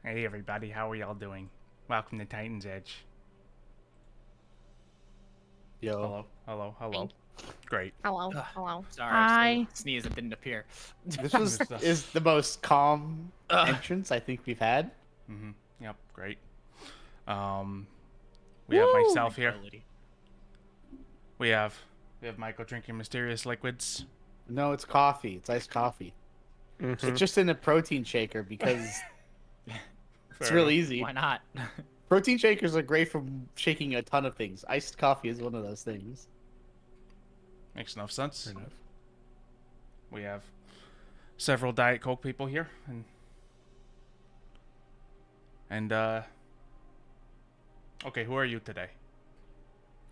Hey everybody, how are y'all doing? Welcome to Titan's Edge. Yo. Hello. Great. Hello. Hello. Sorry, Hi. I sneezed. It didn't appear. This is the most calm entrance I think we've had. Yep, great. We have myself here. We have Michael drinking mysterious liquids. No, it's coffee. It's iced coffee. It's just in a protein shaker because it's real easy. Why not? Protein shakers are great for shaking a ton of things. Iced coffee is one of those things. Makes enough sense. We have several Diet Coke people here, and okay, who are you today?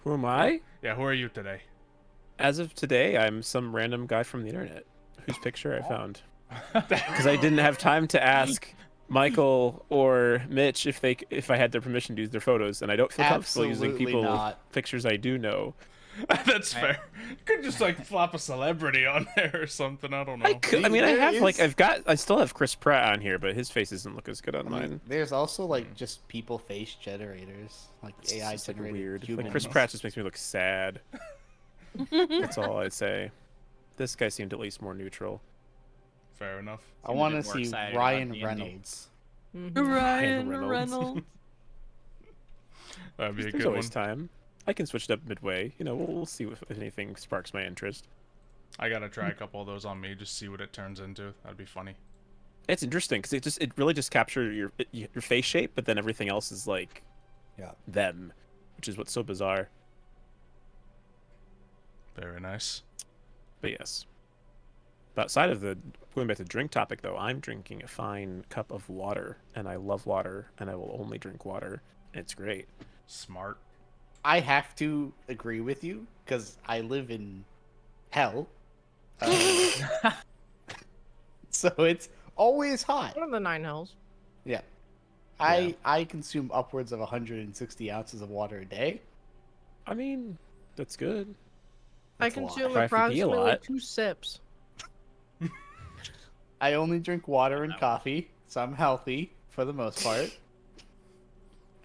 Who am I? Yeah, who are you today? As of today, I'm some random guy from the internet whose picture I found. Because I didn't have time to ask Michael or Mitch if I had their permission to use their photos, and I don't feel comfortable using pictures I do know. That's fair. You could just like flop a celebrity on there or something. I don't know. I mean, I still have Chris Pratt on here, but his face doesn't look as good on mine. There's also like just people face generators, like AI generated weird. humans. Like, Chris Pratt just makes me look sad. That's all I'd say. This guy seemed at least more neutral. Fair enough. I want to see Ryan Reynolds. Ryan Reynolds. That'd be a There's good always one. time. I can switch it up midway. You know, we'll see if anything sparks my interest. I gotta try a couple of those on me, just see what it turns into. That'd be funny. It's interesting because it really just captures your face shape, but then everything else is like, them, which is what's so bizarre. Very nice. But yes. But outside of going back to the drink topic though, I'm drinking a fine cup of water, and I love water, and I will only drink water. It's great. Smart. I have to agree with you because I live in hell. So it's always hot. What are the 9 hells? Yeah. I consume upwards of 160 ounces of water a day. I mean, that's good. I That's a lot. consume Try for D a approximately lot. 2 sips. I only drink water and coffee, so I'm healthy for the most part.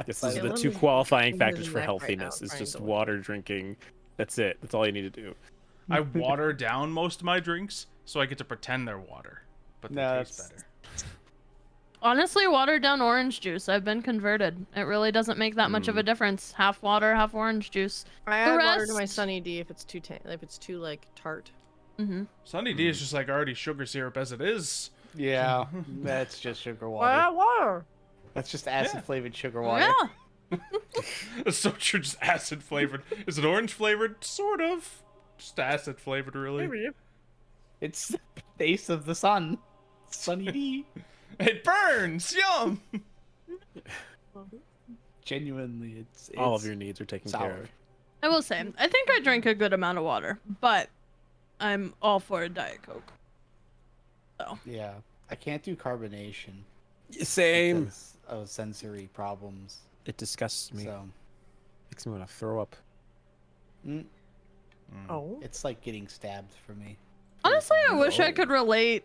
This is Yeah, the let two me qualifying do factors the for math right healthiness. now, It's trying just to- water drinking. That's it. That's all you need to do. I water down most of my drinks, so I get to pretend they're water, but they No, taste better. Honestly, watered down orange juice. I've been converted. It really doesn't make that much of a difference. Half water, half orange juice. I add water to my rest- Sunny D if it's too like tart. Sunny D is just like already sugar syrup as it is. Yeah, that's just sugar water. Why water? That's just acid flavored sugar water. Yeah. It's so true, just acid flavored. Is it orange flavored? Sort of. Just acid flavored, really. Maybe. It's the face of the sun. Sunny D. It burns! Yum! Genuinely, it's All of your needs are taken sour. care of. I will say, I think I drink a good amount of water, but I'm all for a Diet Coke. So. Yeah, I can't do carbonation. Same. Because of sensory problems. It disgusts me. So Makes me want to throw up. Oh. it's like getting stabbed for me. Honestly, I wish I could relate.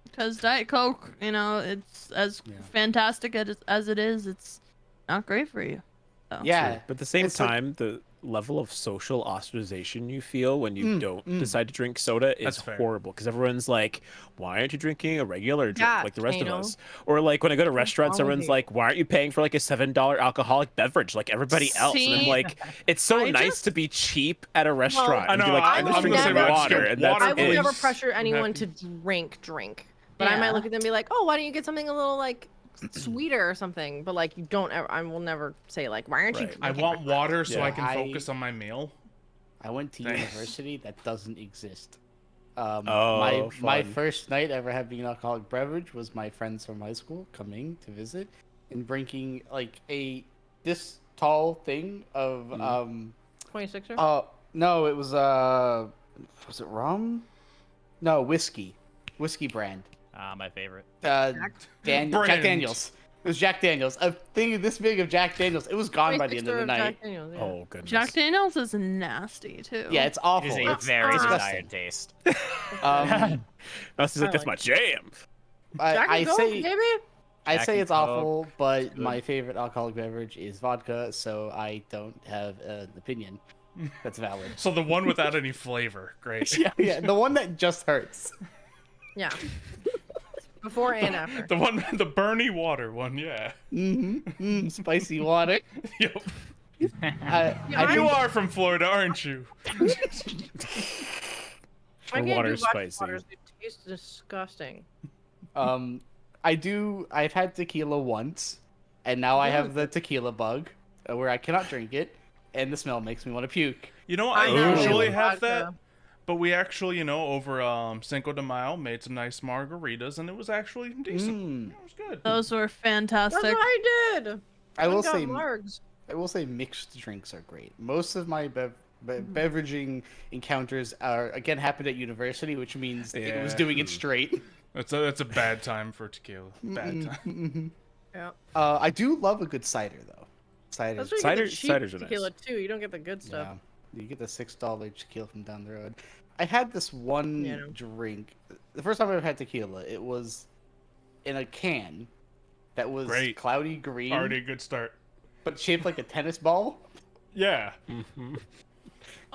Because Diet Coke, you know, it's as fantastic as it is, it's not great for you. So. Yeah, But at the same It's like- time, the level of social ostracization you feel when you don't decide to drink soda is That's fair. horrible. Because everyone's like, why aren't you drinking a regular drink Yeah, like the rest of Tano. us? Or like when I go to restaurants, wrong with everyone's you? like, why aren't you paying for like a $7 alcoholic beverage like everybody else? And I'm See, like, it's so I nice just- to be cheap at a restaurant. I and be know, like, I I'm will just drinking never- water, and water, that's I will it. never please. pressure I'm anyone to happy. drink. But I might Yeah. look at them and be like, oh, why don't you get something a little like sweeter or something? But like, you don't ever, I will never say like, why aren't you Right. I drinking? want water so Yeah. I can I- focus on my meal. I went to Thanks. university that doesn't exist. Oh, my fun. first night ever having an alcoholic beverage was my friends from high school coming to visit and bringing like this tall thing of 26er? no, it was it rum? No, whiskey brand. My favorite. Jack Brand. Daniels. It was Jack Daniels. A thing this big of Jack Daniels. It was gone by the end of the 26er night. Jack Daniels, yeah. Oh, goodness. Jack Daniels is nasty, too. Yeah, it's It awful. is a It's very disgusting. desired taste. Um, That's like, that's my jam. Jack I and Coke, say maybe? I Jack say and it's Coke. awful, but Good. my favorite alcoholic beverage is vodka, so I don't have an opinion that's valid. So the one without any flavor. Great. Yeah, the one that just hurts. Yeah. Before and after. The one, the Bernie water one, yeah. Spicy water. Yep. I You think- are from Florida, aren't you? I can't do water's vodka spicy. waters. They taste disgusting. I've had tequila once, and now I have the tequila bug, where I cannot drink it, and the smell makes me want to puke. You know, I I know. usually Ooh. have that, Vodka. but we actually, over Cinco de Mayo made some nice margaritas, and it was actually decent. It was good. Those were That's fantastic. what I did. I will got say, margs. mixed drinks are great. Most of my beveraging encounters are again happened at university, which means it was Yeah. doing it straight. That's a bad time for tequila. Bad time. Yeah. I do love a good cider though. Cider. That's where you Cider- get the cheap ciders are nice. tequila too. You don't get the good stuff. Yeah, you get the $6 tequila from down the road. I had this one Yeah, no. drink. The first time I ever had tequila, it was in a can that was Great. cloudy green, Already a good start. but shaped like a tennis ball. Yeah.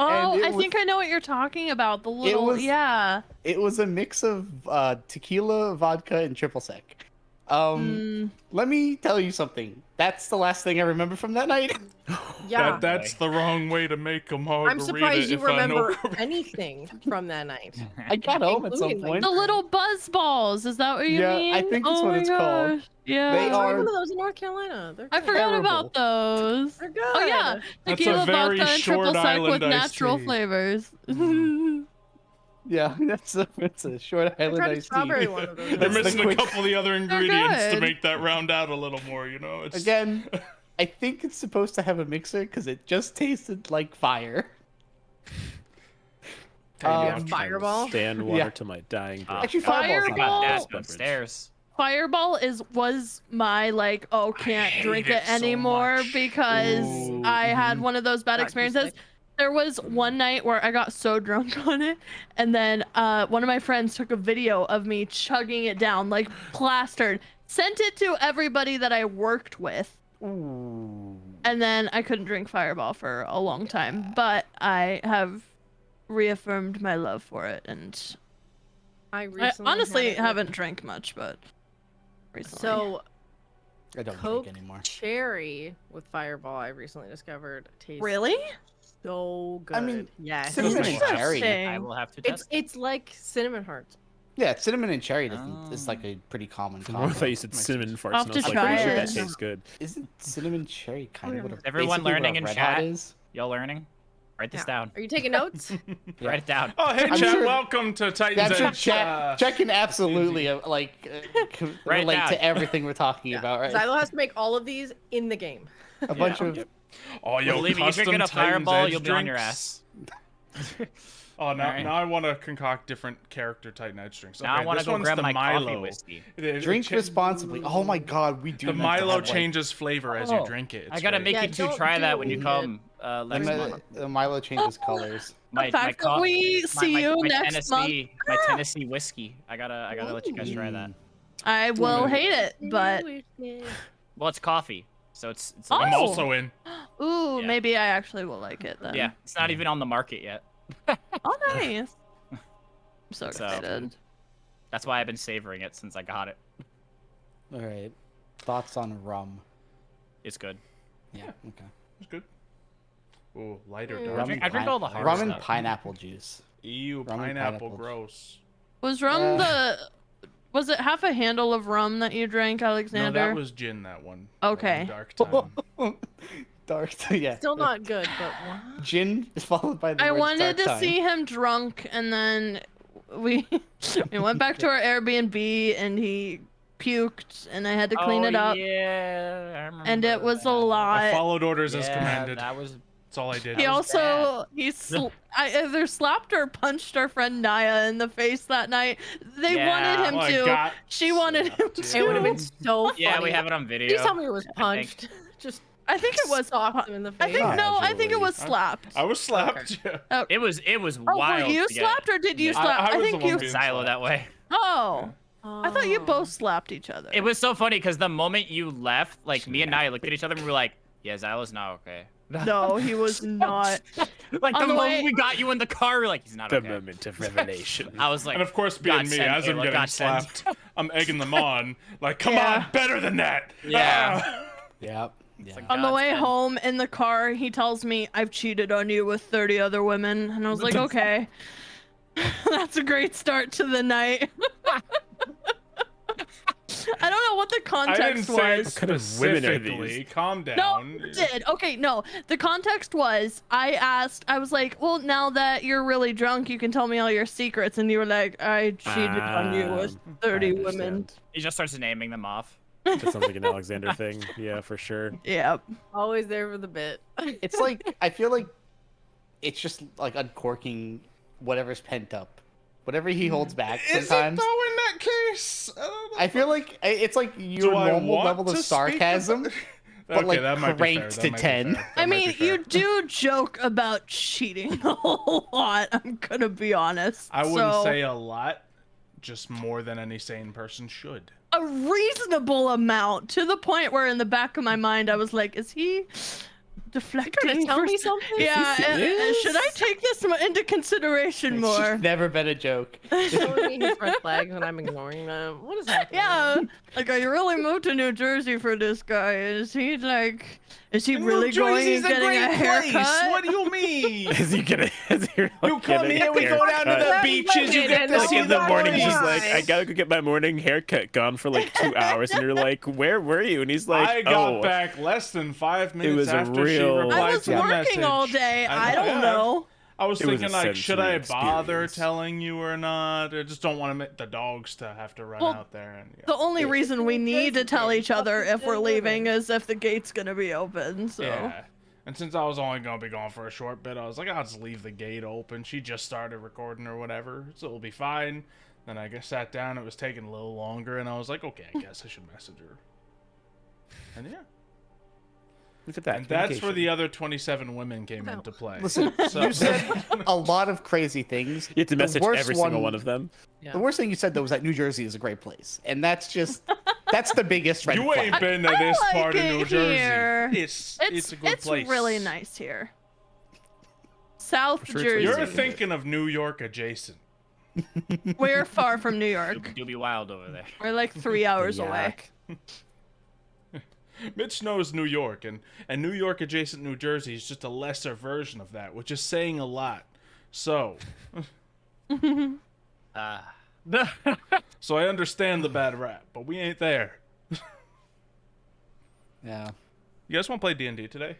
Oh, And it I was- think I know what you're talking about. The little, was- yeah. It was a mix of tequila, vodka, and triple sec. Let me tell you something. That's the last thing I remember from that night. Yeah. That's the wrong way to make a margarita. I'm surprised you if I know remember correctly. anything from that night. I got home at some Including, like, point. The little buzz balls. Is that what you Yeah, mean? I think that's oh what my it's called. gosh. Yeah. They I are- tried one of those in North Carolina. They're I good. forgot terrible. about those. They're good. Oh yeah, That's a tequila, very vodka, and triple short sec island with iced natural tea. flavors. Yeah, that's a short I island tried a iced strawberry tea. one of those. They're That's the missing a quick- couple of the other ingredients to good. make that round out a little more, It's Again, I think it's supposed to have a mixer because it just tasted like fire. I'm trying to Fireball? Stand water Yeah. to my dying breath. Actually, Fireball's I not Fireball- got bad. that upstairs. Fireball was my like, oh, can't hate drink it it so anymore much. because Ooh, I had one of those bad Not too experiences. sick. There was one night where I got so drunk on it, and then one of my friends took a video of me chugging it down like plastered, sent it to everybody that I worked with, Ooh. and then I couldn't drink Fireball for a long time. But I have reaffirmed my love for it, and I I recently honestly had it with- haven't drank much, but recently. So I don't Coke drink anymore. cherry with Fireball, I recently discovered tastes really? so good. I mean, yes. cinnamon and Interesting. cherry. I will have to It's test. it's like cinnamon hearts. Yeah, cinnamon and cherry doesn't. It's like a pretty common For combo. more, I thought you said cinnamon farts, I'll and I have was to like, try pretty sure it. that tastes good. Isn't cinnamon cherry kind of what a, Everyone basically learning what a in Red chat? Hot is? Y'all learning? Write this Yeah. down. Are you taking notes? Yeah. Write it down. Oh, hey, I'm chat. sure- Welcome to Yeah, Titan's I'm sure Edge. chat can absolutely Write relate down. to everything we're talking about, right? Xylo has to make all of these in the game. A bunch of Oh, yo, Believe me, you custom drinking a Titan's Fireball, Edge you'll be on your drinks. ass. Oh, now, Alright. now I want to concoct different character Titan Edge drinks. Now I Okay, want to this go one's grab the my Milo. coffee whiskey. drink responsibly. Oh my god, we do. The need to Milo have, like, changes flavor as you drink it. I It's gotta great. make Yeah, you two don't try do that when you it. come the next month. Milo changes colors. The fact that we see you next month, My Tennessee whiskey. I gotta let you guys try that. I will hate it, but Well, it's coffee, so it's I'm Oh. also in. ooh, Yeah. maybe I actually will like it then. yeah, it's not even on the market yet. Oh, nice. I'm so So- excited. That's why I've been savoring it since I got it. All right. Thoughts on rum? It's good. Yeah. Okay. It's good. Ooh, lighter Mm. dark. Rum drink- and I drink all the hard rum and stuff. pineapple juice. Ew, Rum and pineapple, pineapple. gross. Was rum Uh, was it half a handle of rum that you drank, No, Alexander? that was gin, that one. Okay. Dark time. Dark. Yeah. Still not good, but what? Gin is followed by the. I words wanted dark to time. see him drunk, and then we went back to our Airbnb, and he puked, and I had to clean it up, Yeah, I remember and it was a that. I lot. followed orders as Yeah, commanded. That was That's all I did. He That was also I either slapped or punched our friend Naya in the face that night. They Yeah. wanted him Oh, I to. got She wanted him slapped, to. It would have been so funny. Yeah, we have it on video. Please tell me it was punched. Just I think it was. socked him in the face. I think no. I think it was Casually. slapped. I was slapped. It was Oh, wild. were you to get slapped or did you Yeah. slap? I was think the one you. being Silo that way. Oh, I thought you Oh. both slapped each other. It was so funny because the moment you left, like me and Naya looked at each other and we were like, "Yeah, Zyla's not okay." No, he was not. Like the On the moment way- we got you in the car, we were like, "He's not The okay." moment of revelation. I was like, And of course, being me, "Godsend, as I'm Ayla, getting godsend." slapped, I'm egging them on. Like, come Yeah. on, better than that. Yeah. Ah. Yep. Yeah. like- On the way Godsend. home in the car, he tells me, I've cheated on you with 30 other women. And I was like, okay. That's a great start to the night. I don't know what the I didn't context say it was. kind of women are specifically. these? Calm No, down. you did. Okay, no. The context was I was like, well, now that you're really drunk, you can tell me all your secrets. And you were like, I cheated on you with 30 women. He just starts naming them off. That sounds like an Alexander thing. Yeah, for sure. Yep. Always there for the bit. It's like I feel like it's just like uncorking whatever's pent up, whatever he holds back. Is it Sometimes though in that case? I don't know. I feel like it's like Do your I normal want level of to speak sarcasm, about- but Okay, like that might be fair, cranked that to might be 10. fair, I that might be mean, fair. you do joke about cheating a whole lot. I'm gonna be honest. I wouldn't So, say a lot, just more than any sane person should. a reasonable amount, to the point where in the back of my mind I was like, is he deflecting? Trying to tell for me s- something? Yeah, serious? should I take this into consideration It's more? just never been a joke. Showing me his red flags and I'm ignoring them. What is happening? Yeah, like I really moved to New Jersey for this guy. Is he like, is he New really going Jersey's and getting great a haircut? place. What do you mean? Is he gonna? Is he really You come getting here, a we go down to the haircut? beaches, you get to Like see in the the morning, he's boys. like, I gotta go get my morning haircut. Gone for like 2 hours, and you're like, where were you? And he's like, I got oh, back less than 5 minutes was a after she real- replied I was to the working all message. day. I know, don't yeah. know. I was It was a thinking, like, should I sensory bother experience. telling you or not? I just don't want to make the dogs to have to run Well, out there. And, yeah. The only reason we need to tell each other if we're Fucking leaving women. is if the gate's gonna be open. So. Yeah. And since I was only going to be gone for a short bit, I was like, I'll just leave the gate open. She just started recording or whatever, so it'll be fine. Then I just sat down. It was taking a little longer, and I was like, okay, I guess I should message her. And yeah. look at that. And that's where communication. the other 27 women came Wow. into play. Listen, So- you said a lot of crazy things. You have to The message worst every single one of them. Yeah. The worst thing you said though was that New Jersey is a great place, and that's just that's the biggest red You flag. ain't been to this like part of it New Jersey. here. It's a good place. really nice here. South sure it's Jersey. You're thinking of New York adjacent. We're far from New York. You'll be wild over there. We're like 3 hours away. Mitch knows New York, and New York adjacent New Jersey is just a lesser version of that, which is saying a lot. So, so I understand the bad rap, but we ain't there. Yeah. You guys want to play D&D today?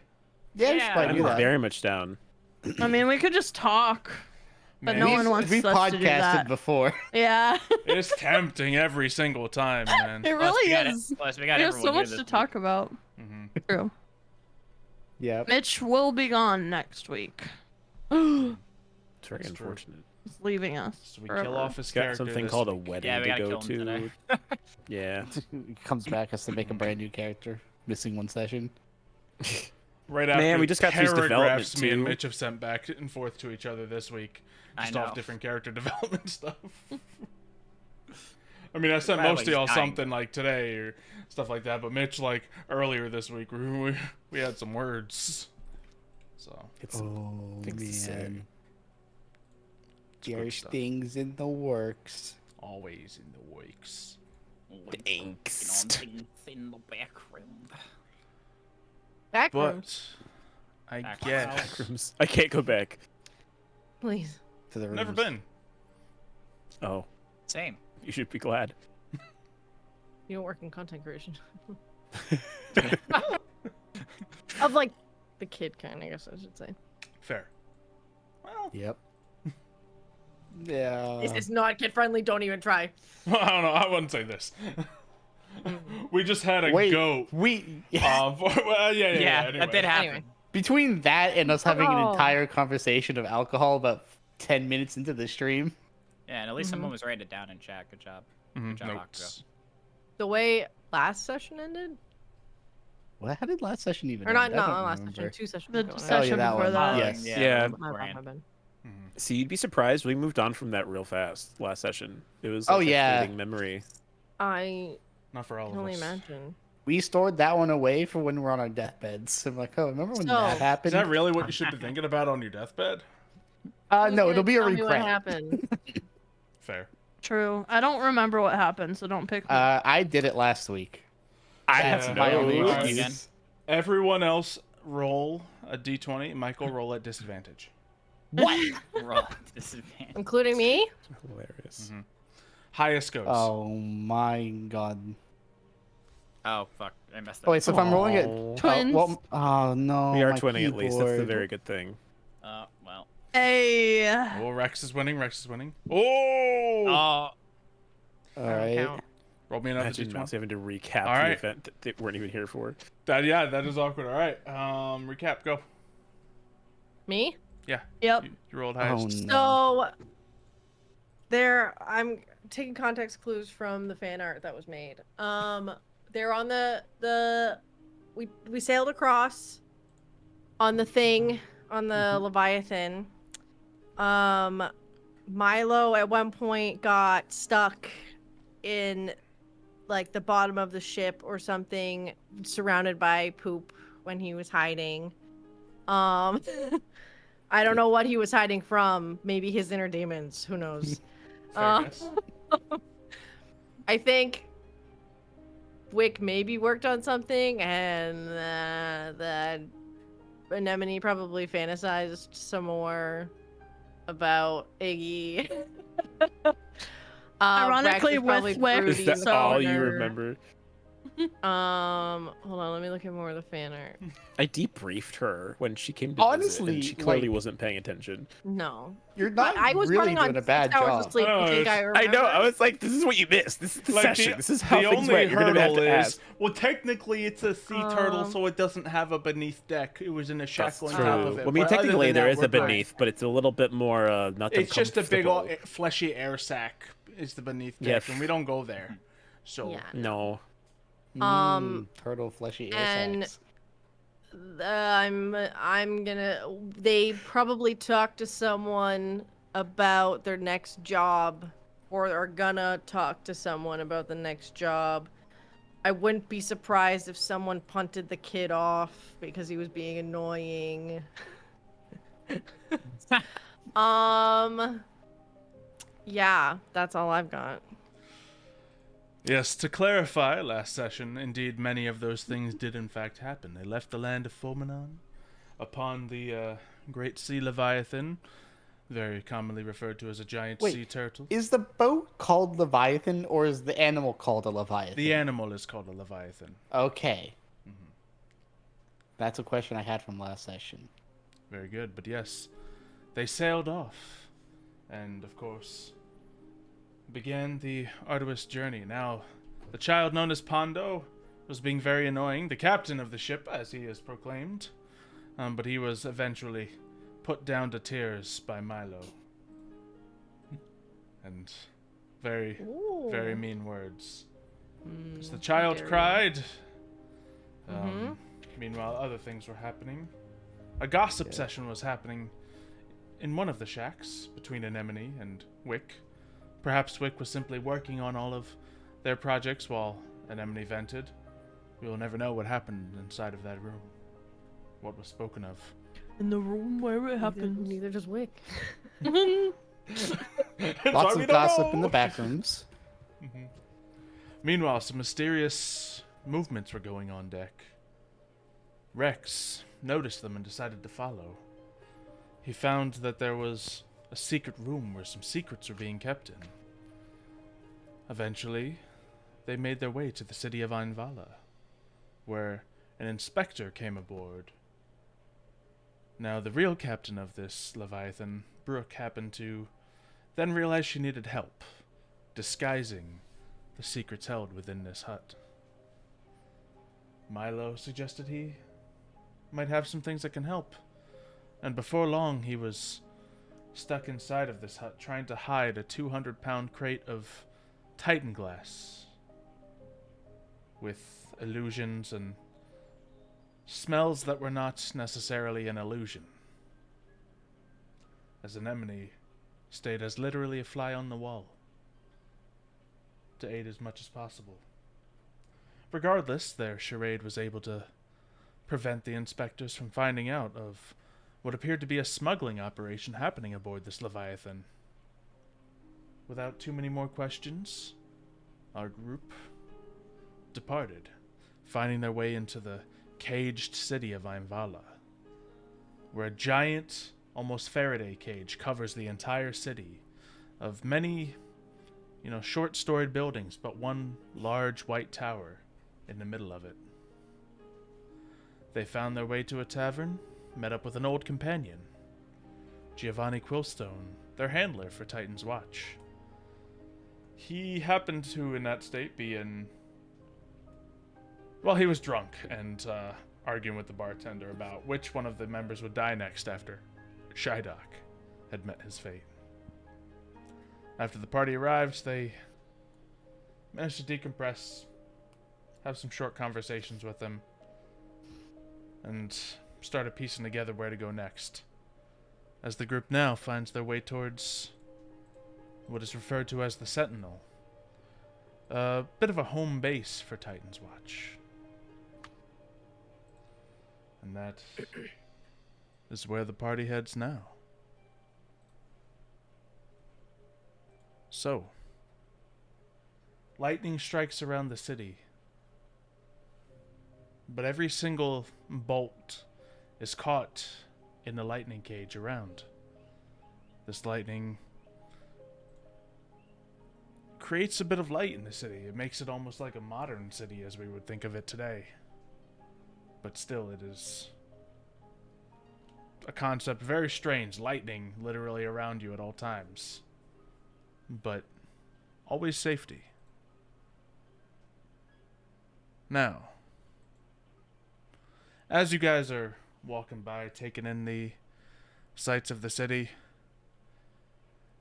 Yeah, we should Yeah. probably I'm do that. very much down. I mean, we could just talk, but no Man, one wants We've us to do podcasted that. before. Yeah, It's tempting every single time, man. it Plus, we really got is. Plus, we got There's so everyone here much this to week. talk about. Mhm. True. Yeah. Mitch will be gone next week. He's It's very That's true. unfortunate. leaving us. So we forever. kill off his He's got character. something this called a week. wedding Yeah, we to gotta go kill him to. today. Yeah. He comes back, has to make a brand new character, missing one session. Right after Man, we just got through his paragraphs development, me and too. Mitch have sent back and forth to each other this week, I just know. off different character development stuff. I mean, I sent By the most way, of y'all he's dying. something like today or stuff like that, but Mitch, like earlier this week, we had some words. So It's Oh things to say. man, it's good there's stuff. things in the works. Always in the weeks. angst. Things in the background. Back room, But I Back guess Rooms. I can't go back. please. To the never rooms. been. Oh, Same. you should be glad. You don't work in content creation. Of like the kid kind, I guess I should say. Fair. Well, Yep. Yeah. This is not kid friendly. Don't even try. I don't know. I wouldn't say this. We just had a Wait, goat. we Well, yeah. Yeah, Anyway. that did happen. Anyway. between that and us having an Oh. entire conversation of alcohol about 10 minutes into the stream. Yeah, and at least someone was writing it down in chat. Good job. Mhm, job, notes. The way last session ended, What? How did last session even? or not? end? I Not don't last remember. session. 2 sessions The ago. session that before one. that. Yes. Yeah. Yeah. My bad, beforehand. my bad. See, you'd be surprised. We moved on from that real fast last session. It was Oh, like a yeah. fleeting memory. I Not for all can of only us. imagine. We stored that one away for when we're on our deathbeds. I'm like, oh, remember when So- that Is happened? that really what you should be thinking about on your deathbed? No, it'll be a Tell me what regret. happened. Fair. True. I don't remember what happened, so don't pick me. I did it last week. I That's have my only no. Alright. excuse. Everyone else roll a d20. Michael, roll at disadvantage. Roll disadvantage. Including me? Hilarious. Highest goes. Oh my god. Oh fuck, I messed up. Oh wait, so if I'm rolling it, Aw. Twins. oh no, We are my twinning at least. That's the keyboard. very good thing. Well. Hey. Oh, Rex is winning. Rex is winning. Oh! Oh. All I don't right. count. Roll me another Imagine d20. Mouse having to recap All the right. event that they weren't even here for. That is awkward. All right. Recap. Go. Me? Yeah. Yep. You rolled Oh highest. no. So I'm taking context clues from the fan art that was made. They're on we sailed across on the thing on the Leviathan. Milo at one point got stuck in like the bottom of the ship or something, surrounded by poop when he was hiding. I don't know what he was hiding from. Maybe his inner demons. Who knows? Fair guess. I think Wick maybe worked on something, and that Anemone probably fantasized some more about Iggy. Ironically, Rex is probably with Wick, broody Is in that the all you corner. remember? Hold on, let me look at more of the fan art. I debriefed her when she came to visit, Honestly, and she clearly like- wasn't paying attention. No, You're but not I was really running on doing a bad 6 hours job. of sleep. Oh, You think it's- I remember? I know. I was like, "This is what you missed. This is the session. This is how the things only went. You're gonna have hurdle to is, ask." well, technically it's a sea turtle, Um, so it doesn't have a beneath deck. It was in a That's shackle on true. top of it. Well, I mean, But other technically than there that, is we're a good. beneath, but it's a little bit more not. It's just a big, uncomfortable. fleshy air sac is the beneath Yeah. deck, and we don't go there. So Yeah. No. Turtle fleshy air and- sacs. They probably talked to someone about their next job, or are gonna talk to someone about the next job. I wouldn't be surprised if someone punted the kid off because he was being annoying. Yeah, that's all I've got. yes, to clarify, last session, indeed, many of those things did in fact happen. They left the land of Fulminon upon the Great Sea Leviathan, very commonly referred to as a giant Wait, sea turtle. Is the boat called Leviathan or is the animal called a Leviathan? The animal is called a Leviathan. Okay. That's a question I had from last session. Very good, but yes, they sailed off, and of course, began the arduous journey. Now, the child known as Pondo was being very annoying, the captain of the ship, as he is proclaimed, but he was eventually put down to tears by Milo. And very, very mean words. As the child very. cried, Mhm. meanwhile, other things were happening. A gossip session was happening in one of the shacks between Anemone and Wick. Perhaps Wick was simply working on all of their projects while Anemone vented. We will never know what happened inside of that room. What was spoken of. In the room where it happened. Neither does Wick. Lots of gossip in the back rooms. Meanwhile, some mysterious movements were going on deck. Rex noticed them and decided to follow. He found that there was a secret room where some secrets were being kept in. Eventually, they made their way to the city of Ainvala, where an inspector came aboard. Now, the real captain of this Leviathan, Brooke, happened to then realize she needed help disguising the secrets held within this hut. Milo suggested he might have some things that can help. And before long, he was stuck inside of this hut trying to hide a 200-pound crate of Titan glass with illusions and smells that were not necessarily an illusion. as Anemone stayed as literally a fly on the wall to aid as much as possible. Regardless, their charade was able to prevent the inspectors from finding out of what appeared to be a smuggling operation happening aboard this Leviathan. Without too many more questions, our group departed, finding their way into the caged city of Ainvala, where a giant, almost Faraday cage covers the entire city of many, short-storied buildings, but one large white tower in the middle of it. They found their way to a tavern, met up with an old companion, Giovanni Quillstone, their handler for Titan's Watch. He happened to, in that state, be in... Well, he was drunk and arguing with the bartender about which one of the members would die next after Shydok had met his fate. After the party arrived, they managed to decompress, have some short conversations with him, and started piecing together where to go next, as the group now finds their way towards what is referred to as the Sentinel, a bit of a home base for Titan's Watch. And that is where the party heads now. So, lightning strikes around the city, but every single bolt is caught in the lightning cage around. This lightning creates a bit of light in the city. It makes it almost like a modern city as we would think of it today. But still, it is a concept very strange. Lightning literally around you at all times. But always safety. Now, as you guys are walking by, taking in the sights of the city,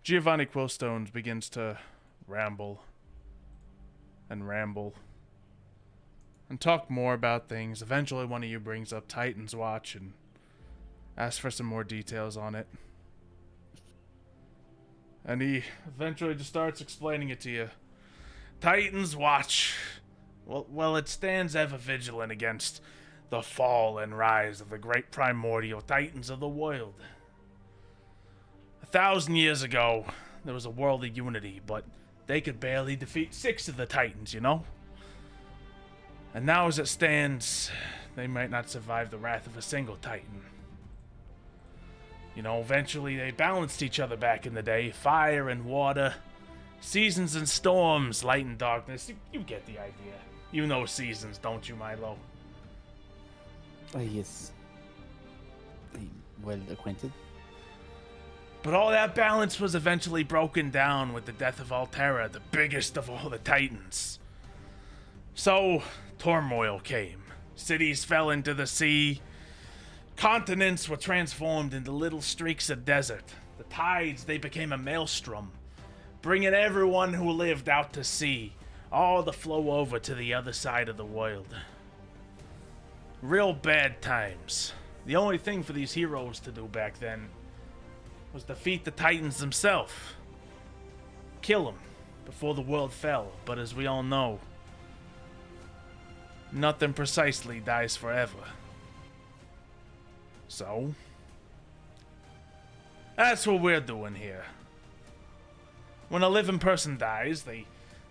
Giovanni Quillstones begins to ramble and talk more about things. Eventually one of you brings up Titan's Watch and asks for some more details on it. And he eventually just starts explaining it to you. Titan's Watch. Well, it stands ever vigilant against the fall and rise of the great primordial titans of the world. 1,000 years ago, there was a world of unity, but they could barely defeat 6 of the titans, And now as it stands, they might not survive the wrath of a single titan. Eventually they balanced each other back in the day. Fire and water, seasons and storms, light and darkness. You get the idea. You know seasons, don't you, Milo? Yes. I'm well acquainted. But all that balance was eventually broken down with the death of Altera, the biggest of all the titans. So, turmoil came. Cities fell into the sea. Continents were transformed into little streaks of desert. The tides, they became a maelstrom, bringing everyone who lived out to sea, all to flow over to the other side of the world. Real bad times. The only thing for these heroes to do back then was defeat the Titans themselves. Kill them before the world fell. But as we all know, nothing precisely dies forever. So, that's what we're doing here. When a living person dies,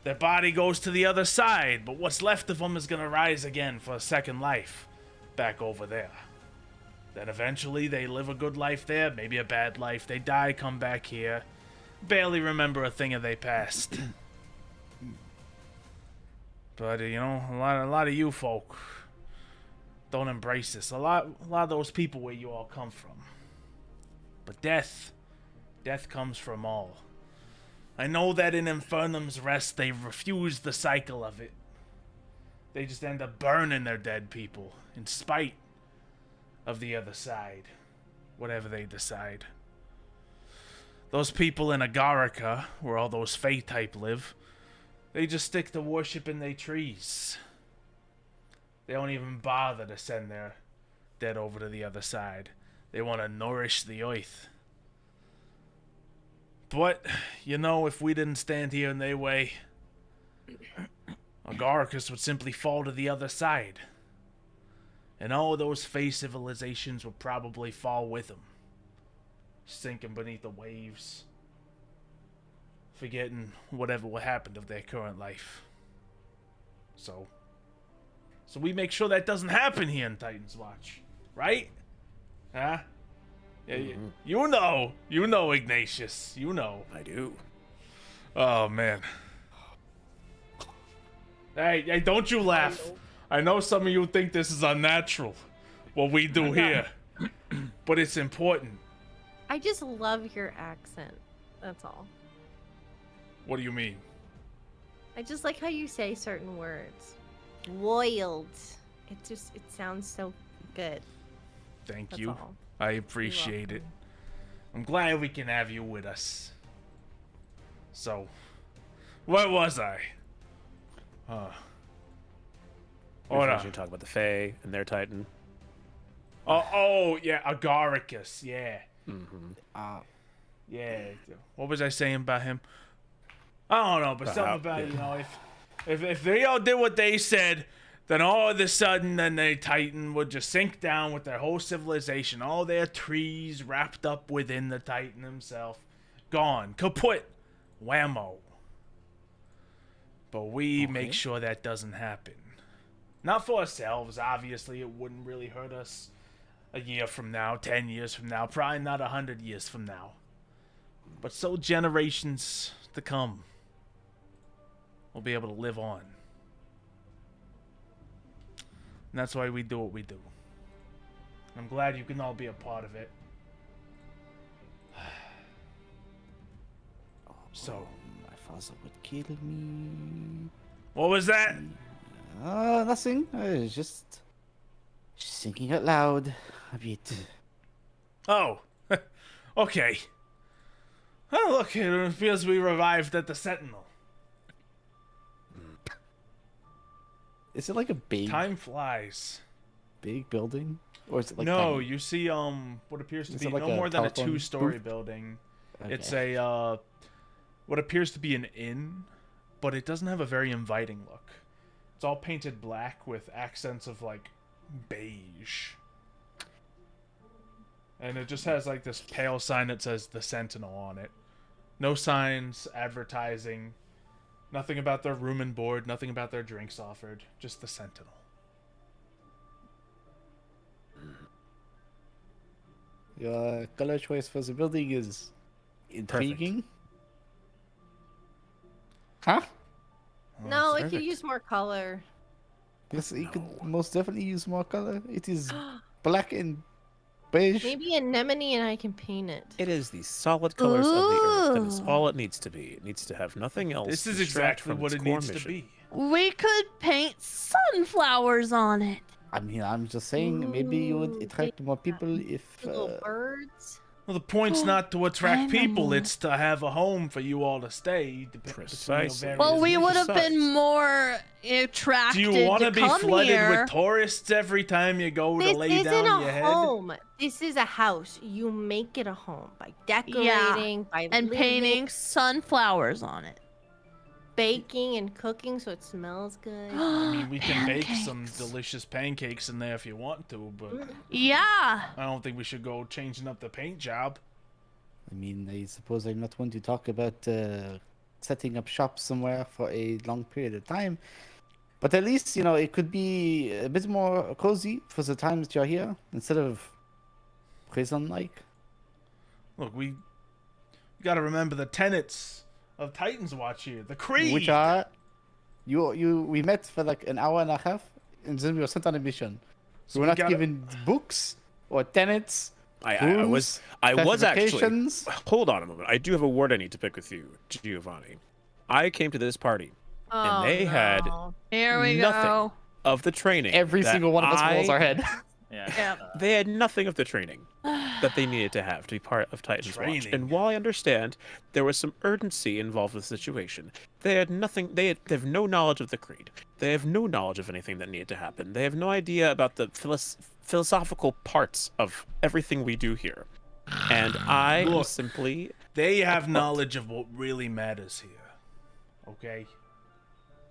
their body goes to the other side, but what's left of them is gonna rise again for a second life back over there. Then eventually they live a good life there, maybe a bad life. They die, come back here, barely remember a thing of their past. But a lot of you folk don't embrace this. A lot of those people where you all come from. But death comes from all. I know that in Infernum's Rest they refuse the cycle of it. They just end up burning their dead people in spite of the other side, whatever they decide. Those people in Agarica, where all those Fey type live, they just stick to worshiping their trees. They don't even bother to send their dead over to the other side. They want to nourish the earth. But, you know, if we didn't stand here in their way, Agaricus would simply fall to the other side. And all those Fey civilizations would probably fall with him. Sinking beneath the waves. Forgetting whatever will happen to their current life. So we make sure that doesn't happen here in Titan's Watch. Right? Huh? Yeah, you know, Ignatius. You know. I do. Oh, man. Hey, don't you laugh. I know some of you think this is unnatural, what we do here. But it's important. I just love your accent. That's all. What do you mean? I just like how you say certain words. Loyal. It sounds so good. Thank That's you. all. I appreciate it. I'm glad we can have you with us. So, where was I? We're finishing talking about the Fae and their Titan. Oh, yeah, Agaricus, yeah. Mm-hmm. Yeah. What was I saying about him? I don't know, but something about, you know, if they all did what they said, then all of a sudden, then the Titan would just sink down with their whole civilization, all their trees wrapped up within the Titan himself. Gone. Kaput. Whammo. But we make sure that doesn't happen. Not for ourselves, obviously. It wouldn't really hurt us a year from now, 10 years from now, probably not 100 years from now. But so generations to come will be able to live on. And that's why we do what we do. I'm glad you can all be a part of it. So, My father would kill me. what was that? Nothing. I was just thinking out loud a bit. Oh, okay. Oh, look, it appears we revived at the Sentinel. Is it like a big, Time flies. big building, or is it like No, tiny? you see, what appears to Is be it like no a more than a telephone 2-story booth? building. Okay. It's a, what appears to be an inn, but it doesn't have a very inviting look. It's all painted black with accents of, like, beige. And it just has, like, this pale sign that says The Sentinel on it. No signs, advertising, nothing about their room and board, nothing about their drinks offered. Just The Sentinel. Your color choice for the building is intriguing. Huh? No, it could perfect. use more color. Yes, you could most definitely use more color. It is black and beige. Maybe Anemone and I can paint it. It is the solid colors of the earth. That is Ooh. all it needs to be. It needs to have nothing else. This is distract exactly from what its it core needs to mission. be. We could paint sunflowers on it. I mean, I'm just saying, maybe you would Ooh, attract more people if. Little birds. Well, the point's not to attract people, know. it's to have a home for you all to stay. Precisely. Well, we would have Besides- been more attracted Do you want to to be come flooded here. with tourists every time you go to This lay isn't down a your head? home. This is a house. You make it a home by decorating, by and living, painting sunflowers on it. baking, and cooking so it smells good. I mean, we can bake some Pancakes. delicious pancakes in there if you want to, but Yeah. I don't think we should go changing up the paint job. I mean, I suppose I'm not one to talk about setting up shop somewhere for a long period of time. But at least, you know, it could be a bit more cozy for the time that you're here instead of prison-like. Look, we got to remember the tenets of Titan's Watch here. The creed. Which are, we met for like an hour and a half, and then we were sent on a mission. So we we're not gotta- given books or tenets. I was actually. classifications. Hold on a moment. I do have a word I need to pick with you, Giovanni. I came to this party Oh, they had- no. Here we Nothing. go. of the training. Every that single one of us rolls I- our head. Yeah. Yeah. They had nothing of the training that they needed to have to be part of Titan's Watch. Training. And while I understand there was some urgency involved with the situation, they had nothing. They have no knowledge of the creed. They have no knowledge of anything that needed to happen. They have no idea about the philosophical parts of everything we do here. And I am Look, simply They have knowledge of what really matters here. Okay?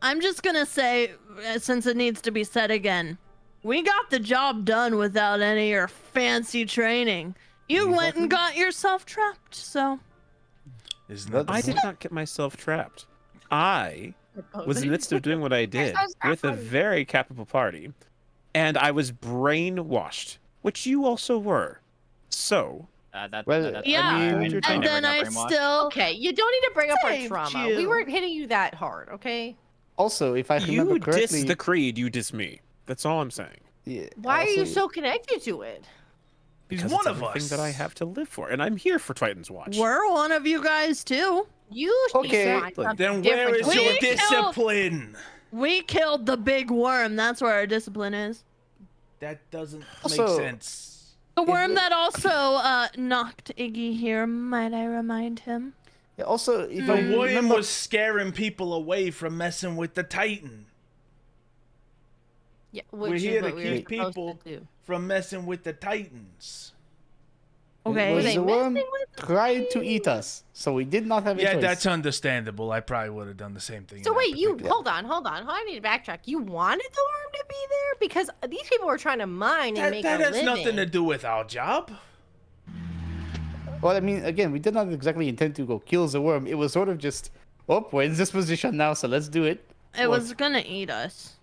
I'm just gonna say, since it needs to be said again, we got the job done without any of your fancy training. You went and got yourself trapped, so. Isn't that the I did point? not get myself trapped. I was in the midst of doing what I did with a very capable party, and I was brainwashed, which you also were. So, Yeah, I mean, your and time. then I still. Okay, you don't need to bring up our Saved trauma. you. We weren't hitting you that hard, okay? Also, if I remember you correctly, diss the creed, you diss me. That's all I'm saying. yeah, Why are you also- so connected to it? He's Because one it's of everything us. that I have to live for, and I'm here for Titan's Watch. We're one of you guys too. You should Okay. find something Then where different is to your do. discipline? We killed the big worm. That's where our discipline is. That doesn't make Also- sense. The Is worm it- that also knocked Iggy here, might I remind him? Yeah, also, if The I worm remember, was scaring people away from messing with the Titan. Yeah, We're which here is to what we were keep supposed people to do. from messing with the Titans. Okay. was they the worm messing with the tried to eat us, so we did not have a Yeah, choice. that's understandable. I probably would have done the same thing. So in that wait, you particular- hold on. I need to backtrack. You wanted the worm to be there because these people were trying to mine and That, make that a has living. nothing to do with our job. Well, I mean, again, we did not exactly intend to go kill the worm. It was sort of just, oh, we're in this position now, so let's do it. It was gonna eat us.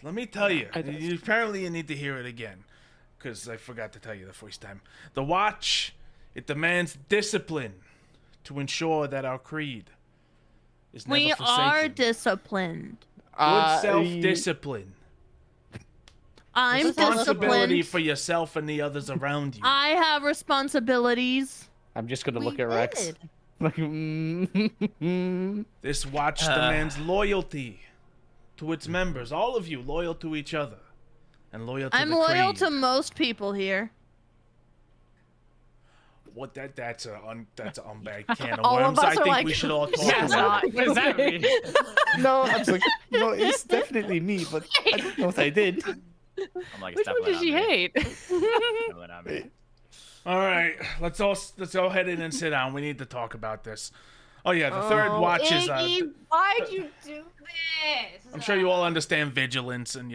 Let me tell you. I don't- Apparently, you need to hear it again, because I forgot to tell you the first time. The Watch, it demands discipline to ensure that our creed is never We forsaken. are disciplined. Good self-discipline. I'm Responsibility disciplined. for yourself and the others around you. I have responsibilities. I'm just gonna We look at Rex. did. Like, This Watch demands loyalty to its members. All of you loyal to each other. And loyal to I'm the loyal creed. to most people here. What that's a unbagged can of All of worms. us I are think like, we should all talk yeah, about it. What does that mean? no, I was like, no, it's definitely me, but I don't know what I did. I'm like, Which it's one did she definitely hate? not me. All right, let's all head in and sit down. We need to talk about this. Oh yeah, the third Oh, watch is. Iggy, why'd you do this? I'm sure you all understand vigilance and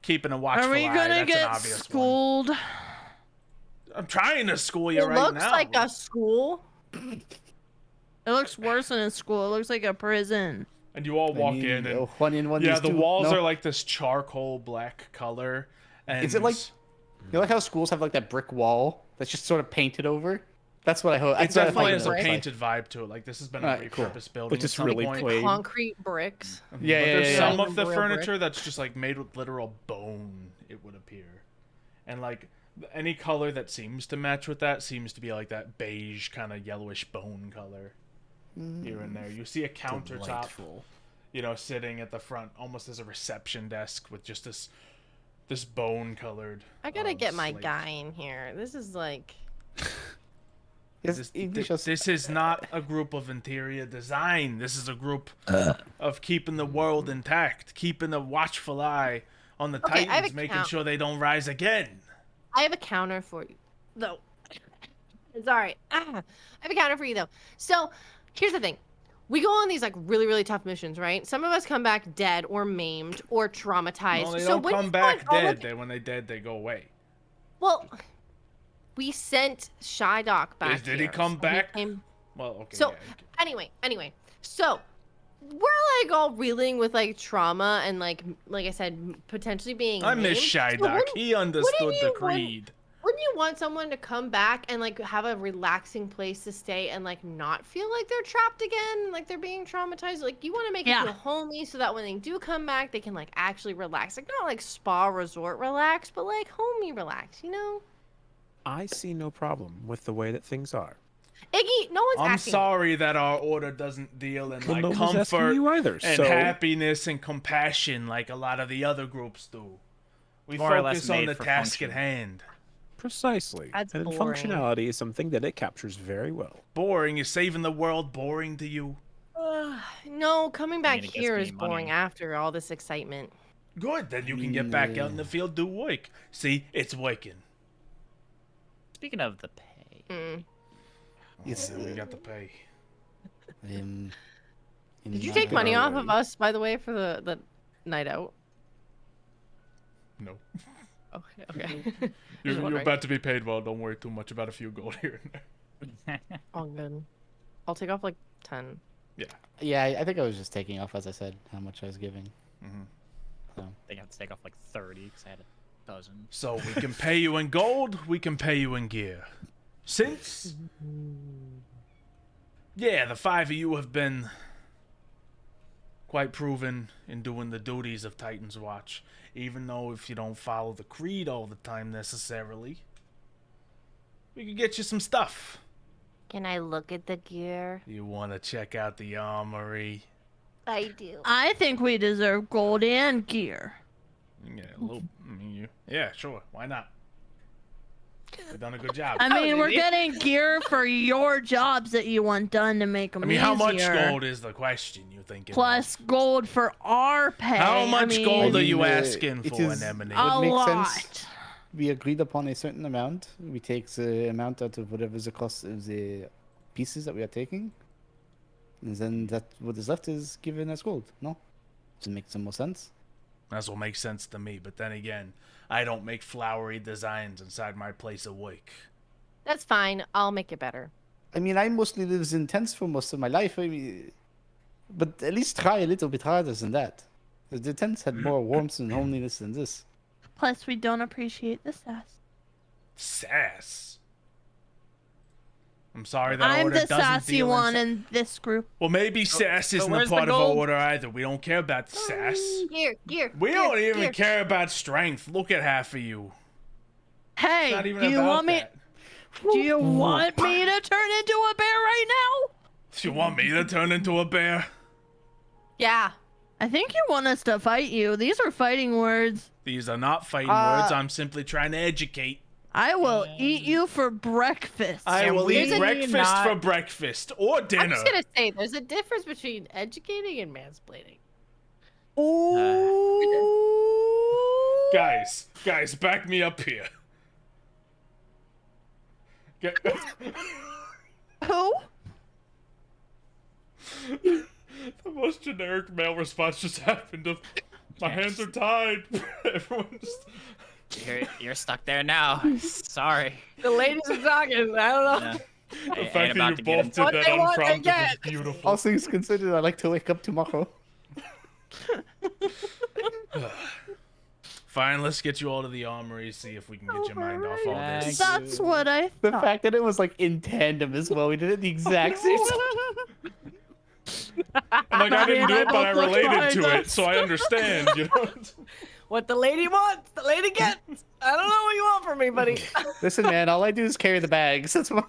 keeping a watchful Are we eye. gonna That's an get obvious one. schooled? I'm trying to school you It right looks now. like a school. It looks worse than a school. It looks like a prison. And you all walk I mean, in and one in one. yeah, is the two. walls No. are like this charcoal black color. And Is it like you know, like how schools have like that brick wall that's just sort of painted over? That's what I hope. it definitely has a like. painted vibe to it. Like this has been a Alright, cool. repurposed building. Which at is some really point. plain. Concrete bricks. Yeah, But yeah, there's yeah, some yeah. of the Real furniture that's just like made with literal bone, it would appear. And like any color that seems to match with that seems to be like that beige kind of yellowish bone color here and there. You see a countertop, Delightful. sitting at the front almost as a reception desk with just this bone colored. I gotta get my guy in here. This is like. Yes, This is not a group of interior design. This is a group of keeping the world intact, keeping a watchful eye on the Okay, I have Titans, a making count. sure they don't rise again. I have a counter for you. No. It's alright. I have a counter for you though. So here's the thing. We go on these like really, really tough missions, right? Some of us come back dead or maimed or traumatized. No, they so don't when come you back find all of dead. When they dead, they go away. Well, we sent Shydock back. Did he here, come so back? came- Well, okay. So yeah, anyway, so we're like all reeling with like trauma and like I said, potentially being. I miss maimed. So Shydock. wouldn't- He understood the you- creed. Wouldn't you want someone to come back and like have a relaxing place to stay and like not feel like they're trapped again, like they're being traumatized? Like you want to make Yeah. it feel homey so that when they do come back, they can like actually relax, like not like spa resort relax, but like homey relax, you know? I see no problem with the way that things are. Iggy, no one's I'm asking. sorry that our order doesn't deal in Well, like no one's asking comfort you either, and so- happiness and compassion like a lot of the other groups do. We More or less focus on made the for task function. at hand. Precisely. That's and boring. functionality is something that it captures very well. Boring is saving the world boring to you. No, coming back it gets here me is boring money. after all this excitement. Good, then you can get back out in the field, do work. See, it's working. Speaking of the pay, Yes, We got to pay. in Did you take money off of Alright. us, by the way, for the night out? No. Okay. Okay. You're about to be paid well. Don't worry too much about a few gold here and there. All good. I'll take off like 10. Yeah, I think I was just taking off, as I said, how much I was giving. I think I have to take off like 30 because I had a dozen. So we can pay you in gold. We can pay you in gear. Since, yeah, the 5 of you have been quite proven in doing the duties of Titan's Watch, even though if you don't follow the creed all the time necessarily, we could get you some stuff. Can I look at the gear? You want to check out the armory? I do. I think we deserve gold and gear. Yeah, a little. Yeah, sure. Why not? You've done a good job. I mean, we're getting gear for your jobs that you want done to make them I mean, how much easier. gold is the question you thinking? Plus gold for our pay. How much gold are you I mean, asking it for, is- Anemone? A Would make lot. sense. We agreed upon a certain amount. We take the amount out of whatever's the cost of the pieces that we are taking. And then that what is left is given as gold. No? Does it make some more sense? That's what makes sense to me. But then again, I don't make flowery designs inside my place of work. That's fine. I'll make it better. I mean, I mostly lives in tents for most of my life. I mean, but at least try a little bit harder than that. The tents had more warmth and homeliness than this. Plus, we don't appreciate the sass. Sass. I'm sorry that I'm order the doesn't sassy deal one in in this group. Well, maybe sass isn't a where's the part of our gold? order either. We don't care about the sass. Gear. We gear, don't even gear. care about strength. Look at half of you. It's Hey, not even do you about want me? that. Do you want me to turn into a bear right now? You want me to turn into a bear? Yeah. I think you want us to fight you. These are fighting words. These are not fighting words. I'm simply trying to educate. I will eat you for breakfast. I Can will we eat breakfast not- for breakfast or dinner. I'm just gonna say there's a difference between educating and mansplaining. Ooh. Guys, back me up here. Get... Who? The most generic male response just happened of, my hands are tied. Everyone just... You're stuck there now. Sorry. The ladies are talking. I don't know. Yeah. The I fact ain't that about you to get both into did What that they want, they unprompted was get. beautiful. All things considered, I like to wake up tomorrow. Fine, let's get you all to the armory, see if we can get your mind off all this. That's what I The thought. fact that it was like in tandem as well. We did it the exact same time. And like, I didn't do it, but I both looked related behind to it, us. so I understand, you know? What the lady wants, the lady gets. I don't know what you want from me, buddy. Listen, man, all I do is carry the bags. That's what.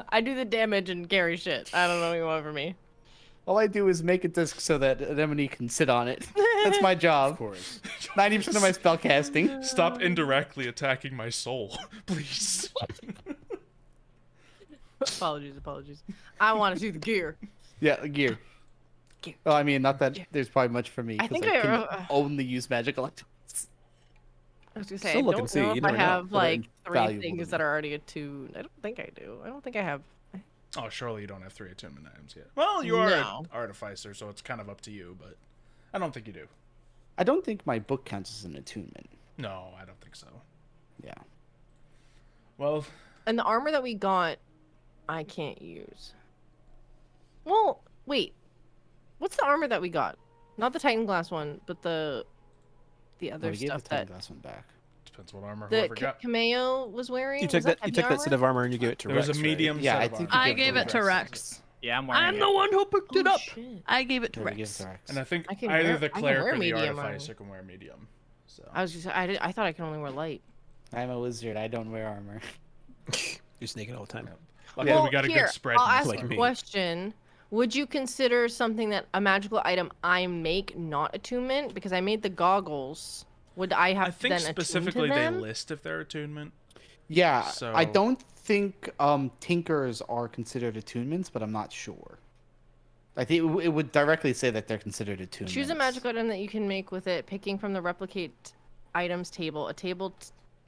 I do the damage and carry shit. I don't know what you want from me. All I do is make a disc so that Anemone can sit on it. That's my job. Of course. 90% of my spell casting. Stop indirectly attacking my soul, please. Apologies. I want to do the gear. Yeah, gear. Gear. Oh, I mean, not that there's probably much for me. I 'cause think I I- can only use magical items. I was gonna say, Still I look don't and see, know you if I never know, have but they're like 3 valuable to things me. that are already attuned. I don't think I do. I don't think I have. Oh, surely you don't have 3 attunement items yet. Well, you are No. an artificer, so it's kind of up to you, but I don't think you do. I don't think my book counts as an attunement. No, I don't think so. Yeah. Well, And the armor that we got, I can't use. Well, wait. What's the armor that we got? Not the Titan Glass one, but the other we gave stuff the time that glass one back. depends what armor the whoever got. Kameo was wearing. You took Was that. You heavy took that set armor? of armor and you gave it to There was Rex. a right? medium Yeah, set I of think armor. I you gave it to Rex. Rex. Yeah, I'm wearing I'm it. the one who picked it Oh, up. shit. I gave it to Yeah, we gave it Rex. to Rex. And I think I can either wear- the I can cleric wear or the medium artificer can wear medium. So I was just. I thought I could only wear light. I'm a wizard. I don't wear armor. You're sneaking all the time. luckily Well, we got a here, good spread. I'll in this ask like one. a me. question. Would you consider something that a magical item I make not attunement? Because I made the goggles. Would I have I to think then attune specifically to they them? list if they're attunement. Yeah, I So- don't think tinkers are considered attunements, but I'm not sure. I think it would directly say that they're considered attunements. Choose a magical item that you can make with it, picking from the replicate items table. A table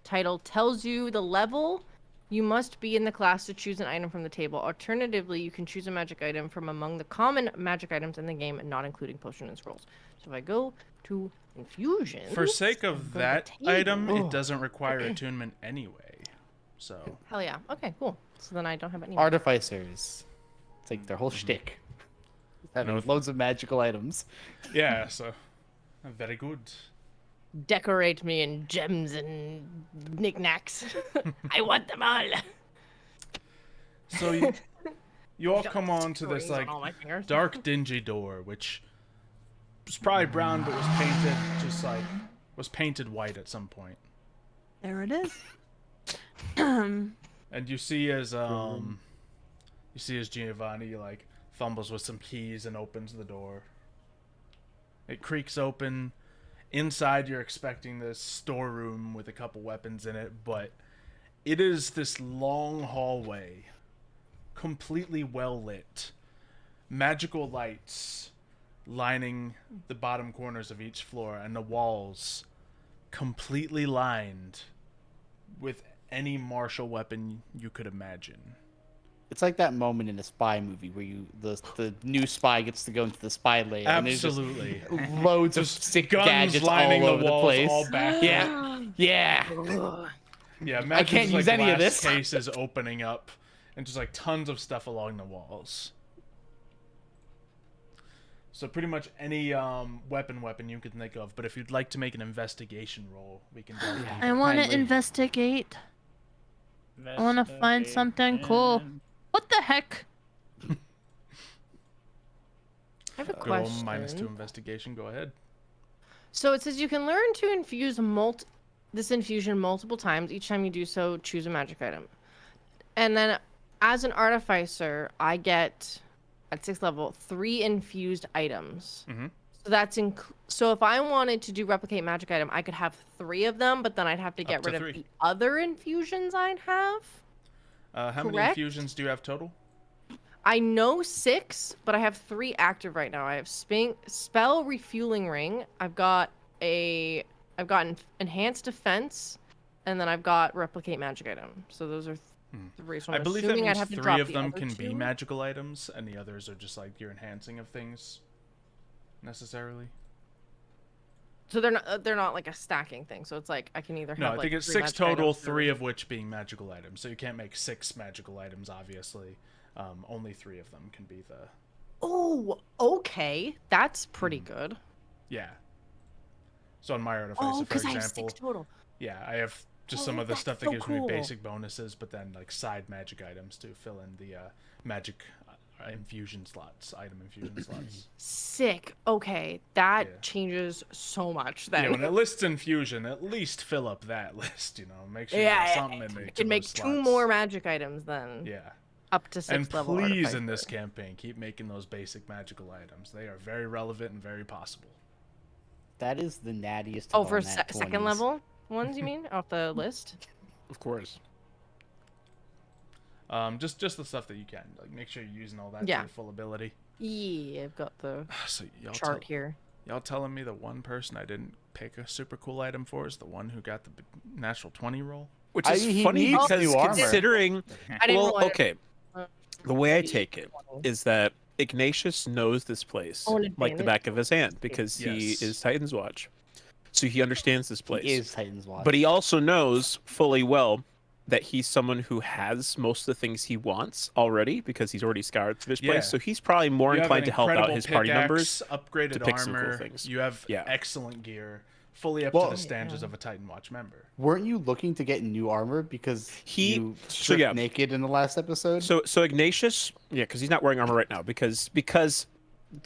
title tells you the level You must be in the class to choose an item from the table. Alternatively, you can choose a magic item from among the common magic items in the game, not including potion and scrolls. So if I go to infusion, For sake of that item, it doesn't require Okay. attunement anyway. So Hell yeah. Okay, cool. So then I don't have any. Artificers. It's like their whole shtick. Having No. loads of magical items. yeah, so very good. Decorate me in gems and knickknacks. I want them all. So you all come on to this Rings on like all my fingers. dark, dingy door, which was probably brown, but was painted white at some point. There it is. And you see as Giovanni like fumbles with some keys and opens the door. It creaks open. Inside, you're expecting this storeroom with a couple weapons in it, but it is this long hallway, completely well lit. Magical lights lining the bottom corners of each floor, and the walls completely lined with any martial weapon you could imagine. It's like that moment in a spy movie where the new spy gets to go into the spy layer. Absolutely. And there's just loads of Just sick guns gadgets lining all the over the walls, place. all back. Yeah. Yeah. Yeah, imagine I can't just, like, use any of glass this. cases opening up, and just like tons of stuff along the walls. So pretty much any weapon you can think of. But if you'd like to make an investigation roll, we can do that. I want to Kindly. investigate. I want to find something cool. What the heck? I have a Go question. -2 investigation. Go ahead. So it says you can learn to infuse this infusion multiple times. Each time you do so, choose a magic item. And then as an artificer, I get at 6th level 3 infused items. Mhm. So that's so if I wanted to do replicate magic item, I could have 3 of them, but then I'd have to get to rid of 3. the other infusions I'd have. How many Correct? infusions do you have total? I know 6, but I have 3 active right now. I have spell refueling ring. I've got enhanced defense, and then I've got replicate magic item. So those are 3. So I I'm believe that assuming I'd means have to 3 drop of the them other can be 2. magical items, and the others are just like your enhancing of things. Necessarily. So they're not like a stacking thing. So it's like I can either have No, I like think it's 3 6 magic total, items or- 3 of which being magical items. So you can't make 6 magical items, obviously. Only 3 of them can be the... Oh, okay. That's pretty good. Yeah. So on my artificer, Oh, for because I have example, 6 total. yeah, I have just Oh, some of the that's stuff that so gives cool. me basic bonuses, but then like side magic items to fill in the magic infusion slots, item infusion slots. Sick. Okay, that Yeah. changes so much then. Yeah, when it lists infusion, at least fill up that list. You know, make sure you Yeah, got something in I there. can make 2 more magic items then. Yeah. Up to 6th And level. please, artificer. in this campaign, keep making those basic magical items. They are very relevant and very possible. That is the nattiest. Oh, of for all nat second 20s. level ones, you mean, off the list? Of course. Just the stuff that you can. Like, make sure you're using all that Yeah. to your full ability. Yeah, I've got the So chart here. y'all telling me the one person I didn't pick a super cool item for is the one who got the natural 20 roll? Which is he funny needs because new armor. considering, I didn't well, roll it. okay, the way I take it is that Ignatius knows this place Oh, an like the advantage. back of his hand because Yes. he is Titan's Watch, so he understands this place. He is Titan's Watch. But he also knows fully well that he's someone who has most of the things he wants already because he's already scoured through this place. Yeah. So he's probably more You have inclined an to help out incredible his party pickaxe, members. upgraded to pick some cool armor. things. You have Yeah. excellent gear, fully up Well- to the standards of a Titan Watch member. Weren't you looking to get new armor because you So, stripped yeah. naked in the last episode? So Ignatius, yeah, because he's not wearing armor right now because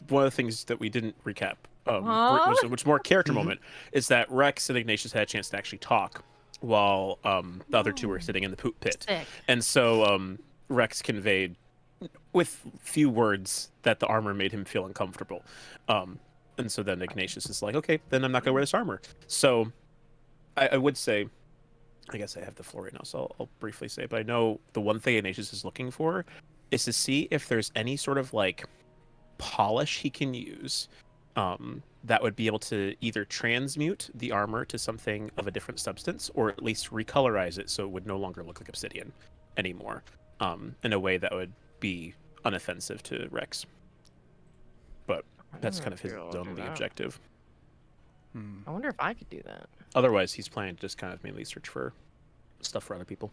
one of the things that we didn't recap, Huh? which more character moment, is that Rex and Ignatius had a chance to actually talk while the other two were sitting in the poop pit, Sick. and so Rex conveyed with few words that the armor made him feel uncomfortable, and so then Ignatius is like, okay, then I'm not gonna wear this armor. So I would say, I guess I have the floor right now, so I'll briefly say, but I know the one thing Ignatius is looking for is to see if there's any sort of like polish he can use that would be able to either transmute the armor to something of a different substance, or at least recolorize it so it would no longer look like obsidian anymore, in a way that would be unoffensive to Rex. But that's kind of his only objective. I wonder if I could do that. Otherwise, he's planning to just kind of mainly search for stuff for other people.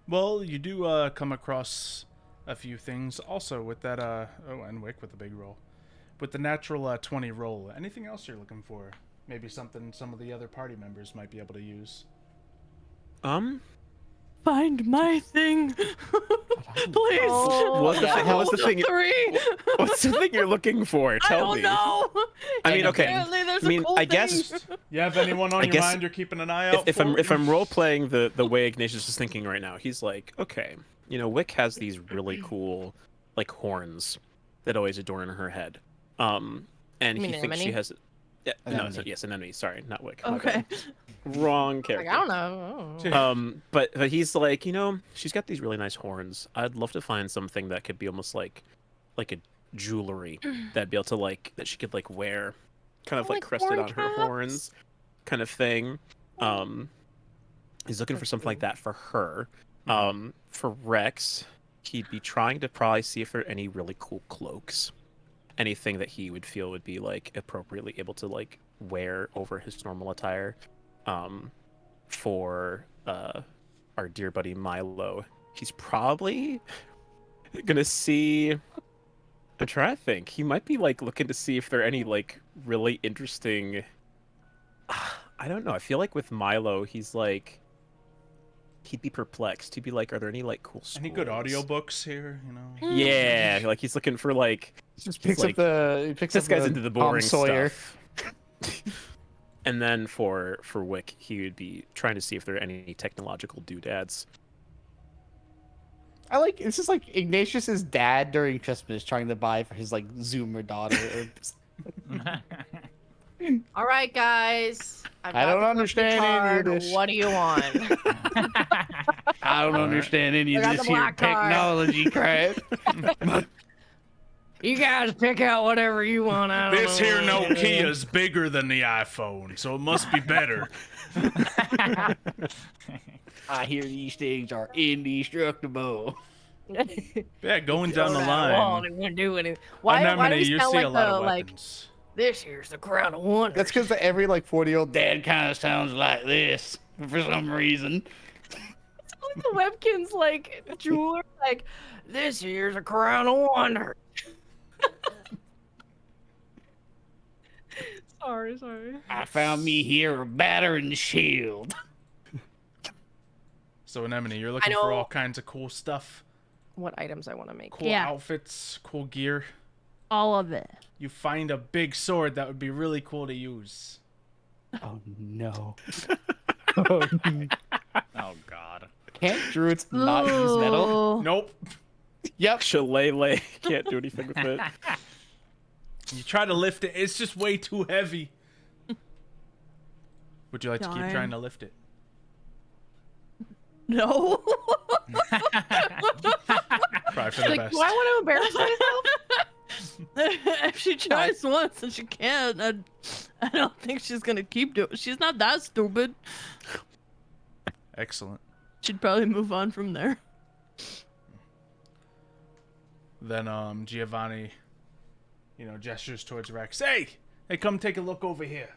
Well, you do come across a few things also with that. Oh, and Wick with a big roll. With the natural 20 roll. Anything else you're looking for? Maybe something some of the other party members might be able to use. Find my thing. Please. Oh, What's the thing? What's the thing? 3. What's the thing you're looking for? I Tell don't me. know. I mean, okay. Apparently there's I mean, a cool I guess thing. You have anyone on I your guess mind you're keeping an eye out if for? I'm role playing the way Ignatius is thinking right now, he's like, okay, you know, Wick has these really cool like horns that always adorn her head. And You he mean thinks she Anemone? has. Yeah, no, Anemone. yes, Anemone. Sorry, not Wick. my Okay. bad. Wrong Like, character. I don't know. But he's like, you know, she's got these really nice horns. I'd love to find something that could be almost like a jewelry that'd be able to like that she could like wear, kind of like Like crested horn on her caps? horns, kind of thing. He's looking for something like that for her. For Rex, he'd be trying to probably see if there are any really cool cloaks, anything that he would feel would be like appropriately able to like wear over his normal attire. For our dear buddy Milo, he's probably gonna see. I'm trying to think. He might be like looking to see if there are any like really interesting. I don't know. I feel like with Milo, he's like. He'd be perplexed. He'd be like, "Are there any like cool schools?" Any good audiobooks here? You know. Yeah, like he's looking for like. Just he's picks like, up he picks This up guy's the into the Tom boring Sawyer. stuff. And then for Wick, he would be trying to see if there are any technological doodads. I like it's just like Ignatius's dad during Christmas trying to buy for his like Zoomer daughter. All right, guys. I've I got don't the understand any of card. this. What do you want? I don't understand any I of got this the here black card. technology crap. You guys pick out whatever you want. I don't This know here what it is. Nokia's bigger than the iPhone, so it must be better. I hear these things are indestructible. Yeah, going down the Throw that at a wall, line. it wouldn't do anything. Why do Anemone, we you sound see like a lot the of like weapons. this here's the crown of wonder? That's because every like 40-year-old dad kind of sounds like this for some reason. Like the Webkins like jeweler like this here's a crown of wonder. Sorry. I found me here a battering shield. So Anemone, you're looking for all kinds of cool stuff. What items I want to make? Cool Yeah. outfits, cool gear. All of it. You find a big sword that would be really cool to use. Oh no. Oh God. Can't druids not use metal? Ooh. Nope. Yep. Shillelagh can't do anything with it. You try to lift it, it's just way too heavy. Would you like to keep Darn. trying to lift it? No. Try for the Like, best. do I want to embarrass myself? If she tries once and she can't, I don't think she's gonna keep doing. She's not that stupid. Excellent. She'd probably move on from there. Then Giovanni, gestures towards Rex. Hey, come take a look over here.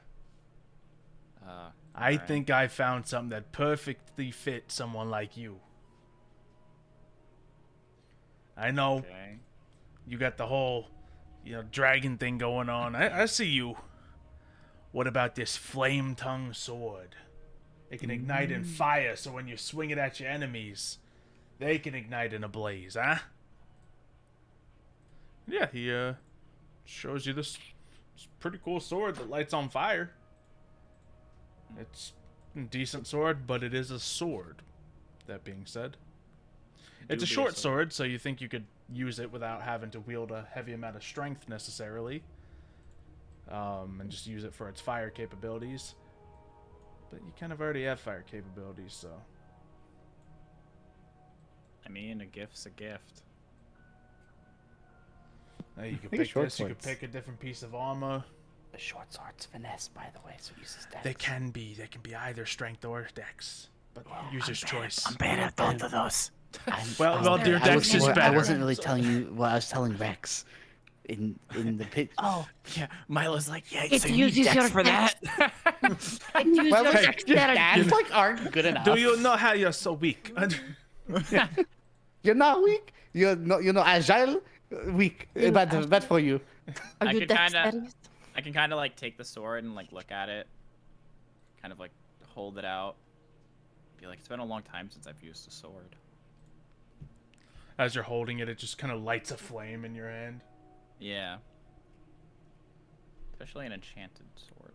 I alright. think I found something that perfectly fit someone like you. I know Okay. you got the whole, dragon thing going on. I see you. What about this flame tongue sword? It can ignite in fire, so when you swing it at your enemies, they can ignite in a blaze, huh? Yeah, he shows you this pretty cool sword that lights on fire. It's a decent sword, but it is a sword. That being said, it's a Dubious short sword, so you think you could use it without having to wield a heavy amount of strength necessarily, and just use it for its fire capabilities. But you kind of already have fire capabilities, so. I mean, a gift's a gift. You could think pick short this, you could swords. pick a different piece of armor. short sword's finesse, by the way, so it uses dex. They can be either strength or dex, but user's choice. I'm bad at both of those. Well, your dex is I better. wasn't really telling you what I was telling Rex in the pitch. Oh, Yeah, Milo's like, yeah, It so you need uses dex your for that. Use well, your your dexterity. stats like aren't good enough. Do you know how you're so weak? You're not weak. You're not agile. Weak. Bad for you. Are I you could kinda- dexterous? I can kind of like take the sword and like look at it, kind of like hold it out, be like, it's been a long time since I've used a sword. As you're holding it, it just kind of lights a flame in your hand. Yeah. Especially an enchanted sword.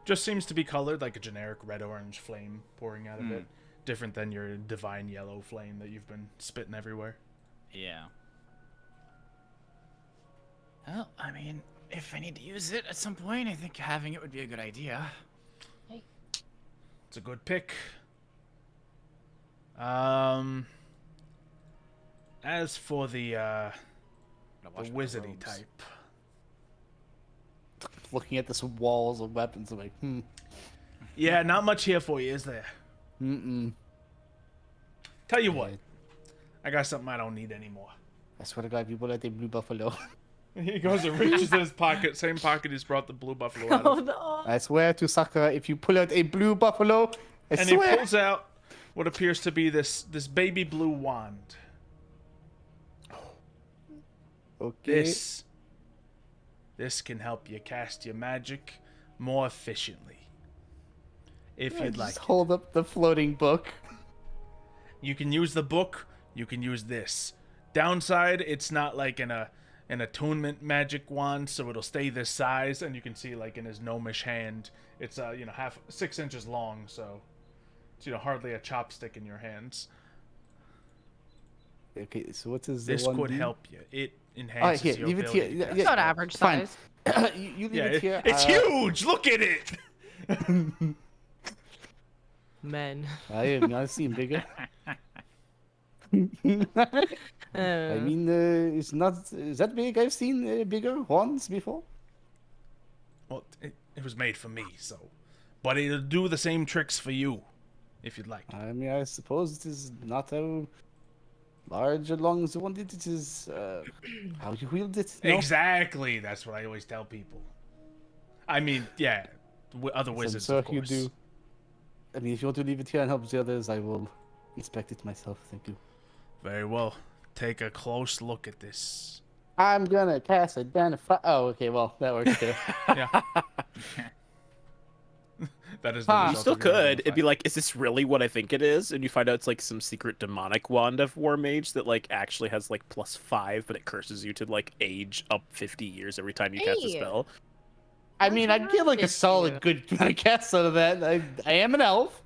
Just seems to be colored like a generic red-orange flame pouring out of it. Different than your divine yellow flame that you've been spitting everywhere. Yeah. Well, I mean, if I need to use it at some point, I think having it would be a good idea. It's a good pick. As for the Gotta wash my wizardy robes. type, Looking at this walls of weapons, I'm like, yeah, not much here for you, is there? Tell you what, I got something I don't need anymore. I swear to God, if you pull out a blue buffalo, He goes and reaches in his pocket, same pocket he's brought the blue buffalo out Oh of, no. I swear to Sakura, if you pull out a blue buffalo, I and he swear. pulls out what appears to be this baby blue wand. Okay. This can help you cast your magic more efficiently. If you'd like. Just hold up the floating book. You can use the book, you can use this. Downside, it's not like an attunement magic wand, so it'll stay this size, and you can see like in his gnomish hand, it's 6 inches long, so it's hardly a chopstick in your hands. Okay, so what is This the one could do? help you. It enhances here, your leave it ability here. to Yeah, cast yeah. About spells. average Fine. size. you leave Yeah, it here. it's huge. Look at it. Men. I've seen bigger. I mean, it's not that big. I've seen bigger ones before. Well, it was made for me, so, but it'll do the same tricks for you, if you'd like. I mean, I suppose it is not how large or long as you want it. It is how you wield it. No? Exactly. That's what I always tell people. I mean, yeah, other wizards, So of you course. do. I mean, if you want to leave it here and help the others, I will inspect it myself. Thank you. Very well. Take a close look at this. I'm gonna cast identify. Oh, okay. Well, that works too. Yeah. That is the Huh. You result still of your could. It'd identify. be like, is this really what I think it is? And you find out it's like some secret demonic wand of War Mage that like actually has like +5, but it curses you to like age up 50 years every time you cast a Hey. spell. I mean, I'd get like a Did solid you? good amount of casts out of that. I am an elf.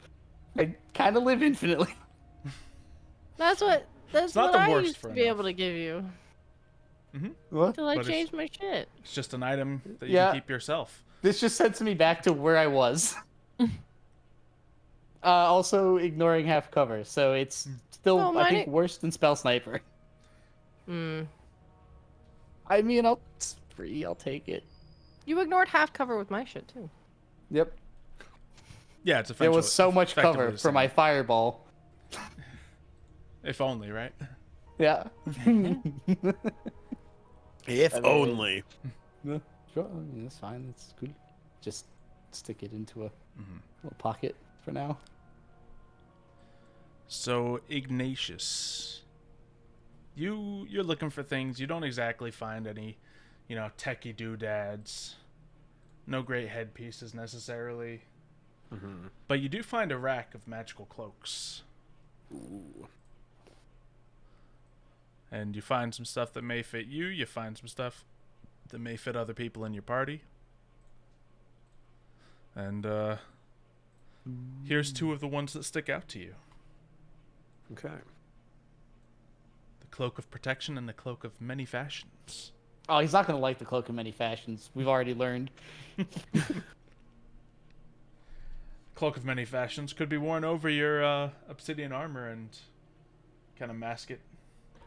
I kind of live infinitely. That's not what the I worst used for to an be elf. able to give you What? until I But it's- changed my shit. It's just an item that you Yeah. can keep yourself. This just sends me back to where I was. Also ignoring half cover, so it's still Oh, I mine think worse than spell sniper. Hmm. I mean, it's free. I'll take it. You ignored half cover with my shit too. Yep. Yeah, it's There effectively was so much effectively cover the for same. my fireball. If only, right? Yeah. If I mean- only. Yeah, sure. I mean, that's fine. It's good. Just stick it into a little pocket for now. So Ignatius, you're looking for things. You don't exactly find any, techie doodads. No great headpieces necessarily. But you do find a rack of magical cloaks. Ooh. And you find some stuff that may fit you. You find some stuff that may fit other people in your party. And here's 2 of the ones that stick out to you. Okay. The Cloak of Protection and the Cloak of Many Fashions. Oh, he's not gonna like the cloak in many fashions. We've already learned. Cloak of Many Fashions could be worn over your obsidian armor and kind of mask it,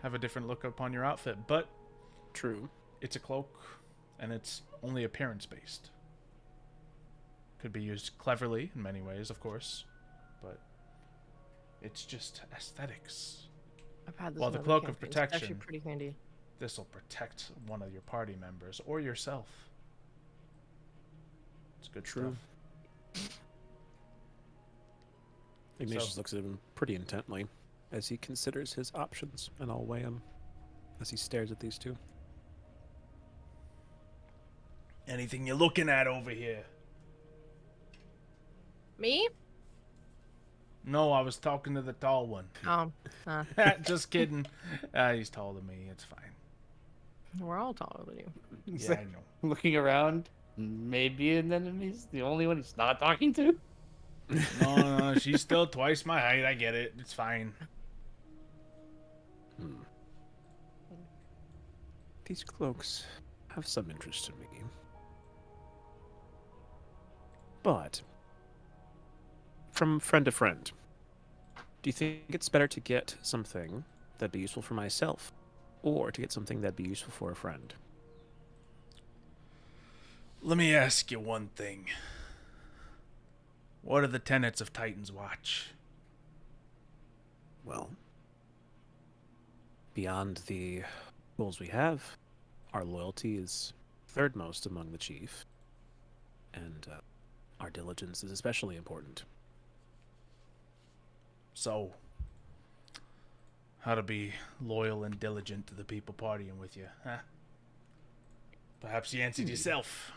have a different look upon your outfit. But True. it's a cloak, and it's only appearance-based. Could be used cleverly in many ways, of course, but it's just aesthetics. I've had this. Well, the in other cloak of campaigns. It's actually protection. pretty handy. This will protect one of your party members or yourself. It's good True. stuff. Ignatius So- looks at him pretty intently as he considers his options, and I'll weigh them as he stares at these two. Anything you're looking at over here? Me? No, I was talking to the tall one. Just kidding. He's taller than me. It's fine. We're all taller than you. Yeah, I know. Looking around, maybe an enemy's the only one he's not talking to. No, she's still twice my height. I get it. It's fine. These cloaks have some interest to me. But, from friend to friend, do you think it's better to get something that'd be useful for myself, or to get something that'd be useful for a friend? Let me ask you one thing. What are the tenets of Titan's Watch? Well, beyond the goals we have, our loyalty is third most among the chief, and our diligence is especially important. So, how to be loyal and diligent to the people partying with you, huh? Perhaps you answered yourself.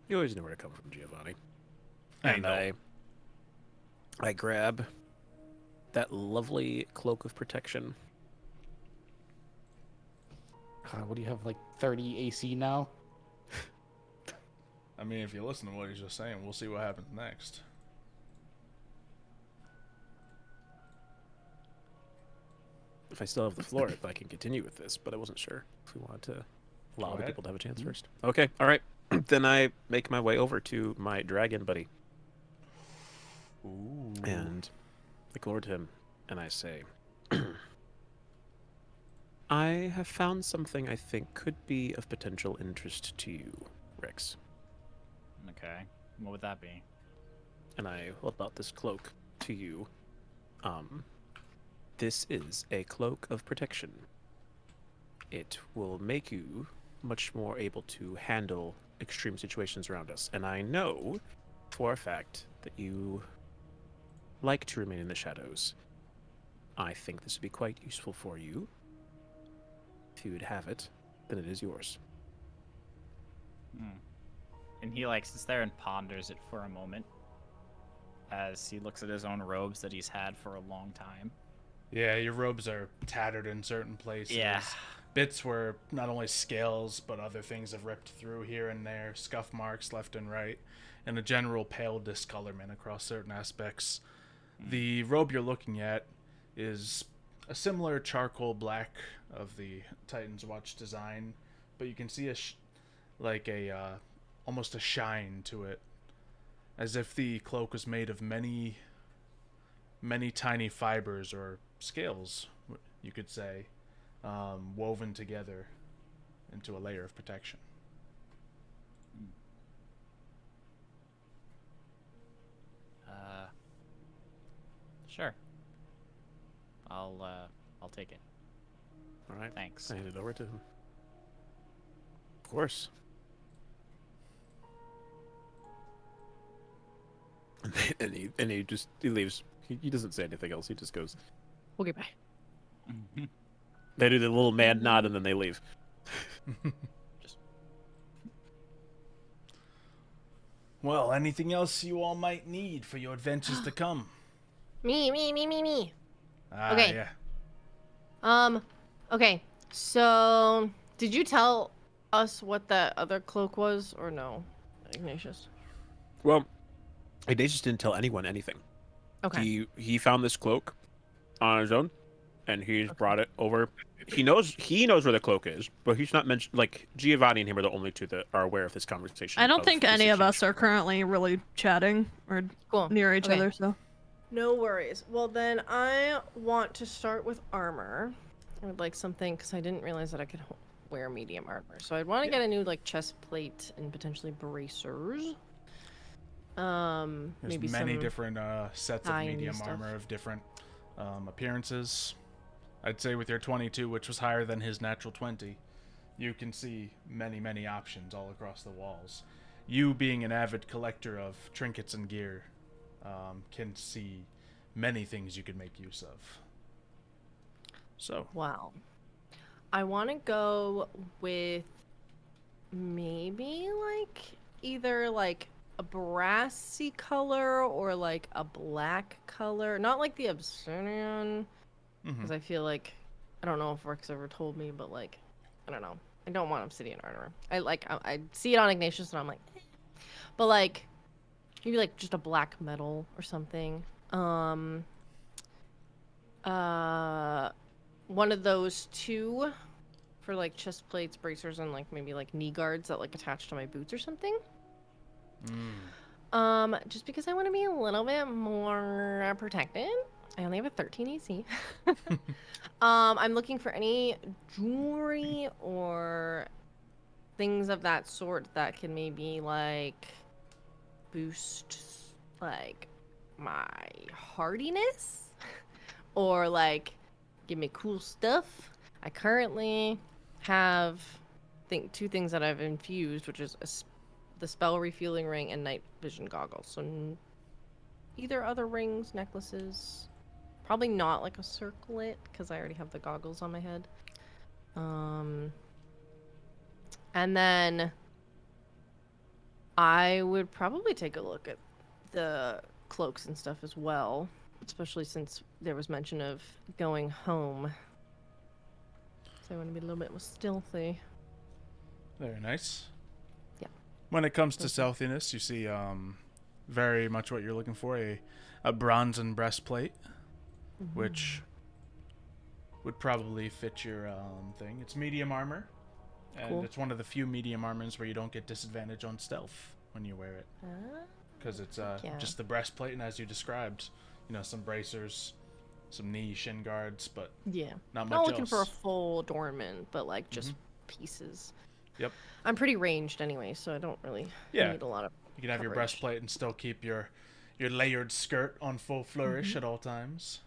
You always know where to come from, Giovanni. I And know. I grab that lovely cloak of protection. God, what do you have, like 30 AC now? I mean, if you listen to what he's just saying, we'll see what happens next. If I still have the floor, I can continue with this, but I wasn't sure if we wanted to allow Go other ahead. people to have a chance first. Okay, all right. Then I make my way over to my dragon buddy, Ooh. and I go over to him, and I say, I have found something I think could be of potential interest to you, Rex. Okay. What would that be? And I hold out this cloak to you. This is a cloak of protection. It will make you much more able to handle extreme situations around us. And I know for a fact that you like to remain in the shadows. I think this would be quite useful for you. If you would have it, then it is yours. And he like sits there and ponders it for a moment as he looks at his own robes that he's had for a long time. Yeah, your robes are tattered in certain places. Yeah. Bits where not only scales, but other things have ripped through here and there, scuff marks left and right, and a general pale discolorment across certain aspects. The robe you're looking at is a similar charcoal black of the Titan's Watch design, but you can see almost a shine to it, as if the cloak was made of many tiny fibers or scales, you could say, woven together into a layer of protection. Sure. I'll take it. All right. Thanks. I hand it over to him. Of course. And he leaves. He doesn't say anything else. He just goes. Okay, bye. They do the little mad nod and then they leave. Well, anything else you all might need for your adventures to come? Me. Ah, Okay. yeah. Okay. So, did you tell us what that other cloak was, or no, Ignatius? Well, Ignatius didn't tell anyone anything. Okay. He found this cloak on his own, and he's brought it over. He knows where the cloak is, but he's not mentioned. Like Giovanni and him are the only two that are aware of this conversation. I don't of think the any of us situation. are currently really chatting or Cool. near each Okay. other, so. No worries. Well, then I want to start with armor. I would like something, because I didn't realize that I could wear medium armor. So I'd want to get a new like chest plate and potentially bracers. There's Maybe many some different sets of tie-in medium stuff. armor of different appearances. I'd say with your 22, which was higher than his natural 20, you can see many options all across the walls. You, being an avid collector of trinkets and gear, can see many things you could make use of. So, Wow. I want to go with maybe like either like a brassy color or like a black color. Not like the obsidian, because I feel like, I don't know if Rick's ever told me, but like, I don't know. I don't want obsidian armor. I see it on Ignatius and I'm like, eh. But like, maybe like just a black metal or something. One of those two for like chest plates, bracers, and like maybe like knee guards that like attach to my boots or something. Just because I want to be a little bit more protected. I only have a 13 AC. I'm looking for any jewelry or things of that sort that can maybe like boost like my hardiness or like give me cool stuff. I currently have two things that I've infused, which is the spell refueling ring and night vision goggles. So either other rings, necklaces, probably not like a circlet because I already have the goggles on my head. And then I would probably take a look at the cloaks and stuff as well, especially since there was mention of going home. So I want to be a little bit more stealthy. very nice. Yeah. When it comes to stealthiness, you see very much what you're looking for, a bronzen breastplate, which would probably fit your thing. It's medium armor, and Cool. it's one of the few medium armors where you don't get disadvantage on stealth when you wear it. Because it's yeah. just the breastplate, and as you described, some bracers, some knee shin guards, but Yeah. not much Not looking else. for a full adornment, but like just pieces. Yep. I'm pretty ranged anyway, so I don't really need a lot of You can have your coverage. breastplate and still keep your layered skirt on full flourish at all times.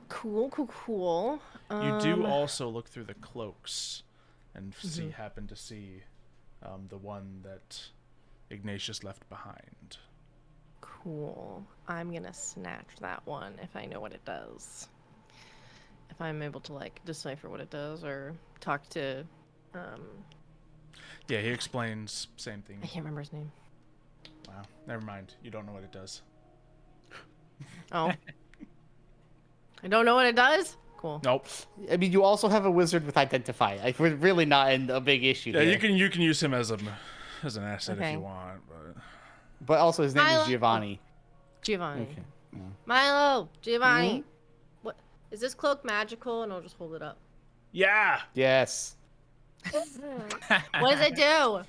Cool. You do also look through the cloaks and happen to see the one that Ignatius left behind. Cool. I'm gonna snatch that one if I know what it does. If I'm able to like decipher what it does or talk to Yeah, he explains same thing. I can't remember his name. Wow, never mind. You don't know what it does. Oh. I don't know what it does? Cool. Nope. I mean, you also have a wizard with identify. Like, we're really not in a big issue Yeah, here. you can use him as an asset if Okay. you want, but But also, his name Milo. is Giovanni. Giovanni. Okay. Yeah. Milo! Giovanni! What is this cloak magical? And I'll just hold it up. yeah. Yes. What does it do?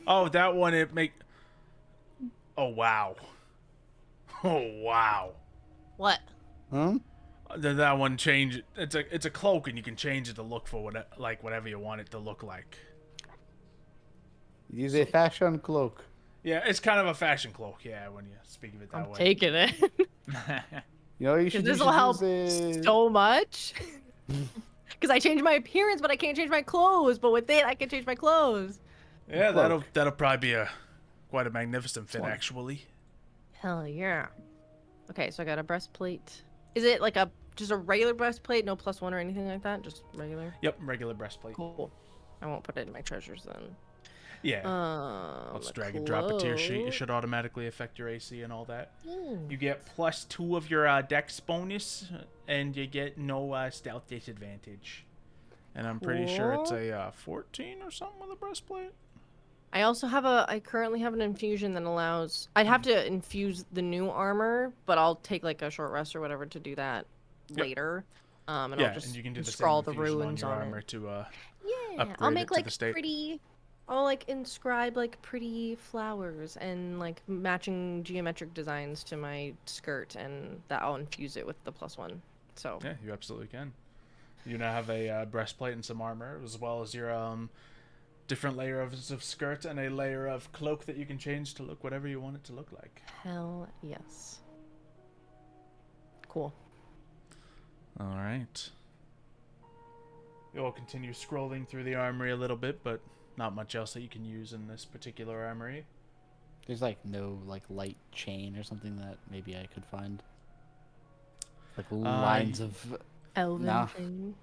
Oh, that one it make. Oh wow. Oh wow. What? That one change. It's a cloak, and you can change it to look for whatever you want it to look like. It is a fashion cloak. Yeah, it's kind of a fashion cloak. Yeah, when you speak of it that I'm way. taking it. You know, you should. This you will should help use a- so much. Because I changed my appearance, but I can't change my clothes. But with it, I can change my clothes. Yeah, Cloak. that'll probably be quite a magnificent fit, actually. Hell yeah. Okay, so I got a breastplate. Is it like just a regular breastplate, no +1 or anything like that? Just regular? Yep, regular breastplate. Cool. I won't put it in my treasures then. Yeah. Let's The drag and drop a tier sheet. It cloak. should automatically affect your AC and all that. Hmm. You get +2 of your dex bonus, and you get no stealth disadvantage. And I'm pretty sure it's a 14 or something with a breastplate. I currently have an infusion that allows, I'd have to infuse the new armor, but I'll take like a short rest or whatever to do that later. And Yeah, I'll just and you can do the scrawl same the infusion runes on your on armor it. to Yeah, upgrade I'll it make to like the state. I'll like inscribe like pretty flowers and like matching geometric designs to my skirt, and that I'll infuse it with the +1. So Yeah, you absolutely can. You now have a breastplate and some armor, as well as your different layer of skirt and a layer of cloak that you can change to look whatever you want it to look like. hell yes. Cool. All right. You'll continue scrolling through the armory a little bit, but not much else that you can use in this particular armory. There's like no like light chain or something that maybe I could find. Like lines of Elven Nah. chain.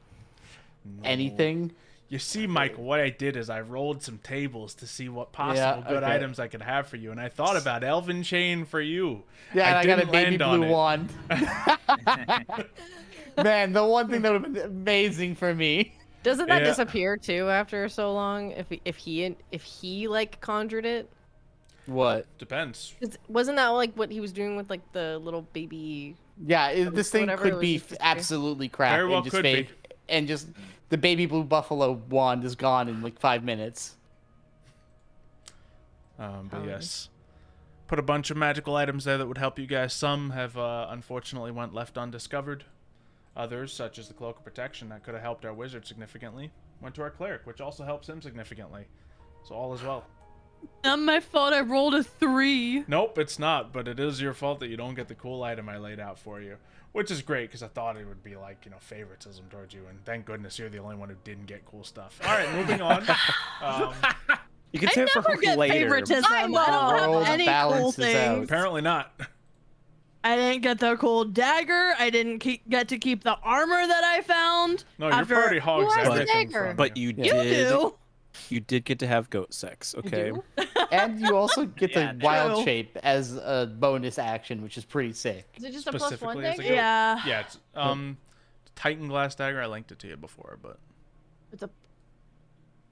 No. anything. You see, Mike, what I did is I rolled some tables to see what possible good okay. items I could have for you, and I thought about Elven Chain for you. Yeah, I got a didn't baby land on blue it. wand. Man, the one thing that would have been amazing for me. Doesn't that Yeah. disappear too after so long? If he like conjured it? What? Depends. Wasn't that like what he was doing with like the little baby? Yeah, this thing Whatever, it could was be just disappear. absolutely crap Very well and just could be. fake, and just the baby blue buffalo wand is gone in like 5 minutes. But Oh. yes, put a bunch of magical items there that would help you guys. Some have unfortunately went left undiscovered. Others, such as the cloak of protection that could have helped our wizard significantly, went to our cleric, which also helps him significantly. So all is well. Not my fault. I rolled a 3. Nope, it's not, but it is your fault that you don't get the cool item I laid out for you. Which is great, because I thought it would be like, favoritism towards you, and thank goodness you're the only one who didn't get cool stuff. Alright, moving on. You can I say it for never get later. favoritism. I I know. don't World have any cool balances out. things. Apparently not. I didn't get the cool dagger. I didn't get to keep the armor that I found. No, your after... party hogs Who has the everything dagger? from But you. you You did. do. You did get to have goat sex, okay? do? And you also get Yeah, the wild true. shape as a bonus action, which is pretty sick. Is it just a +1 Specifically as a dagger? goat. Yeah. Yeah, it's Titan glass dagger. I linked it to you before, but It's a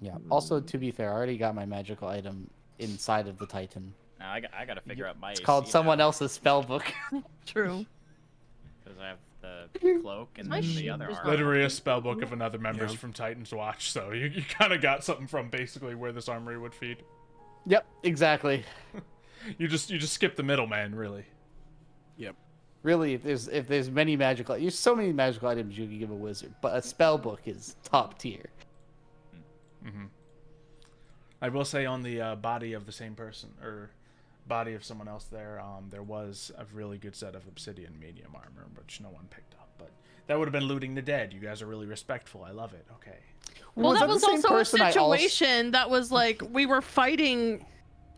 Yeah. Also, to be fair, I already got my magical item inside of the Titan. Now I gotta figure out my. It's called someone else's spell book. True. Because I have the cloak and My then the shit other is armor. literally a spell book of another members Yeah. from Titan's Watch. So you kind of got something from basically where this armory would feed. Yep, exactly. You just skip the middleman, really. Yep. Really, if there's many magical, there's so many magical items you can give a wizard, but a spell book is top tier. I will say on the body of the same person or body of someone else there was a really good set of obsidian medium armor, which no one picked up. But that would have been looting the dead. You guys are really respectful. I love it. Okay. Well, that that was the same also a person I also- situation that was like we were fighting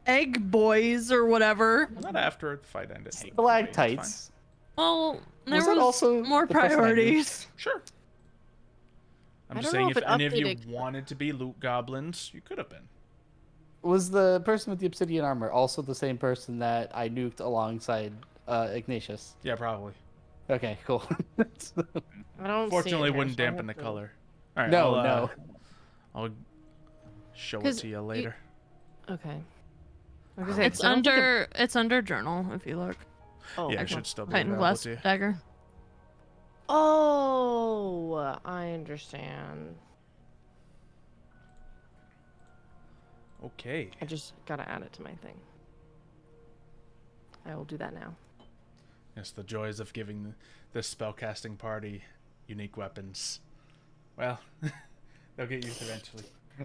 egg boys or whatever. Not after the fight ended. Stalactites. Well, there Was was, that also more the person I knew? priorities. Sure. I'm I just don't know saying if if it any of you updated- wanted to be loot goblins, you could have been. Was the person with the obsidian armor also the same person that I nuked alongside Ignatius? Yeah, probably. Okay, cool. I don't. see it Fortunately, here, wouldn't so I dampen the have to- color. All right, No, I'll, no. I'll show it 'Cause to you you- later. Okay. I was gonna say, It's 'cause I don't think it's under journal if you look. Oh, Yeah, it okay. should still be Titan available glass to you. dagger. Oh, I understand. Okay. I just gotta add it to my thing. I will do that now. Yes, the joys of giving this spellcasting party unique weapons. Well, they'll get used eventually.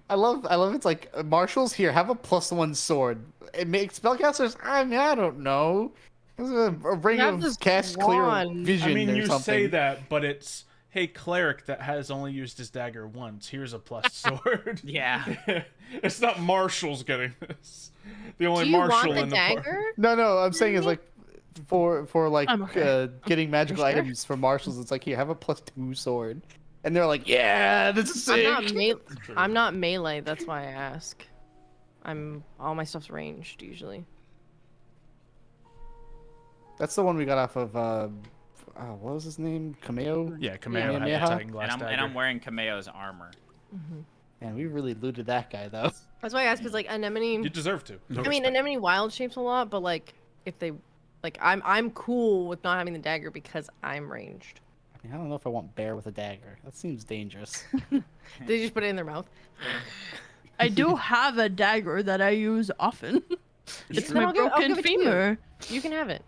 I love it's like marshals here have a +1 sword. It makes spellcasters. I mean, I don't know. There's a ring have of this cast clear wand. vision I mean, or you something. say that, but it's hey cleric that has only used his dagger once. Here's a plus sword. Yeah. It's not marshals getting this. The only Do you marshal want the in the dagger? No, I'm saying it's like for like I'm okay. getting magical sure? items from marshals. It's like here, have a +2 sword, and they're like, yeah, this is sick. I'm not melee. That's why I ask. All my stuff's ranged usually. That's the one we got off of. What was his name? Cameo. Yeah, Kameo Yeah, had yeah. the Titan glass And dagger. I'm wearing Kameo's armor. Man, we really looted that guy though. That's why I ask, because like anemone. You deserve to. No I mean, respect. anemone wild shapes a lot, but like if they, like I'm cool with not having the dagger because I'm ranged. I mean, I don't know if I want bear with a dagger. That seems dangerous. They just put it in their mouth. I do have a dagger that I use often. It's Then my I'll give broken it to you. femur. You can have it.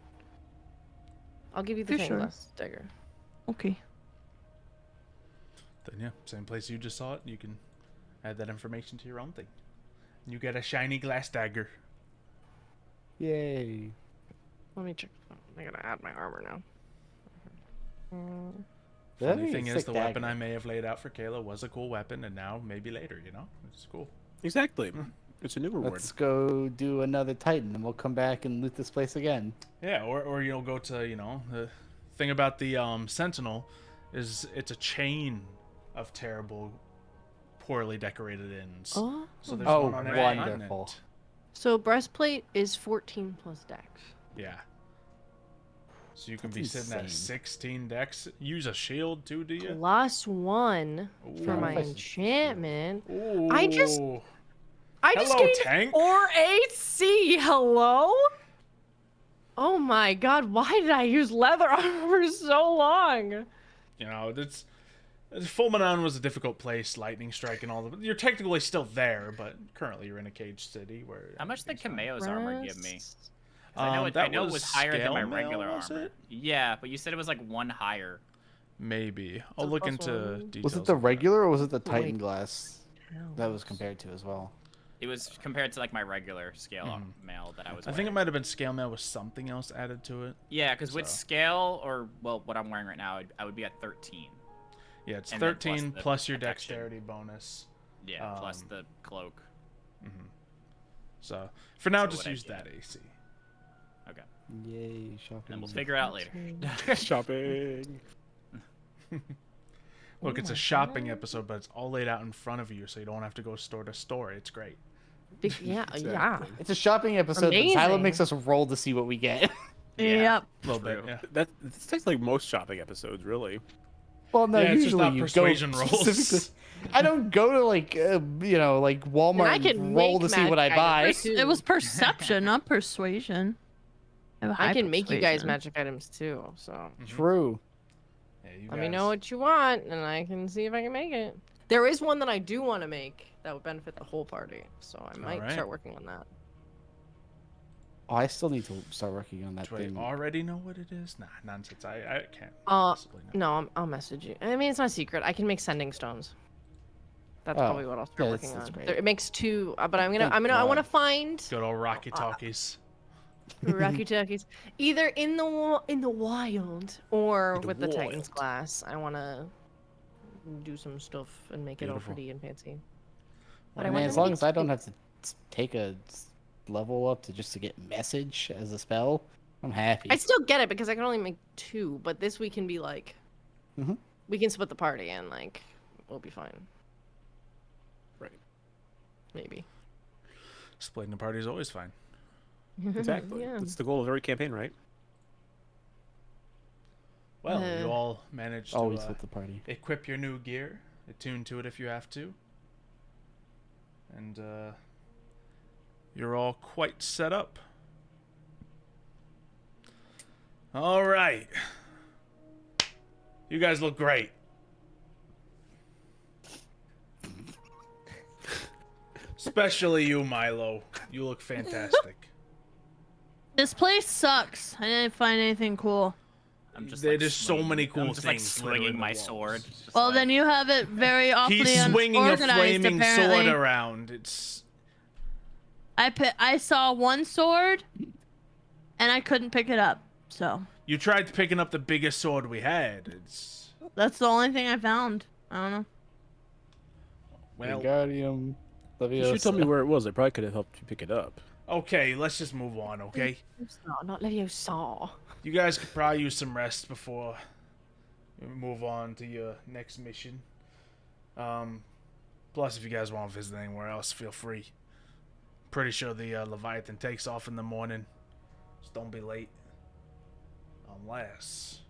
I'll give you the For thing sure. glass dagger. Okay. Then yeah, same place you just saw it. You can add that information to your own thing. You get a shiny glass dagger. Yay. Let me check. I gotta add my armor now. That'd Funny be a thing is, sick the weapon dagger. I may have laid out for Kayla was a cool weapon, and now maybe later, you know, it's cool. Exactly. It's a new reward. Let's go do another Titan, and we'll come back and loot this place again. Yeah, or you'll go to, you know, the thing about the Sentinel is it's a chain of terrible, poorly decorated inns. Oh. So there's Oh, one on every wonderful. continent. So breastplate is 14 plus dex. Yeah. So you can That's be sitting at insane. 16 decks. Use a shield too, do you? Plus 1 for Ooh. my Nice. enchantment. Ooh. I just Hello, gained tank. 4 AC. Hello? Oh my god, why did I use leather armor for so long? You know, Fulminon was a difficult place. Lightning strike and all the. You're technically still there, but currently you're in a caged city where. How much did everything's fine. Cameo's armor give me? 'Cause That I know it was higher than my scale mail, regular was armor. it? Yeah, but you said it was like 1 higher. Maybe I'll So look plus into one. details. Was it the of that. regular or was it the Oh, wait. Titan glass that was compared to as well? It was compared to like my regular scale Mhm. mail that I was I wearing. think it might have been scale mail with something else added to it. Yeah, because with So. scale, or well, what I'm wearing right now, I would be at 13. Yeah, it's And then 13 plus the plus your protection. dexterity bonus. Yeah, plus Um, the cloak. So for now, So just what I use did. that AC. Okay, Yay, shopping. and we'll figure it out later. Shopping. Look, it's a shopping episode, but it's all laid out in front of you, so you don't have to go store to store. It's great. Yeah, yeah. Exactly. It's a shopping episode, but Tyler Amazing. makes us roll to see what we get. Yep. A little bit, True. yeah. This takes like most shopping episodes, really. Well, no, Yeah, it's just usually not you persuasion go rolls. specifically- I don't go to like like Walmart I and can roll make to see what I magic buy. items, too. It was perception, not persuasion. I have a I high can make you guys persuasion. magic items too, so True. Yeah, you let me guys- know what you want and I can see if I can make it. There is one that I do want to make that would benefit the whole party, so I might Alright. start working on that. Oh, I still need to start working on that Do I thing. already know what it is? Nah, nonsense. I can't. Uh, possibly know. No, I'll message you. I mean, it's not a secret. I can make sending stones. That's Oh, probably what I'll start yeah, working that's on. great. It makes 2, but I Thank want God. to find Good old Rocky Talkies. Rocky Turkeys either in the wild or In the with the Titan's wild. glass. I want to do some stuff and make it all Beautiful. pretty and fancy. But I I want mean, them as to long be as I don't cute. have to take a level up to get message as a spell, I'm happy. I still get it because I can only make 2, but this we can be like, Mhm. we can split the party and like, we'll be fine. Right. Maybe. Splitting the party is always fine. Exactly. Yeah. That's the goal of every campaign, right? Well, you all managed to Always with the party. equip your new gear, attune to it if you have to, and you're all quite set up. All right. You guys look great. Especially you, Milo. You look fantastic. This place sucks. I didn't find anything cool. I'm just There's like just so swinging- many cool I'm just like things littering swinging the my walls. sword. just Well, like- then you have it very awfully He's swinging a unorganized, flaming apparently. sword around. It's I saw one sword, and I couldn't pick it up. So you tried picking up the biggest sword we had. It's that's the only thing I found. I don't know. well, Wingardium You should tell me Leviosa. where it was. I probably could have helped you pick it up. okay. Let's just move on. Okay. Not Leviosa. You guys could probably use some rest before you move on to your next mission. Plus, if you guys want to visit anywhere else, feel free. Pretty sure the Leviathan takes off in the morning. Just don't be late. Unless.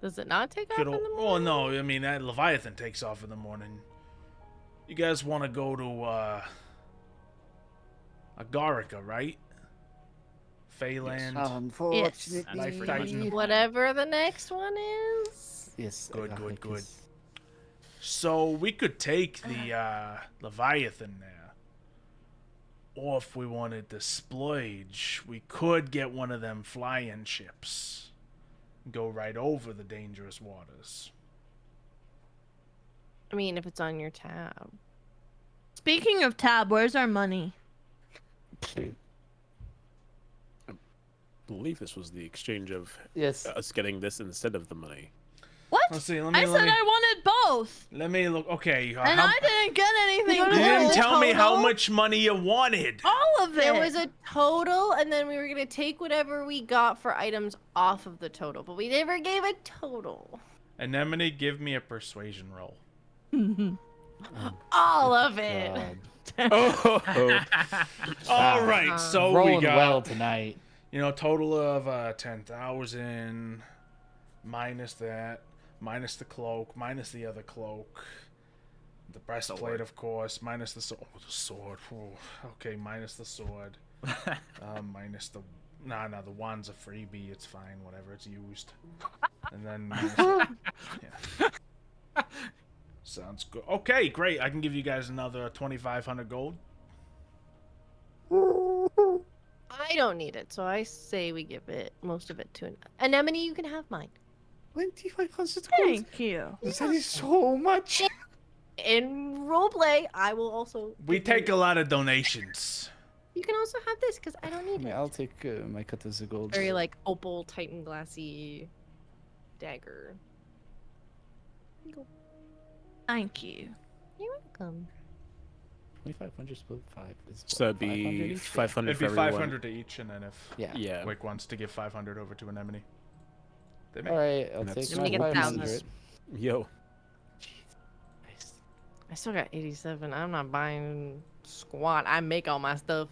Does it not take off Good in old, the oh morning? no, I mean that Leviathan takes off in the morning. You guys want to go to Agarica, right? Feyland. Unfortunately. That's pretty much the plan. Whatever the next one is. Yes. Good, good, good. Agaricus. So we could take the Leviathan there. Or if we wanted to splurge, we could get one of them flying ships. Go right over the dangerous waters. I mean, if it's on your tab. Speaking of tab, where's our money? I believe this was the exchange of Yes. us getting this instead of the money. What? Let's see. I said I wanted both, Let me look. Okay. and I didn't get anything. You You didn't Total? tell me how much money you wanted. All of it. There was a total, and then we were gonna take whatever we got for items off of the total, but we never gave a total. Anemone, give me a persuasion roll. All of it. God. Oh, All right. So Rolling we got well tonight. total of 10,000 minus that, minus the cloak, minus the other cloak, the breastplate, Sword. of course, minus the sword. Oh, the sword. Ooh. Okay, minus the sword. Minus the the wand's a freebie. It's fine. Whatever. It's used. And then minus yeah. Sounds good. Okay, great. I can give you guys another 2,500 gold. I don't need it, so I say we give it most of it to an anemone. You can have mine. 2,500 gold. Thank you. That is so much. In roleplay, I will also. We give you- take a lot of donations. You can also have this because I don't I need mean, it. I'll take my cut as a gold. Very like opal Titan glassy dagger. Thank you. You're welcome. 2,500 split 5 is so that'd 500 be each? 500 It'd for be everyone. 500 to each, and then if Yeah. Yeah. Wick wants to give 500 over to Anemone, they may. All right, I'll And that's take I'm gonna my get 500. thousands. Yo. Nice. I still got 87. I'm not buying squat. I make all my stuff.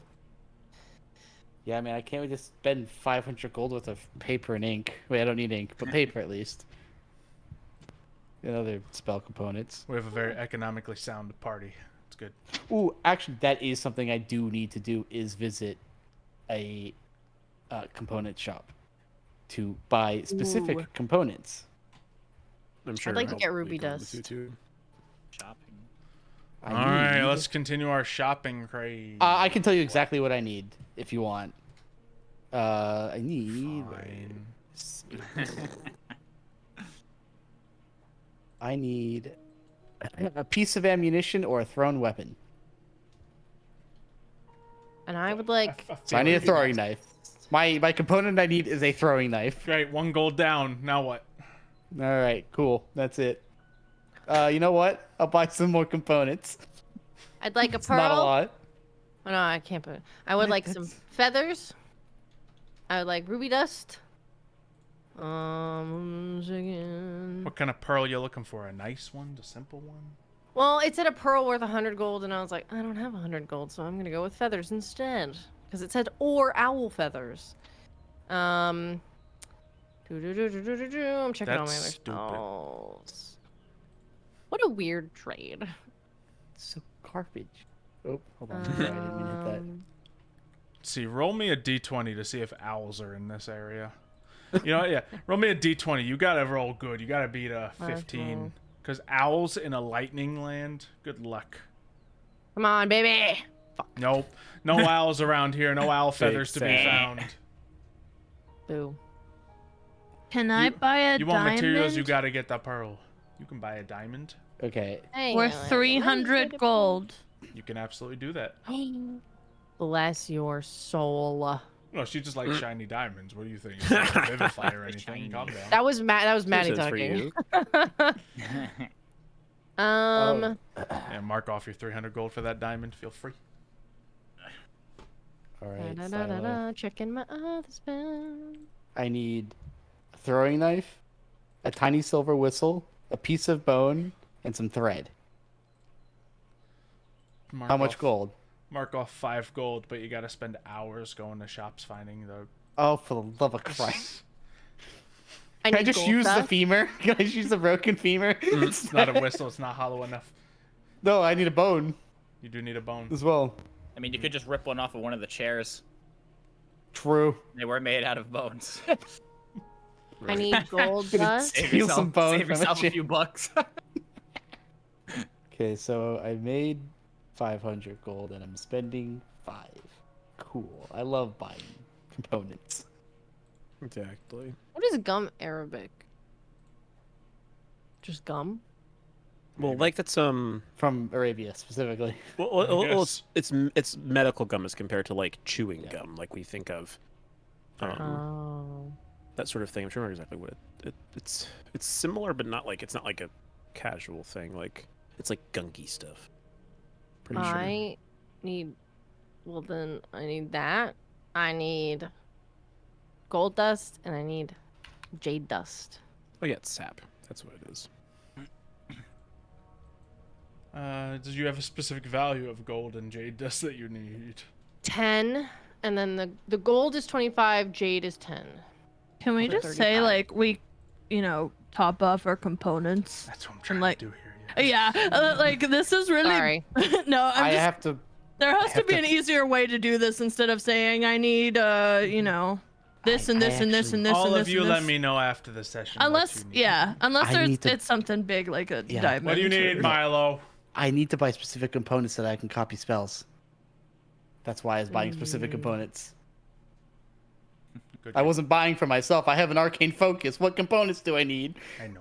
Yeah, I mean, I can't wait to spend 500 gold worth of paper and ink. Wait, I don't need ink, but paper at least. Other spell components. We have a very economically sound party. It's good. Ooh, actually, that is something I do need to do, is visit a component shop to buy specific Ooh. components. I'm sure. like to I'll get be ruby going with dust. you too. Shopping. I All right, need- let's continue our shopping craze. I can tell you exactly what I need if you want. I need. Fine. I need a piece of ammunition or a thrown weapon. And I would like. So I need a throwing knife. My component I need is a throwing knife. Great, 1 gold down. Now what? All right, cool. That's it. You know what? I'll buy some more components. I'd like a It's pearl. not a lot. Oh, no, I can't put. I would like some feathers. I would like ruby dust. Second. What kind of pearl you looking for? A nice one, the simple one? Well, it said a pearl worth 100 gold, and I was like, I don't have 100 gold, so I'm gonna go with feathers instead, because it said or owl feathers. I'm checking all my other That's stupid. spells. What a weird trade. So garbage. Oh, hold on. Sorry, I didn't mean to hit that. Let's see, roll me a d20 to see if owls are in this area. You know what? Yeah, roll me a d20. You gotta roll good. You gotta beat a 15. Because owls in a lightning land, good luck. Come on, baby. Nope. No owls around here. No owl feathers to be sad. found. Boo. Can I buy a You want diamond? materials, you gotta get the pearl. You can buy a diamond. Okay. Hey, Worth 300 gold. You can absolutely do that. Bless your soul. No, she just likes shiny diamonds. What do you think? It's not a Vivify or anything. Shiny. Calm down. That was That was Maddie This is for talking. you. Oh. And mark off your 300 gold for that diamond. Feel free. All right. so Checking my other spell. I need a throwing knife, a tiny silver whistle, a piece of bone, and some thread. Mark How much off- gold? Mark off 5 gold, but you gotta spend hours going to shops finding the. Oh, for the love of Christ. I Can I need just gold use the dust. femur? Can I just use the broken femur? It's not a whistle. It's not hollow enough. No, I need a bone You do need a bone. as well. I mean, you could just rip one off of one of the chairs. True. They were made out of bones. I need gold Gonna dust. Steal some bone save from a yourself a chair. few bucks. Okay, so I made 500 gold and I'm spending 5. Cool. I love buying components. Exactly. What is gum Arabic? Just gum? Well, like that's From Arabia specifically. it's medical gum as compared to like chewing Yeah. gum, like we think of. Oh. That sort of thing. I'm sure exactly what it's similar, but not like it's not like a casual thing. Like it's like gunky stuff. Pretty sure. I need. Well, then I need that. I need gold dust, and I need jade dust. Oh yeah, it's sap. That's what it is. Did you have a specific value of gold and jade dust that you need? 10, and then the gold is 25, jade is 10. Can we For just say 35. like we, top off our components? That's what I'm trying like- to do here. Yeah, like this is really Sorry. no. I I'm just. have to. There has to have be to- an easier way to do this instead of saying I need, this and I this and this and actually- this All and of this you and let this. me know after the session. what Unless, you need. yeah, unless I there's need to- it's something big like a Yeah. diamond. What do you need, or- Milo? I need to buy specific components so that I can copy spells. That's why I was buying specific components. Good I wasn't buying for myself. I have an arcane focus. What components do I need? I know.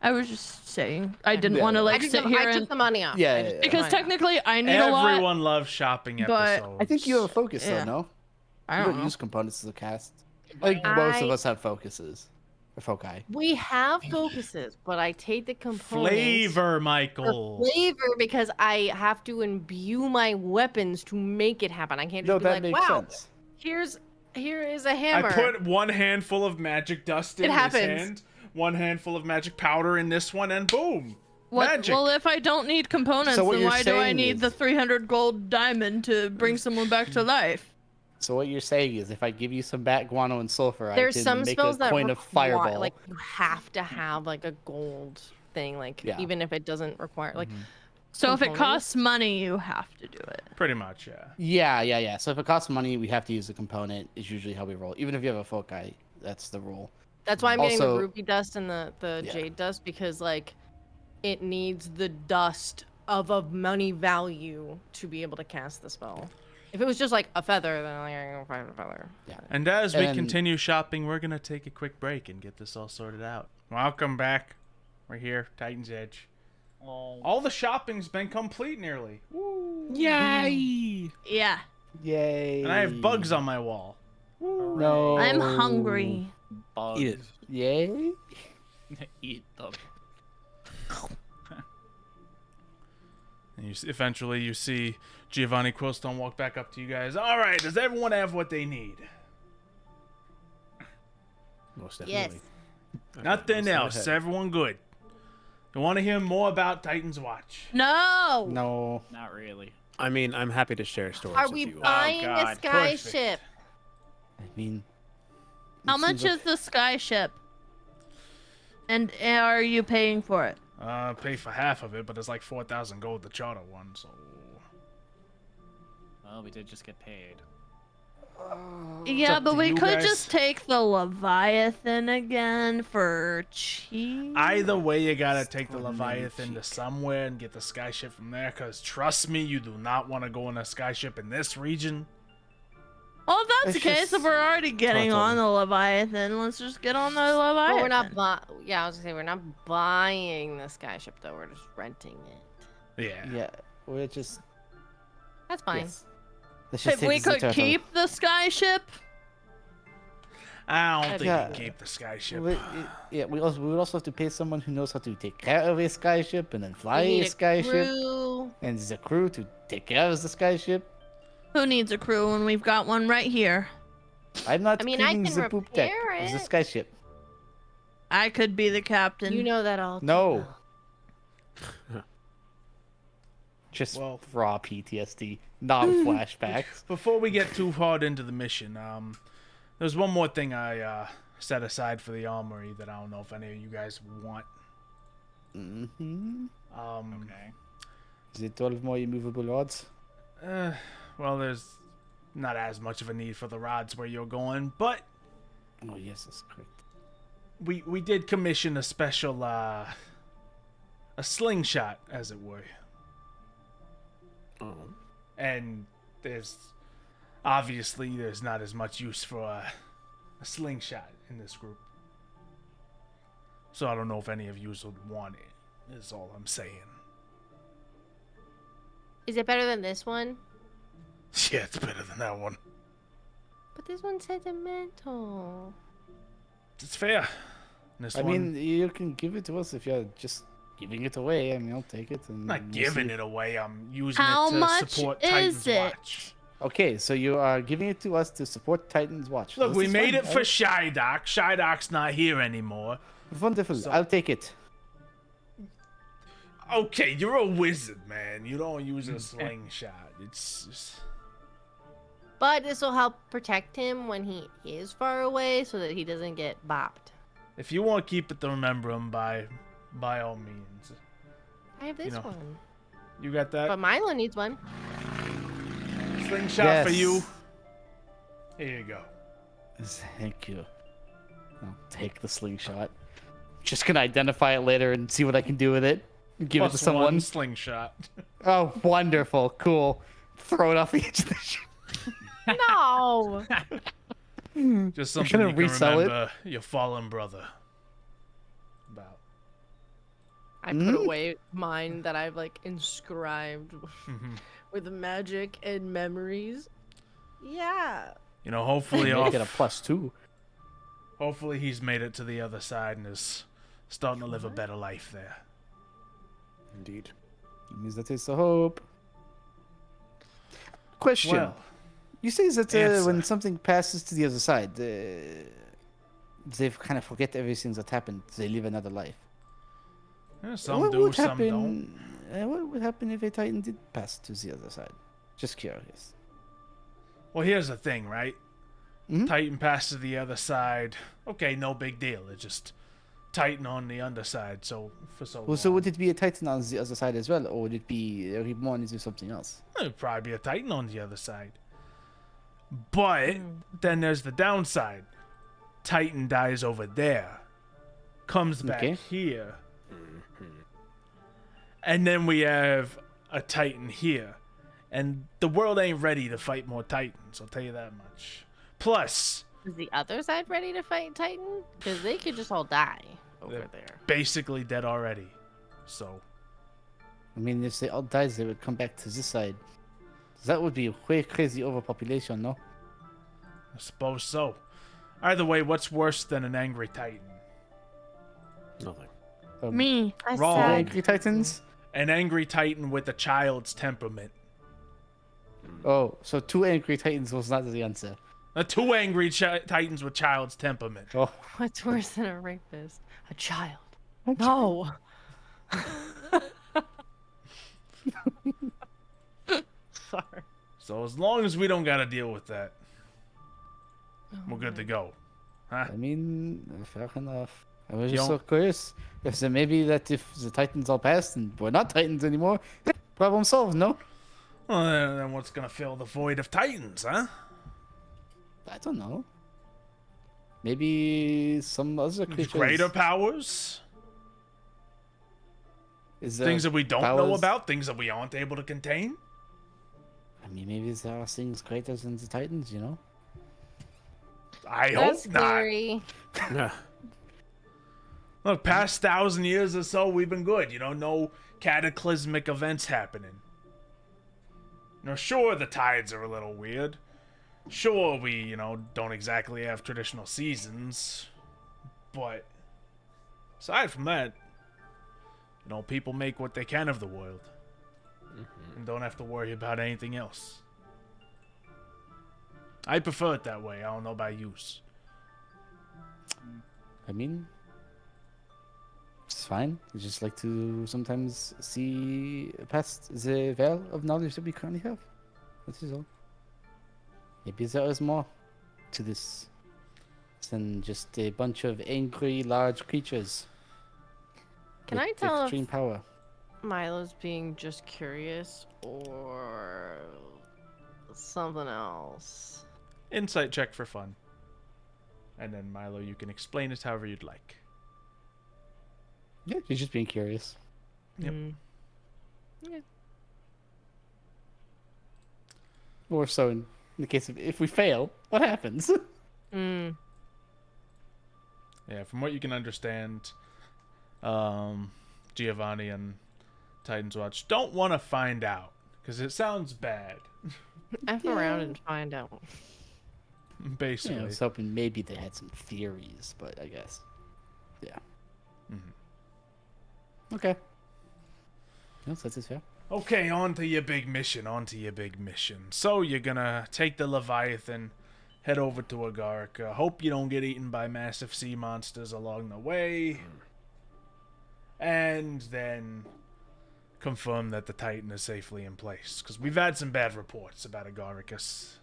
I was just saying I didn't want to I like took, sit the, here I took and the money off. Yeah, I yeah, just yeah. took because the money off. technically I need a lot. Everyone loves shopping but episodes. I think you have a focus Yeah. though, no? I You don't don't know. use components as a cast. I think most of I- us have focuses. Or foci. We have focuses, but I take the components. Flavor, For Michael. flavor, because I have to imbue my weapons to make it happen. I can't No, just be that like, makes wow, sense. here is a hammer. I put one handful of magic dust in It this happens. hand, one handful of magic powder in this one, and boom, What, magic. well, if I don't need components, So what then you're why do I saying need is- the 300 gold diamond to bring someone back to life? So what you're saying is if I give you some bat guano and sulfur, There's I can some make spells a that coin of fireball. like you have to have like a gold thing, like Yeah. even if it doesn't require like. So if it Components? costs money, you have to do it. Pretty much, yeah. Yeah. So if it costs money, we have to use a component. Is usually how we roll. Even if you have a foci, that's the rule. That's why I'm getting the Also- ruby dust and the Yeah. jade dust, because like it needs the dust of a money value to be able to cast the spell. If it was just like a feather, then like, I can find a feather. And as we And- continue shopping, we're gonna take a quick break and get this all sorted out. Welcome back. We're here, Titan's Edge. All the shopping's been complete nearly. Yay! Yeah. Yay. And I have bugs on my wall. No. I'm hungry. Bugs. Eat it. Yay. Eat them. And eventually you see Giovanni Quillstone walk back up to you guys. All right, does everyone have what they need? Most Yes. definitely. Okay, Nothing let's go else. ahead. Everyone good. You want to hear more about Titan's Watch? No. No. Not really. I mean, I'm happy to share stories. Are if we you want. buying a God, sky perfect. ship? I mean. How it much seems is the sky ship? And are you paying for it? Pay for half of it, but it's like 4,000 gold to charter one, so... Well, we did just get paid. Yeah, up but to we you could guys. just take the Leviathan again for cheap. Either way, you gotta take the for Leviathan to somewhere and get the skyship from there, because trust me, you do not want to go on a skyship in this region. Well, if that's It's the case, just- if we're already getting Total. on the Leviathan, let's just get on the Leviathan. But we're not yeah, I was gonna say we're not buying the sky ship though. We're just renting it. Yeah. Yeah. We're just. That's fine. Yes. Let's just If take we this into could account. keep the sky ship, I don't think Yeah. you can keep the skyship. Yeah, we would also have to pay someone who knows how to take care of a skyship and then fly We a need a skyship, crew. and there's a crew to take care of the skyship. who needs a crew when we've got one right here? I'm not I mean, I cleaning can the poop deck. repair It's it. a skyship. I could be the captain. You know that all. too No. well. Just Well- raw PTSD, not flashbacks. Before we get too hard into the mission, there's one more thing I set aside for the armory that I don't know if any of you guys want. Mm-hmm. Okay. Is it 12 more immovable rods? Well, there's not as much of a need for the rods where you're going, but Oh, yes, that's correct. we did commission a special a slingshot, as it were. Oh. And there's not as much use for a slingshot in this group. So I don't know if any of you would want it, is all I'm saying. Is it better than this one? Yeah, it's better than that one. But this one's sentimental. It's fair. This I one, mean, you can give it to us if you're just giving it away. I mean, I'll take it. And I'm not we'll giving see. it away. I'm using How it to much support is Titan's it? Watch. Okay, so you are giving it to us to support Titan's Watch. Look, This we is made fine. it for Shydock. Shydock's not here anymore. Wonderful. So- I'll take it. Okay, you're a wizard, man. You don't use a slingshot. It's just... But this will help protect him when he is far away so that he doesn't get bopped. If you want to keep it to remember him, by all means. I have this know, one. You got that? But Milo needs one. Slingshot for Yes. you. Here you go. Thank you. I'll take the slingshot. Just gonna identify it later and see what I can do with it. Give it to Plus someone. one slingshot. Oh, wonderful. Cool. Throw it off the edge of the ship. No! Just something gonna you can resell it? remember your fallen brother about. I put away mine that I've like inscribed with magic and memories. Yeah. You know, hopefully Make it a +2. hopefully he's made it to the other side and is starting to live a better life there. Indeed. It means that is the hope. Question. Well, You say that answer. when something passes to the other side, they kind of forget everything that happened. They live another life. yeah, some what do, would some happen? don't. What would happen if a Titan did pass to the other side? Just curious. Well, here's the thing, right? Mhm. Titan passes to the other side. Okay, no big deal. It's just Titan on the underside. So for so Well, long. so would it be a Titan on the other side as well, or would it be reborn into something else? It'd probably be a Titan on the other side. But then there's the downside. Titan dies over there, comes back Okay. here, and then we have a Titan here. And the world ain't ready to fight more Titans, I'll tell you that much. Plus, Is the other side ready to fight Titan? Because they could just all die over They're- there. basically dead already. So, I mean, if they all died, they would come back to this side. That would be way crazy overpopulation, no? I suppose so. Either way, what's worse than an angry Titan? Nothing. Me. I Wrong. Two said angry Titans? An angry Titan with a child's temperament. Oh, so two angry Titans was not the answer. Two angry Titans with child's temperament. Oh, what's worse than a rapist? A child. No. Sorry. So as long as we don't gotta deal with that, we're good to go. Huh? I mean, fair enough. I was You just so don't- curious. If so maybe that if the Titans all passed and we're not Titans anymore, problem solved, no? Well, then what's gonna fill the void of Titans, huh? I don't know. Maybe some other creatures. Greater powers? Is there Things that we don't know powers- about? Things that we aren't able to contain? I mean, maybe there are things greater than the Titans, you know? I That's hope not. scary. Look, past 1,000 years or so, we've been good. You know, no cataclysmic events happening. Now, sure, the tides are a little weird. Sure, we, don't exactly have traditional seasons. But aside from that, people make what they can of the world. And don't have to worry about anything else. I prefer it that way. I don't know about yous. I mean, it's fine. I just like to sometimes see past the veil of knowledge that we currently have. That is all. Maybe there is more to this than just a bunch of angry, large creatures. Can with I tell extreme if power? Milo's being just curious or something else? Insight check for fun. And then, Milo, you can explain it however you'd like. Yeah, he's just being curious. Yep. Yeah. More so in the case of if we fail, what happens? Mm. Yeah, from what you can understand, Giovanni and Titans Watch don't want to find out because it sounds bad. F around and find out. Basically. I was hoping maybe they had some theories, but I guess. Yeah. Okay. Yes, that's fair. Okay, on to your big mission. So you're gonna take the Leviathan, head over to Agarica. Hope you don't get eaten by massive sea monsters along the way. And then confirm that the Titan is safely in place. Because we've had some bad reports about Agaricus.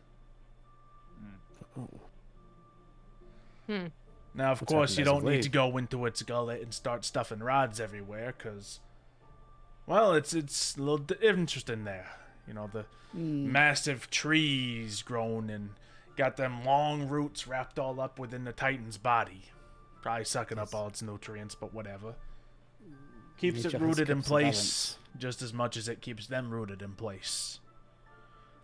Now, of course, you don't need to go into its gullet and start stuffing rods everywhere, because, well, it's a little interesting there. You know, the massive trees grown and got them long roots wrapped all up within the Titan's body. Probably sucking up all its nutrients, but whatever. Keeps it rooted in place just as much as it keeps them rooted in place.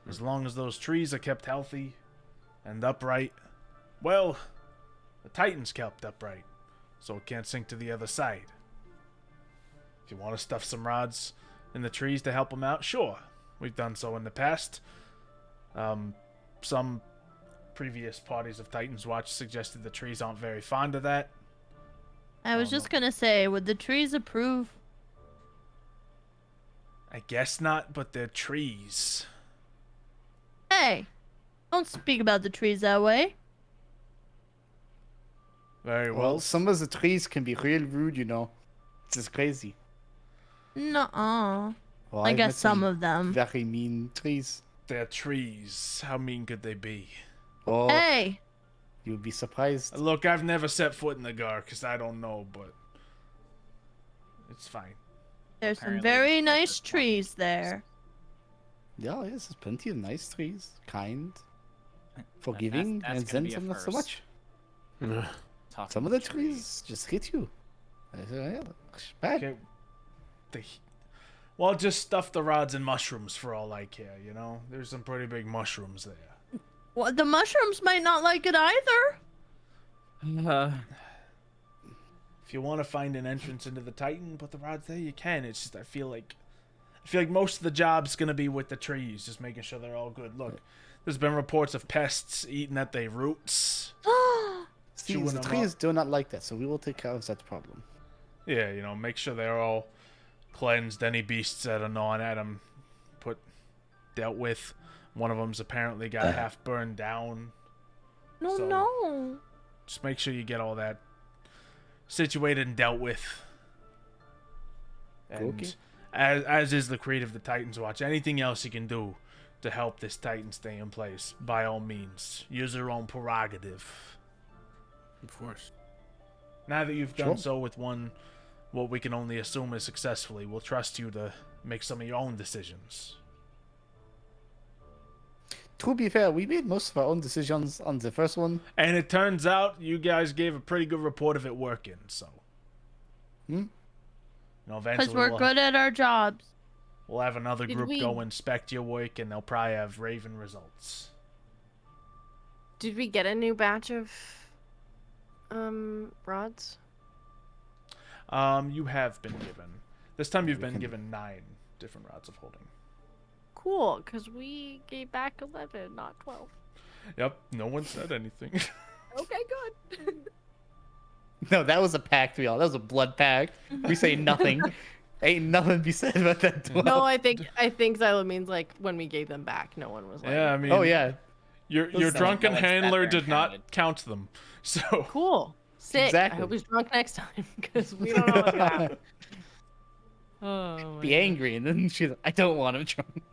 As long as those trees are kept healthy and upright, well, the Titan's kept upright, so it can't sink to the other side. If you want to stuff some rods in the trees to help them out, sure. We've done so in the past. Some previous parties of Titan's Watch suggested the trees aren't very fond of that. I was just gonna say, would the trees approve? I guess not, but they're trees. Hey, don't speak about the trees that way. Very Well, well. some of the trees can be real rude, you know. It's just crazy. Nuh-uh. Well, I I've guess met some of them. very mean trees. They're trees. How mean could they be? Oh, Hey, you'd be surprised. Look, I've never set foot in the Gar, because I don't know, but it's fine. there's some Apparently very it's nice just trees there. Yeah, yes, there's plenty of nice trees. Kind, forgiving, that's and gonna then be a some not so first. much. Talking Some of the about trees just hit you. Yeah, bad. Okay. Well, just stuff the rods and mushrooms for all I care, you know? There's some pretty big mushrooms there. Well, the mushrooms might not like it either. If you want to find an entrance into the Titan, put the rods there, you can. It's just I feel like most of the job's gonna be with the trees, just making sure they're all good. Look, there's been reports of pests eating at their roots. See, chewing the them trees do not like that, so we will take care of that problem. Yeah, you know, make sure they're all cleansed. Any beasts that are gnawing at them, dealt with. One of them's apparently got half burned down. No, So- no. Just make sure you get all that situated and dealt with. And Okay. as is the creed of the Titans Watch, anything else you can do to help this Titan stay in place, by all means, use your own prerogative. Of course. Now that you've done Sure. so with one, what we can only assume is successfully, we'll trust you to make some of your own decisions. To be fair, we made most of our own decisions on the first one. And it turns out you guys gave a pretty good report of it working, so. You know, Because eventually we're good at our jobs. we'll have another Did group we- go inspect your work, and they'll probably have raving results. Did we get a new batch of rods? You have been given. This time you've been given 9 different rods of holding. Cool, because we gave back 11, not 12. Yep, no one said anything. Okay, good. No, that was a pact, y'all. That was a blood pact. We say nothing. Ain't nothing be said about that. 12. No, I think Xylo means like when we gave them back, no one was like, Yeah, I mean, Oh yeah. your Someone- drunken no one sat handler there and did not counted. count them. So, cool, sick. Exactly. I hope he's drunk next time because we don't know what's gonna happen. Oh, Be angry, and then she's like, I don't want him drunk.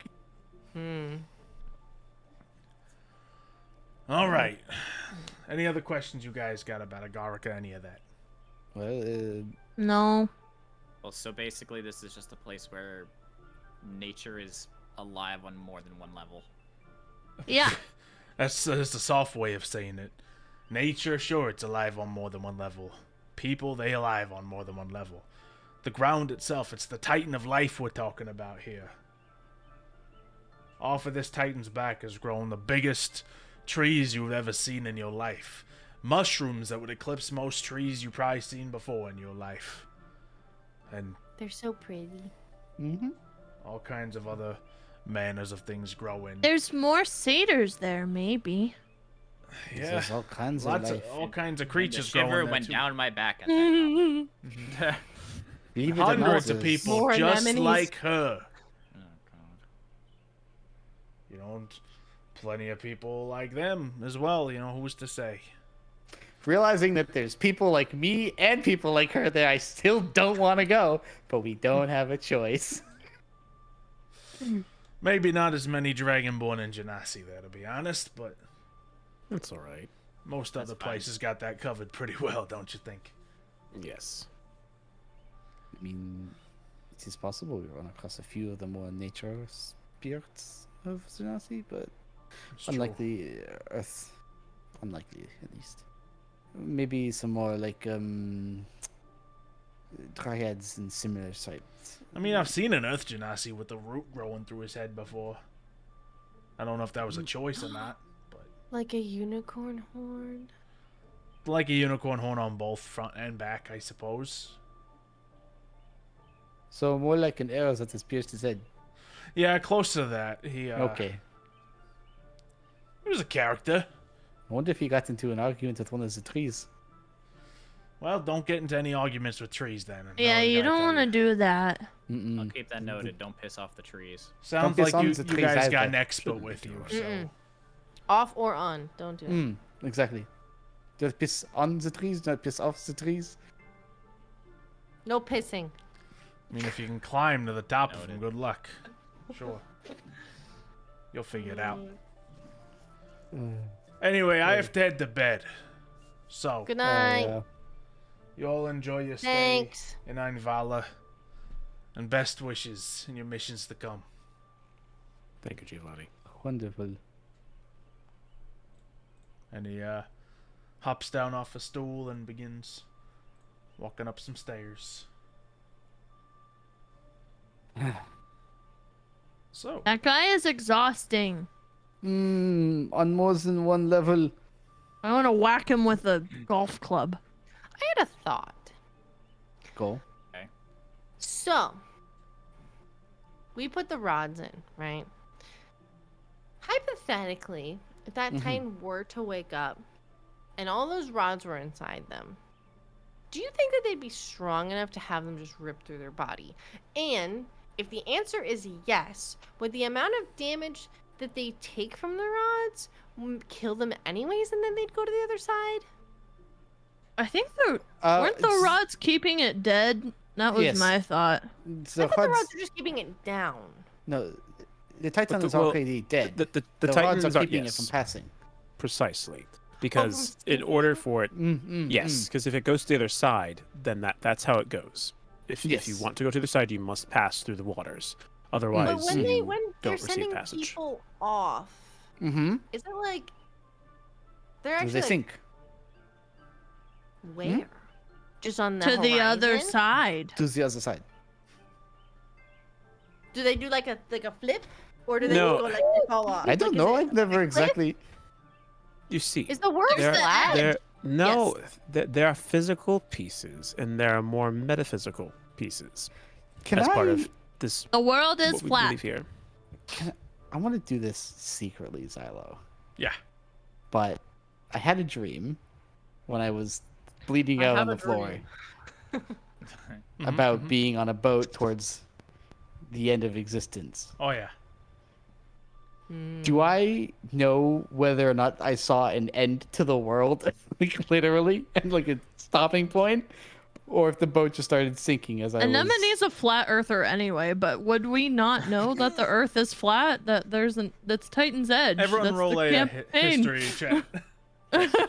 all right. Any other questions you guys got about Agarica, any of that? Well, No. Well, so basically, this is just a place where nature is alive on more than one level. Yeah. That's a soft way of saying it. Nature, sure, it's alive on more than one level. People, they alive on more than one level. The ground itself, it's the Titan of life we're talking about here. Off of this Titan's back has grown the biggest trees you've ever seen in your life. Mushrooms that would eclipse most trees you've probably seen before in your life. And They're so pretty. Mm-hmm. all kinds of other manners of things growing. There's more satyrs there, maybe. Yeah, There's all kinds of lots of life. all kinds of And the creatures shiver growing there went too. down my back at that comment. Believe it or not, Hundreds of there's- people More just anemones. like her. Oh, God. You know, plenty of people like them as well. You know, who's to say? Realizing that there's people like me and people like her there, I still don't want to go, but we don't have a choice. Maybe not as many Dragonborn and Genasi there, to be honest, but That's all right. most other fine. places got that covered pretty well, don't you think? Yes. I mean, it is possible we run across a few of the more nature spirits of Zanasi, but It's true. unlikely Earth. Unlikely, at least. Maybe some more like dryads and similar sites. I mean, I've seen an Earth Genasi with the root growing through his head before. I don't know if that was a choice or not, but Like a unicorn horn. like a unicorn horn on both front and back, I suppose. So more like an arrow that has pierced his head. Yeah, close to that. He Okay. He was a character. I wonder if he got into an argument with one of the trees. Well, don't get into any arguments with trees then. Yeah, you don't want to do that. I'll Mm-mm. keep that noted. Don't piss off the trees. Sounds piss like on you the guys trees got an either. expert with you. So. Mm-mm. Off or on. Don't do it. Exactly. Don't piss on the trees, not piss off the trees. No pissing. I mean, if you can climb to the top of them, Noted. good luck. Sure. You'll figure it out. Anyway, I have to head to bed. So, Good night. yeah. you all enjoy your stay Thanks. in Einvala. And best wishes in your missions to come. Thank you, Giovanni. Wonderful. And he hops down off a stool and begins walking up some stairs. So, That guy is exhausting. On more than one level. I want to whack him with a golf club. I had a thought. Go. So, we put the rods in, right? Hypothetically, if that Titan were to wake up and all those rods were inside them, do you think that they'd be strong enough to have them just rip through their body? And if the answer is yes, would the amount of damage that they take from the rods kill them anyways and then they'd go to the other side? I think weren't the it's- rods keeping it dead? That was Yes. my thought. The I thought the rods, rods were just keeping it down. no, the Titan the- is well, already dead. The the rods Titans are are keeping yes, it from passing. precisely because in order for it, yes, because if it goes to the other side, then that's how it goes. If you Yes. want to go to the other side, you must pass through the waters. Otherwise, But when you when they're don't receive sending passage. people off, Mm-hmm. is it like they're Do actually they like, sink? where? Just on the To the other horizon? side. To the other side. Do they do like a flip, or do they No. just go like they fall off? I don't Like, know. is I've never exactly. You see, Is the world there, flat? there are physical pieces and there are more metaphysical pieces Can as I? part of this. The world is what we flat. believe here. I want to do this secretly, Xylo. yeah. But I had a dream when I was bleeding I out have on a the floor Mm-hmm, about being on a boat towards the end of existence. Oh, yeah. Do I know whether or not I saw an end to the world, like literally, and like a stopping point, or if the boat just started sinking as I was? Anemone's a flat earther anyway, but would we not know that the Earth is flat? That that's Titan's Edge. Everyone that's roll the a campaign. history check.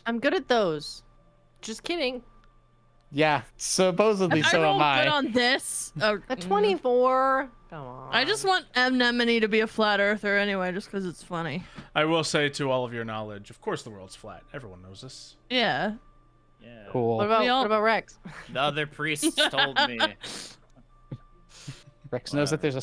I'm good at those. Just kidding. Yeah, supposedly I so rolled am good I. on this. Oh, A 24. Come on. I just want Anemone to be a flat earther anyway, just because it's funny. I will say, to all of your knowledge, of course the world's flat. Everyone knows this. Yeah. Yeah. Cool. What about We all- Rex? The other priests told me. Rex knows that there's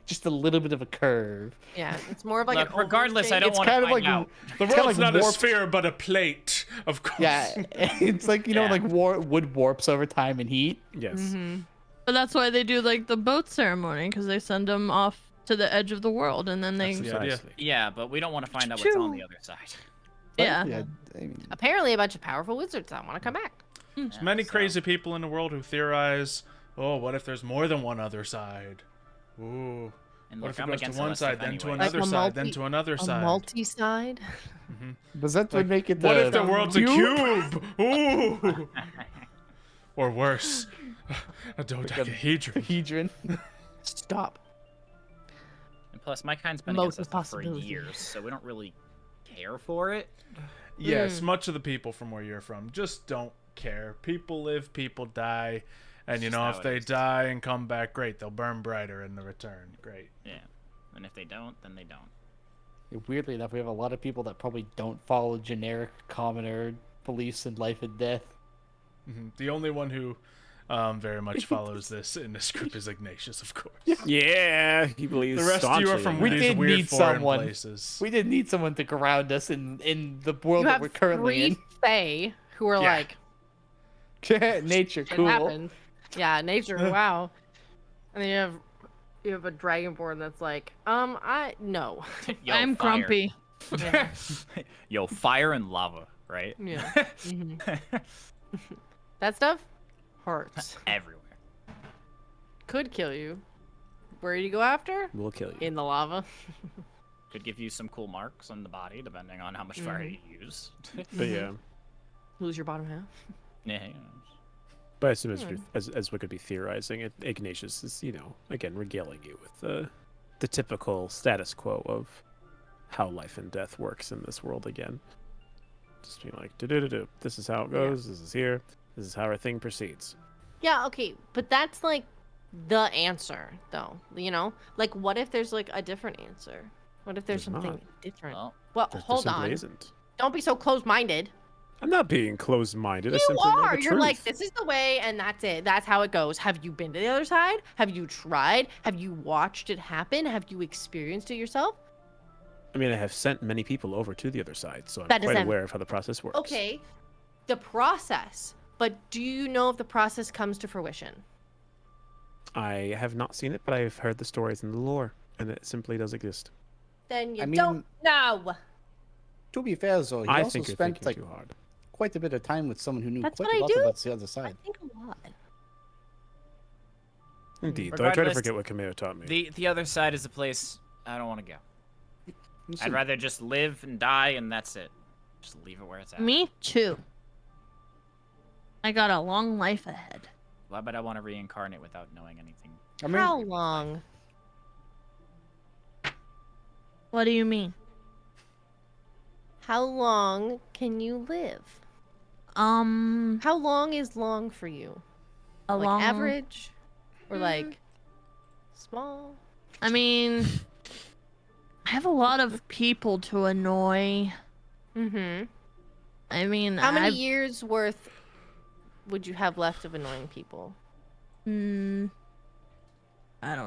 just a little bit of a curve. Yeah, it's more of like Look, an oval regardless, I shape. don't It's want to kind of find like out. The kinda world's like not a warped. sphere, but a plate, of course. Yeah, it's like Yeah. like wood warps over time and heat. Yes. Mm-hmm. But that's why they do like the boat ceremony, because they send them off to the edge of the world, and then they That's the idea. Precisely. Yeah, but we don't want to find out what's on the Choo. other side. yeah. Yeah, I mean, Apparently, a bunch of powerful wizards that want to come back. There's Yeah, many so- crazy people in the world who theorize, oh, what if there's more than one other side? Ooh. And What look, if it I'm goes to against one LSF side, then to anyway. another Like a side, then multi- to another A side? multi-side. does that Like, make it? What if the the world's a cube? Ooh. Or worse, a dodecahedron. Hedron? Stop. And plus, my kind's been Most against us for possibility. years, so we don't really care for it. Yes, much of the people from where you're from just don't care. People live, people die, and you Just know, how if it they is. die and come back, great. They'll burn brighter in the return. Great. Yeah. And if they don't, then they don't. Weirdly enough, we have a lot of people that probably don't follow generic commoner beliefs in life and death. The only one who very much follows this in this group is Ignatius, of course. Yeah, he believes. The rest of you are staunchly from in We that. these did weird need foreign someone. places. We did need someone to ground us in the world You that have we're currently three fae who are Yeah. like, in. Nature, it cool. happened. Yeah, nature. Wow. And then you have a dragonborn that's like, no. Yo, I'm fire. grumpy. Yeah. Yo, fire and lava, right? Yeah. Mhm. That stuff hurts. Everywhere. Could kill you. Where do you go after? We'll kill you. In the lava. Could give you some cool marks on the body, depending on how much fire you use. But yeah, Lose your bottom half. Yeah. but I assume as we could be theorizing, Ignatius is, again regaling you with the typical status quo of how life and death works in this world again. Just being like, do. This is how it goes. This is here. This is how our thing proceeds. Yeah, okay, but that's like the answer, though. Like, what if there's like a different answer? What if there's There's something not. different? Well, Well, There hold simply on. isn't. Don't be so closed-minded. I'm not being closed-minded. I You simply know are. the You're like, truth. this is the way, and that's it. That's how it goes. Have you been to the other side? Have you tried? Have you watched it happen? Have you experienced it yourself? I mean, I have sent many people over to the other side, so I'm That quite doesn't- aware of how the process works. Okay, the process. But do you know if the process comes to fruition? I have not seen it, but I've heard the stories and the lore, and it simply does exist. Then you I don't mean- know. To be fair, though, he I also think you're spent thinking like too hard. quite a bit of time with someone who knew That's quite what a I lot do. about the other I side. think a lot. Indeed, though I try to Regardless, forget what Kameo taught me. the other side is a place I don't want to go. We'll see. I'd rather just live and die, and that's it. Just leave it where it's at. Me too. I got a long life ahead. Why would I want to reincarnate without knowing anything? I mean, How long? What do you mean? How long can you live? How long is long for you? A Like long average? Or like small? I mean, I have a lot of people to annoy. Mm-hmm. I mean, How many I've- years worth would you have left of annoying people? I don't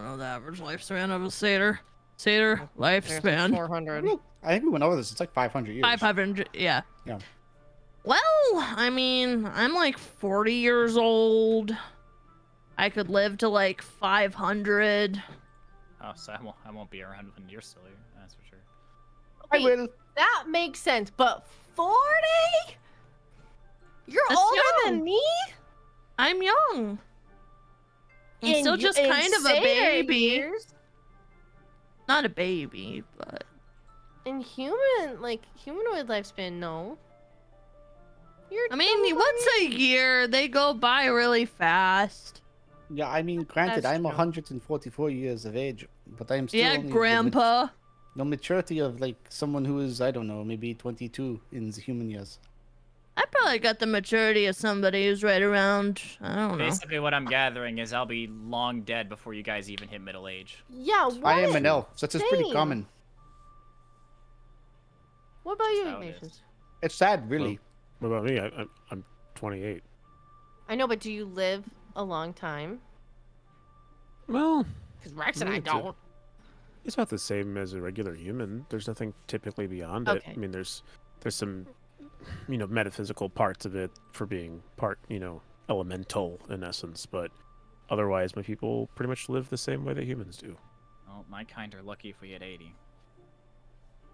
know the average lifespan of a satyr. Satyr There's lifespan. 400. I think we went over this. It's like 500 years. 500, yeah. Yeah. Well, I mean, I'm like 40 years old. I could live to like 500. Oh, so I won't be around when you're still here. That's for sure. I Wait, will. that makes sense, but 40? You're That's older young. than me? I'm young. I'm In still y- just in kind of a satyr baby. years? Not a baby, but In humanoid lifespan, no. You're I mean, once a year they go by really fast. Yeah, I mean, granted, That's I'm true. 144 years of age, but I'm still Yeah, only Grandpa. the maturity of like someone who is, I don't know, maybe 22 in the human years. I probably got the maturity of somebody who's right around, I don't know. Basically, what I'm gathering is I'll be long dead before you guys even hit middle age. Yeah, what? I am an elf, so that's pretty Dang. common. What about you, That's how it Ignatius? is. It's sad, really. What about me? I'm 28. I know, but do you live a long time? Well, Because Rex and I it's a- don't. it's about the same as a regular human. There's nothing typically beyond it. Okay. I mean, there's some, metaphysical parts of it for being part, elemental in essence, but otherwise, my people pretty much live the same way that humans do. Well, my kind are lucky if we hit 80.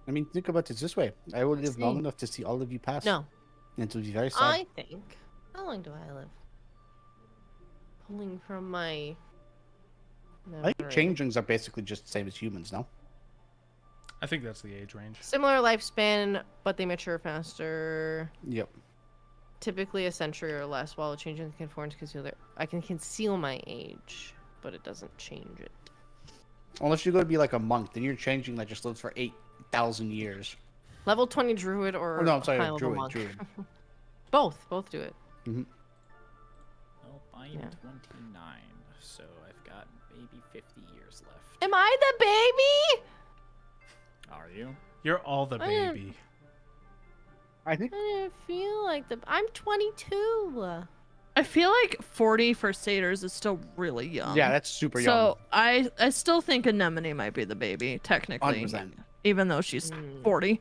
I mean, think about it this way. I will live long See. enough to see all of you pass. No, And it will be very sad. I think. How long do I live? Pulling from my. I think memory. changelings are basically just the same as humans now. I think that's the age range. Similar lifespan, but they mature faster. Yep. Typically a century or less, while changing can conceal their. I can conceal my age, but it doesn't change it. Unless you're going to be like a monk, then you're changing that just lives for 8,000 years. Level 20 druid or Oh, no, I'm sorry, high level druid, monk. druid. Both do it. Mm-hmm. Well, I'm Yeah. 29, so I've got maybe 50 years left. Am I the baby? Are you? You're all the I am- baby. I think I didn't feel like the. I'm 22. I feel like 40 for satyrs is still really young. yeah, that's super young. So I still think Anemone might be the baby, technically. 100%. Even though she's Mm. 40.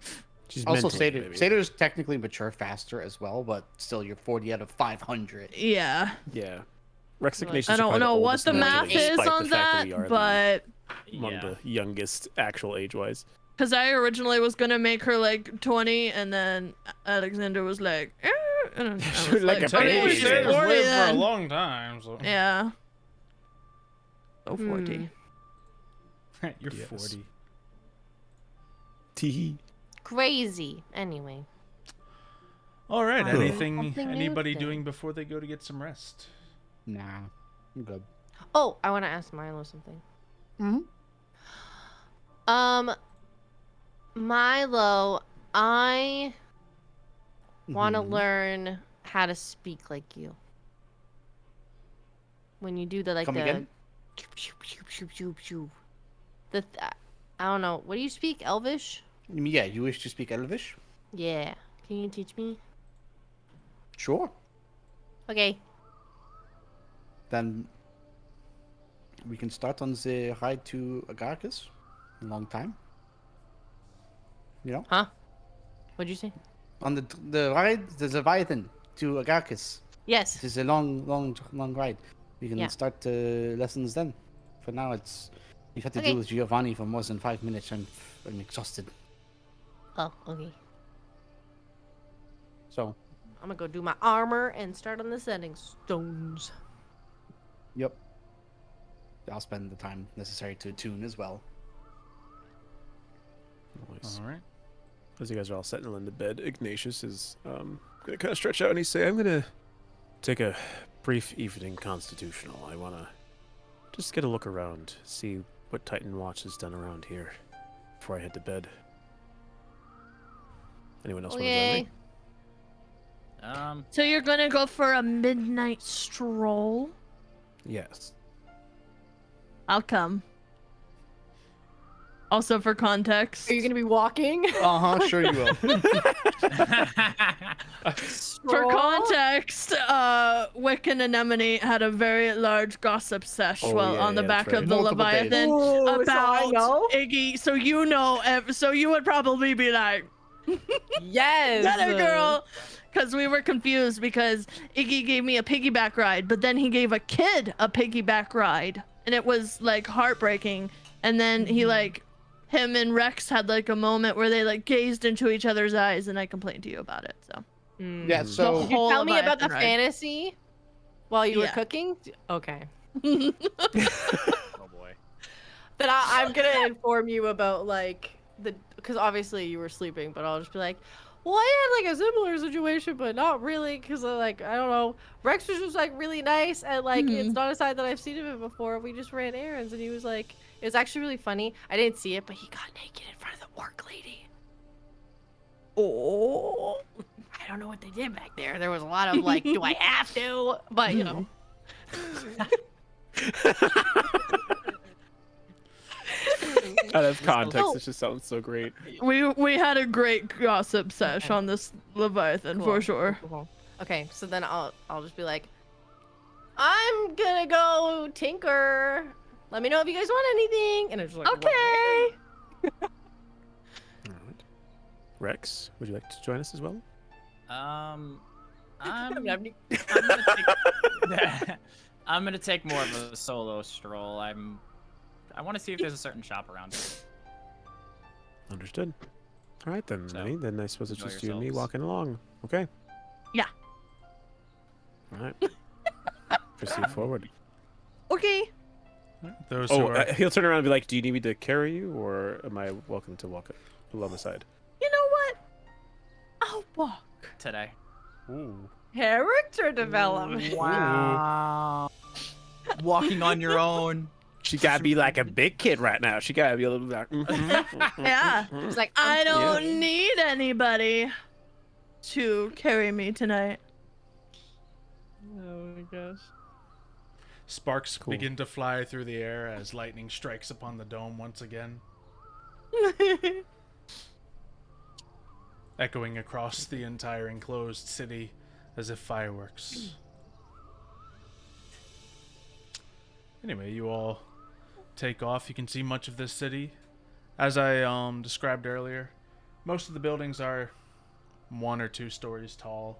She's Also, mentally satyr, maybe. satyrs technically mature faster as well, but still, you're 40 out of 500. Yeah. Yeah. Rex Like- Ignacius I are don't probably know what oldest the naturally, math is despite on the fact that we that, are but among the youngest actual age-wise. because I originally was gonna make her like 20, and then Alexander was like, and I was Like a "I mean, baby. she's Satyrs 40 lived for a then." long time, so Yeah. So 40. you're Yes. 40. Tee. Crazy. Anyway. All right. Finally Anything something new anybody today. doing before they go to get some rest? Nah, I'm good. Oh, I want to ask Milo something. Mhm. Milo, I want to Mhm. learn how to speak like you. When you do the like Come the. again? I don't know. What do you speak? Elvish? Yeah, you wish to speak Elvish? Yeah. Can you teach me? Sure. Okay. Then we can start on the ride to Agarcus. A long time. You know? Huh? What'd you say? On the ride, the Leviathan to Agarcus. Yes. It is a long ride. We can Yeah. start lessons then. For now, we've had to Okay. deal with Giovanni for more than 5 minutes. I'm exhausted. Oh, okay. So, I'm gonna go do my armor and start on the setting stones. yep. I'll spend the time necessary to attune as well. Nice. All right. As you guys are all settling into bed, Ignatius is gonna kind of stretch out and he's say, "I'm gonna take a brief evening constitutional. I wanna just get a look around, see what Titan Watch has done around here before I head to bed." Anyone else want to join Okay. me? So you're gonna go for a midnight stroll? Yes. I'll come. Also, for context, Are you gonna be walking? Sure you will. for context, Wick and Anemone had a very large gossip sesh Oh, while yeah, on the yeah, back that's of the right. Multiple days. Leviathan Ooh, so I about know? Iggy. So you know, so you would probably be like, Yes. "Get a girl," because we were confused because Iggy gave me a piggyback ride, but then he gave a kid a piggyback ride, and it was like heartbreaking. And then he like. Him and Rex had like a moment where they like gazed into each other's eyes, and I complained to you about it. So Yeah, The so Did you whole tell me about the Leviathan ride. fantasy while you were Yeah. cooking? Okay. Oh boy. But I'm gonna inform you about like because obviously you were sleeping, but I'll just be like, well, I had like a similar situation, but not really, because like I don't know, Rex was just like really nice, and like it's not a side that I've seen of him before. We just ran errands, and he was like, it was actually really funny. I didn't see it, but he got naked in front of the orc lady. oh, I don't know what they did back there. There was a lot of like, do I have to? But you know. Out of context, Oh. this just sounds so great. we had a great gossip sesh on this Leviathan for Cool. sure. Cool. Okay, so then I'll just be like, I'm gonna go tinker Let me know if you guys want anything. And it's like, Okay. All right. Rex, would you like to join us as well? I'm I'm gonna take, I'm gonna take more of a solo stroll. I want to see if there's a certain shop around here. Understood. All right then, So, Lenny. Then I suppose it's enjoy just you and me yourselves. walking along. Okay. Yeah. All right. Proceed forward. Okay. Those Oh, who are he'll turn around and be like, "Do you need me to carry you, or am I welcome to walk along the side?" You know what? I'll walk. Today. Ooh. character development. Wow. Walking on your own. She gotta be like a big kid right now. She gotta be a little like. Yeah. It's like, I don't Yeah. need anybody to carry me tonight. Oh my gosh. sparks Cool. begin to fly through the air as lightning strikes upon the dome once again, echoing across the entire enclosed city as if fireworks. Anyway, you all take off. You can see much of this city. As I described earlier, most of the buildings are 1 or 2 stories tall.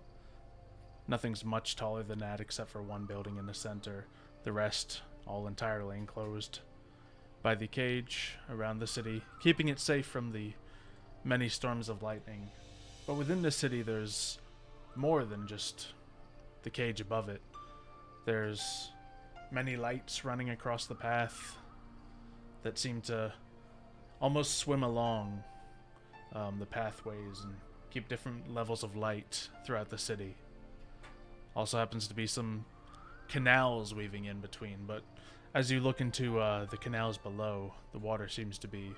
Nothing's much taller than that except for one building in the center. The rest all entirely enclosed by the cage around the city, keeping it safe from the many storms of lightning. But within the city, there's more than just the cage above it. There's many lights running across the path that seem to almost swim along the pathways and keep different levels of light throughout the city. Also happens to be some canals weaving in between, but as you look into the canals below, the water seems to be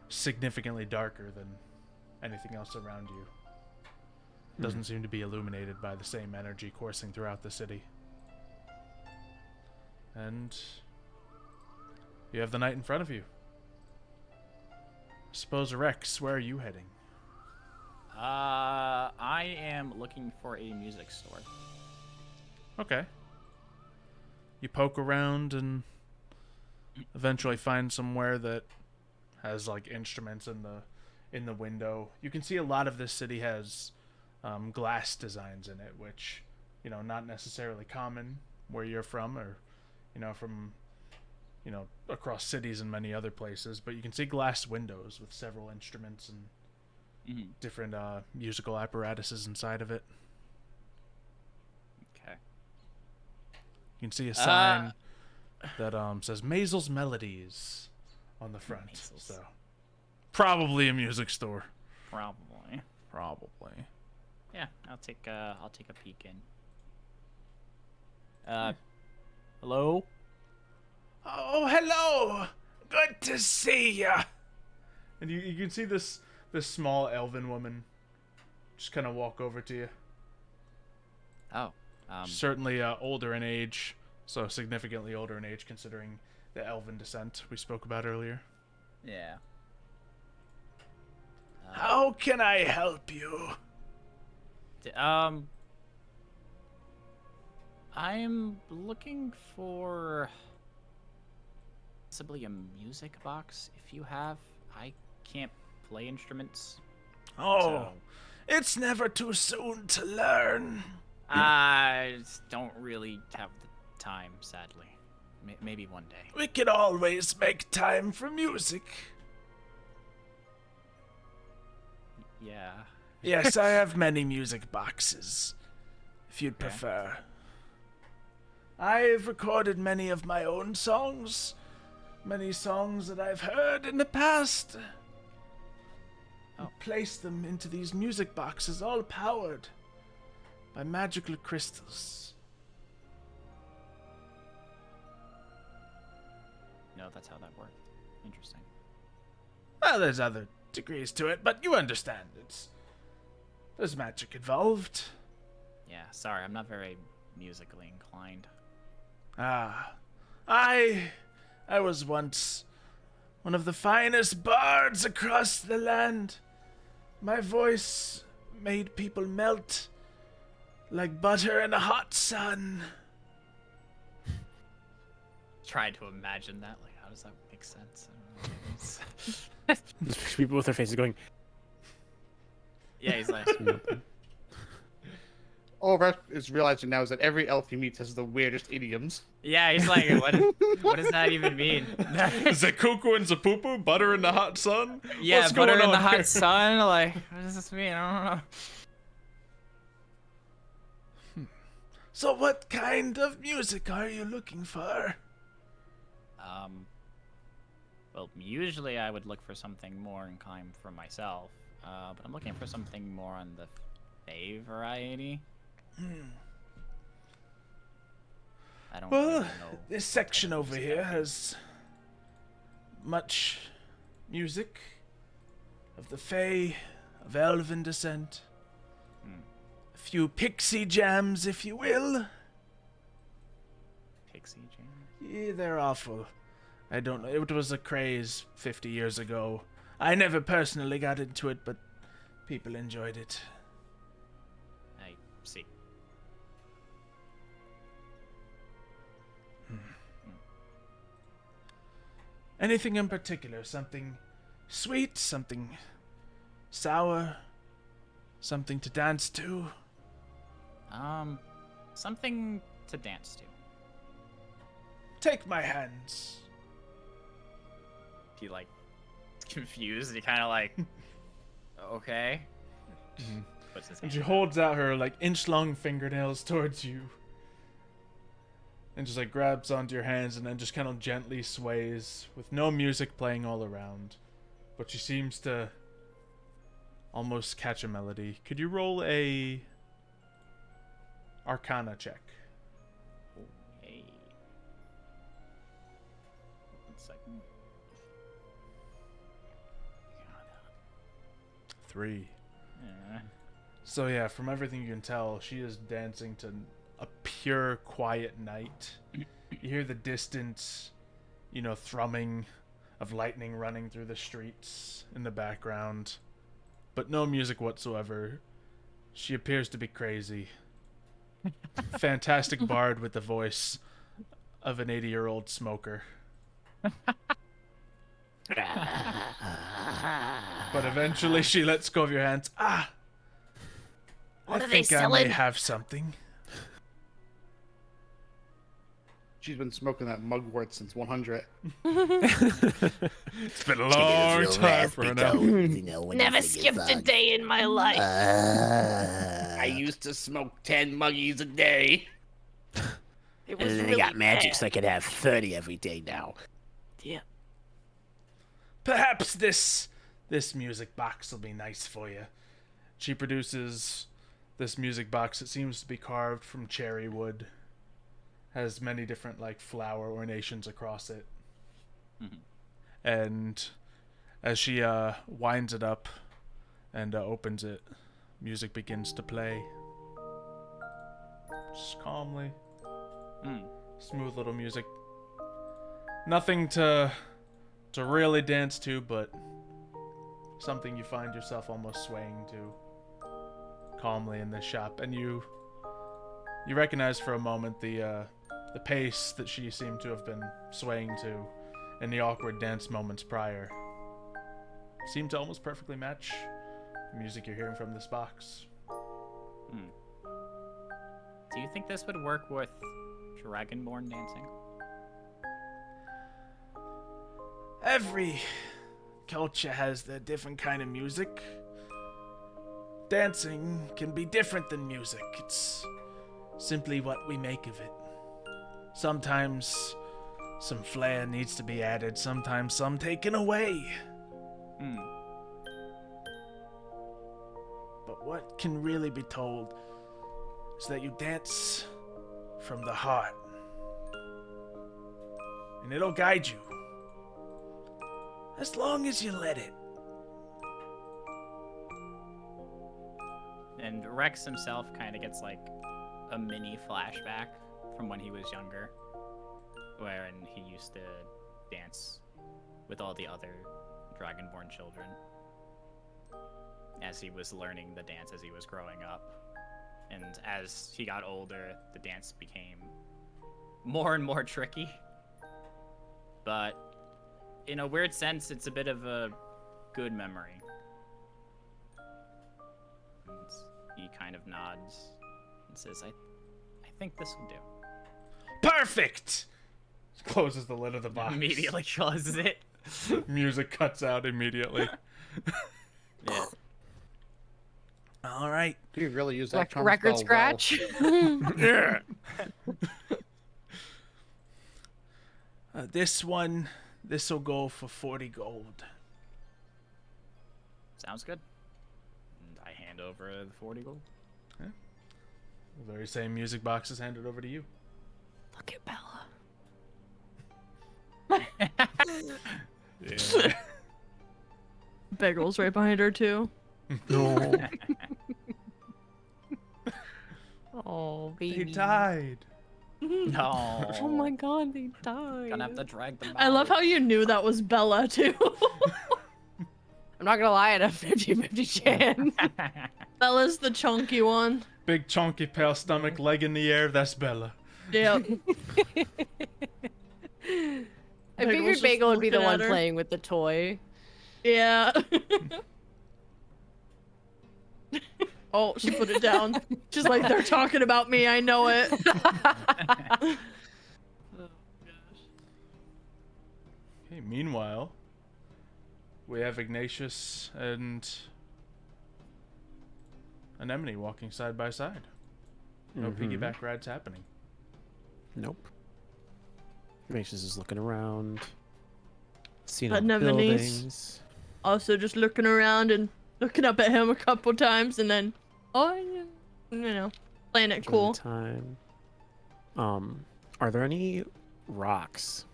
significantly darker than anything else around you. Doesn't seem to be illuminated by the same energy coursing throughout the city. And you have the night in front of you. Suppose, Rex, where are you heading? I am looking for a music store. Okay. You poke around and eventually find somewhere that has like instruments in the window. You can see a lot of this city has glass designs in it, which, you know, not necessarily common where you're from, or, you know, from, you know, across cities and many other places. But you can see glass windows with several instruments and different musical apparatuses inside of it. Okay. You can see a sign that says Maisel's Melodies on the front. Maisel's. So probably a music store. Probably. Probably. Yeah, I'll take a peek in. Hello? Oh, hello. Good to see ya. And you can see this small elven woman just kind of walk over to you. Oh. Certainly older in age, so significantly older in age considering the elven descent we spoke about earlier. Yeah. How can I help you? I'm looking for possibly a music box if you have. I can't play instruments. Oh, So- it's never too soon to learn. I just don't really have the time, sadly. Maybe one day. We can always make time for music. Yeah. Yes, I have many music boxes, if you'd Okay. prefer. I've recorded many of my own songs, many songs that I've heard in the past. Oh. Place them into these music boxes, all powered by magical crystals. No, that's how that worked. Interesting. Well, there's other degrees to it, but you understand. There's magic involved. Yeah, sorry, I'm not very musically inclined. Ah, I was once one of the finest bards across the land. My voice made people melt like butter in a hot sun. tried to imagine that. Like, how does that make sense? I don't know. Just people with their faces going. Yeah, he's like, All Rex is realizing now is that every elf he meets has the weirdest idioms. yeah, he's like, what does that even mean? Zakuku and Zapupu, butter in the hot sun? Yeah, What's butter going in the on hot here? sun. Like, what does this mean? I don't know. So what kind of music are you looking for? Well, usually I would look for something more inclined for myself, but I'm looking for something more on the Fae variety. I don't really Well, know. this section over here has much music of the Fae, of elven descent. A few pixie jams, if you will. Pixie Jam. Yeah, they're awful. I don't know. It was a craze 50 years ago. I never personally got into it, but people enjoyed it. I see. Anything in particular? Something sweet? Something sour? Something to dance to? Something to dance to. Take my hands. He like confused. He kind of like, okay. Puts his And hand she down. holds out her like inch-long fingernails towards you. And just like grabs onto your hands and then just kind of gently sways with no music playing all around. But she seems to almost catch a melody. Could you roll a Arcana check? Hey. 1 second. 3. Yeah. So yeah, from everything you can tell, she is dancing to a pure quiet night. You hear the distant, thrumming of lightning running through the streets in the background, but no music whatsoever. She appears to be crazy. Fantastic bard with the voice of an 80-year-old smoker. But eventually she lets go of your hands. I What are they think I may selling? have something. She's been smoking that mugwort since 100. It's been a long time for an elf. Never skipped a day in my life. I used to smoke 10 muggies a day. It was And then really they got magic, bad. so I could have 30 every day now. Yeah. Perhaps this music box will be nice for you. She produces this music box. It seems to be carved from cherry wood. Has many different flower ornations across it. And as she winds it up and opens it, music begins to play. Just calmly. Smooth little music. Nothing to really dance to, but something you find yourself almost swaying to calmly in this shop. And you recognize for a moment the pace that she seemed to have been swaying to in the awkward dance moments prior seemed to almost perfectly match the music you're hearing from this box. Do you think this would work with Dragonborn dancing? Every culture has their different kind of music. Dancing can be different than music. It's simply what we make of it. Sometimes some flair needs to be added, sometimes some taken away. But what can really be told is that you dance from the heart. And it'll guide you. As long as you let it. And Rex himself kind of gets like a mini flashback from when he was younger, wherein he used to dance with all the other Dragonborn children as he was learning the dance as he was growing up. And as he got older, the dance became more and more tricky but in a weird sense, it's a bit of a good memory. And he kind of nods and says, I think this will do. Perfect! Closes the lid of the box. Immediately closes it. Music cuts out immediately. Yeah. All right. Do you really use that charm Record spell well? scratch. Yeah. This one, this will go for 40 gold. Sounds good. And I hand over the 40 gold. The very same music box is handed over to you. Look at Bella. Yeah. Bagel's right behind her too. No. Oh, He baby. died. No. Oh my god, they died. Gonna have to drag them out. I love how you knew that was Bella too. I'm not gonna lie, I had a 50-50 chance. Bella's the chunky one. Big chunky pale stomach, leg in the air. That's Bella. Yep. I Bagel's figured just Bagel would be the looking one at her. playing with the toy. Yeah. Oh, she put it down. She's like, they're talking about me. I know it. Okay, meanwhile, we have Ignatius and Anemone walking side by side. No piggyback rides happening. Nope. Ignatius is looking around, seeing all the Anemones. buildings. Also, just looking around and looking up at him a couple times, and then, oh, yeah, you know, playing it Enjoying cool. the time. Are there any rocks,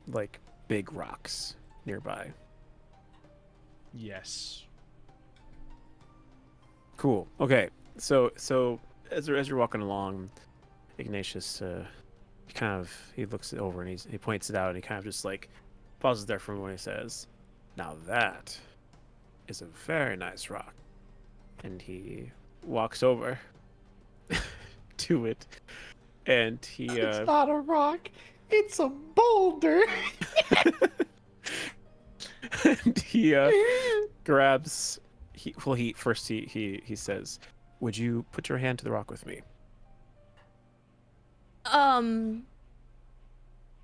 like big rocks, nearby? Yes. Cool. Okay. So as you're walking along, Ignatius, he looks it over and he points it out and he kind of just like pauses there for a moment. He says, "Now that is a very nice rock," and he walks over to it, and he It's not a rock. It's a boulder. and he grabs. He says, "Would you put your hand to the rock with me?"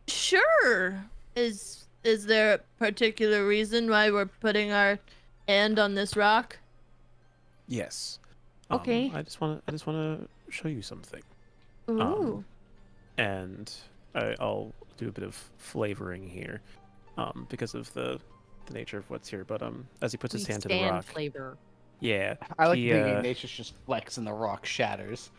Sure. Is there a particular reason why we're putting our hand on this rock? Yes. Okay. I just want to show you something. Ooh. And I'll do a bit of flavoring here, because of the nature of what's here. But as he puts his hand to the rock, flavor. yeah, I like he, thinking Ignatius just flex and the rock shatters.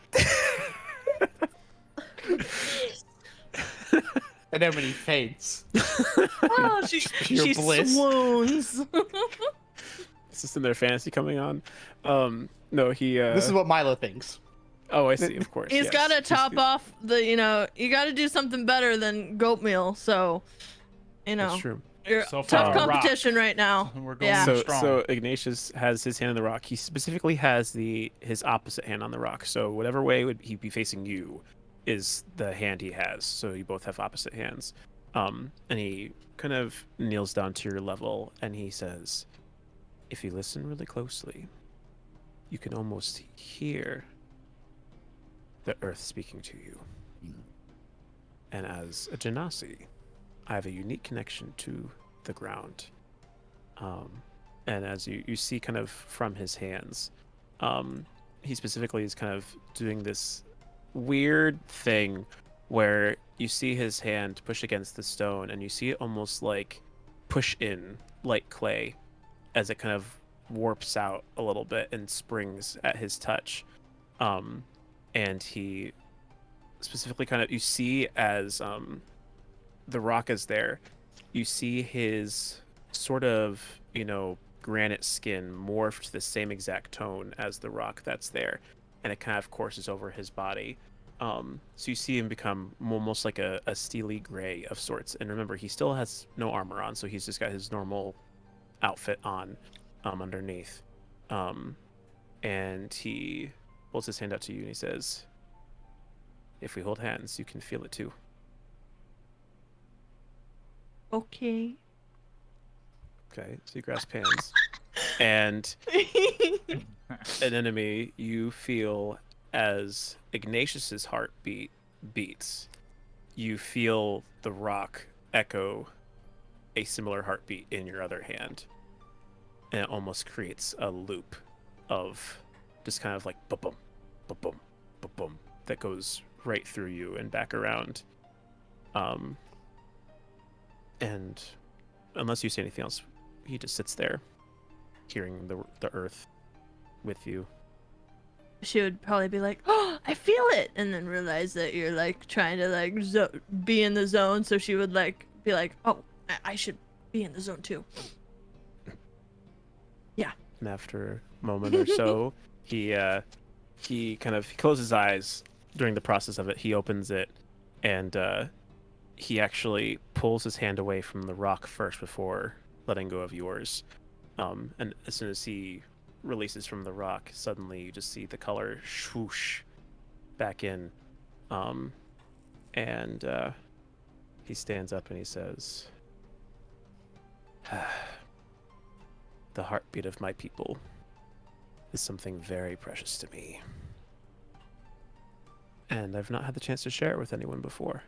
And then when he faints. Oh, she Pure bliss. swoons. Is this in their fantasy coming on? No, he. This is what Milo thinks. Oh, I see. Of course. He's yes. got to top off the, you got to do something better than goat meal. So, That's true. you're So tough far, rock. competition right now. We're going Yeah. strong. So Ignatius has his hand on the rock. He specifically has his opposite hand on the rock. So whatever way would he be facing you is the hand he has. So you both have opposite hands. And he kind of kneels down to your level and he says, "If you listen really closely, you can almost hear the earth speaking to you. And as a Genasi, I have a unique connection to the ground." And as you see kind of from his hands, he specifically is kind of doing this weird thing where you see his hand push against the stone and you see it almost like push in like clay as it kind of warps out a little bit and springs at his touch. And he specifically kind of, you see as the rock is there, you see his sort of, granite skin morph to the same exact tone as the rock that's there, and it kind of courses over his body. So you see him become almost like a steely gray of sorts. And remember, he still has no armor on, so he's just got his normal outfit on underneath. And he holds his hand out to you and he says, "If we hold hands, you can feel it too." Okay. Okay, so you grasp hands, and an enemy you feel as Ignatius's heartbeat beats. You feel the rock echo a similar heartbeat in your other hand, and it almost creates a loop of just kind of like ba-boom, ba-boom, ba-boom that goes right through you and back around. And unless you say anything else, he just sits there, hearing the earth with you. She would probably be like, "Oh, I feel it," and then realize that you're like trying to like be in the zone. So she would like be like, "Oh, I should be in the zone too." Yeah. And after a moment or so, he closes his eyes during the process of it. He opens it, and he actually pulls his hand away from the rock first before letting go of yours. And as soon as he releases from the rock, suddenly you just see the color swoosh back in. And he stands up and he says, "The heartbeat of my people is something very precious to me. And I've not had the chance to share it with anyone before."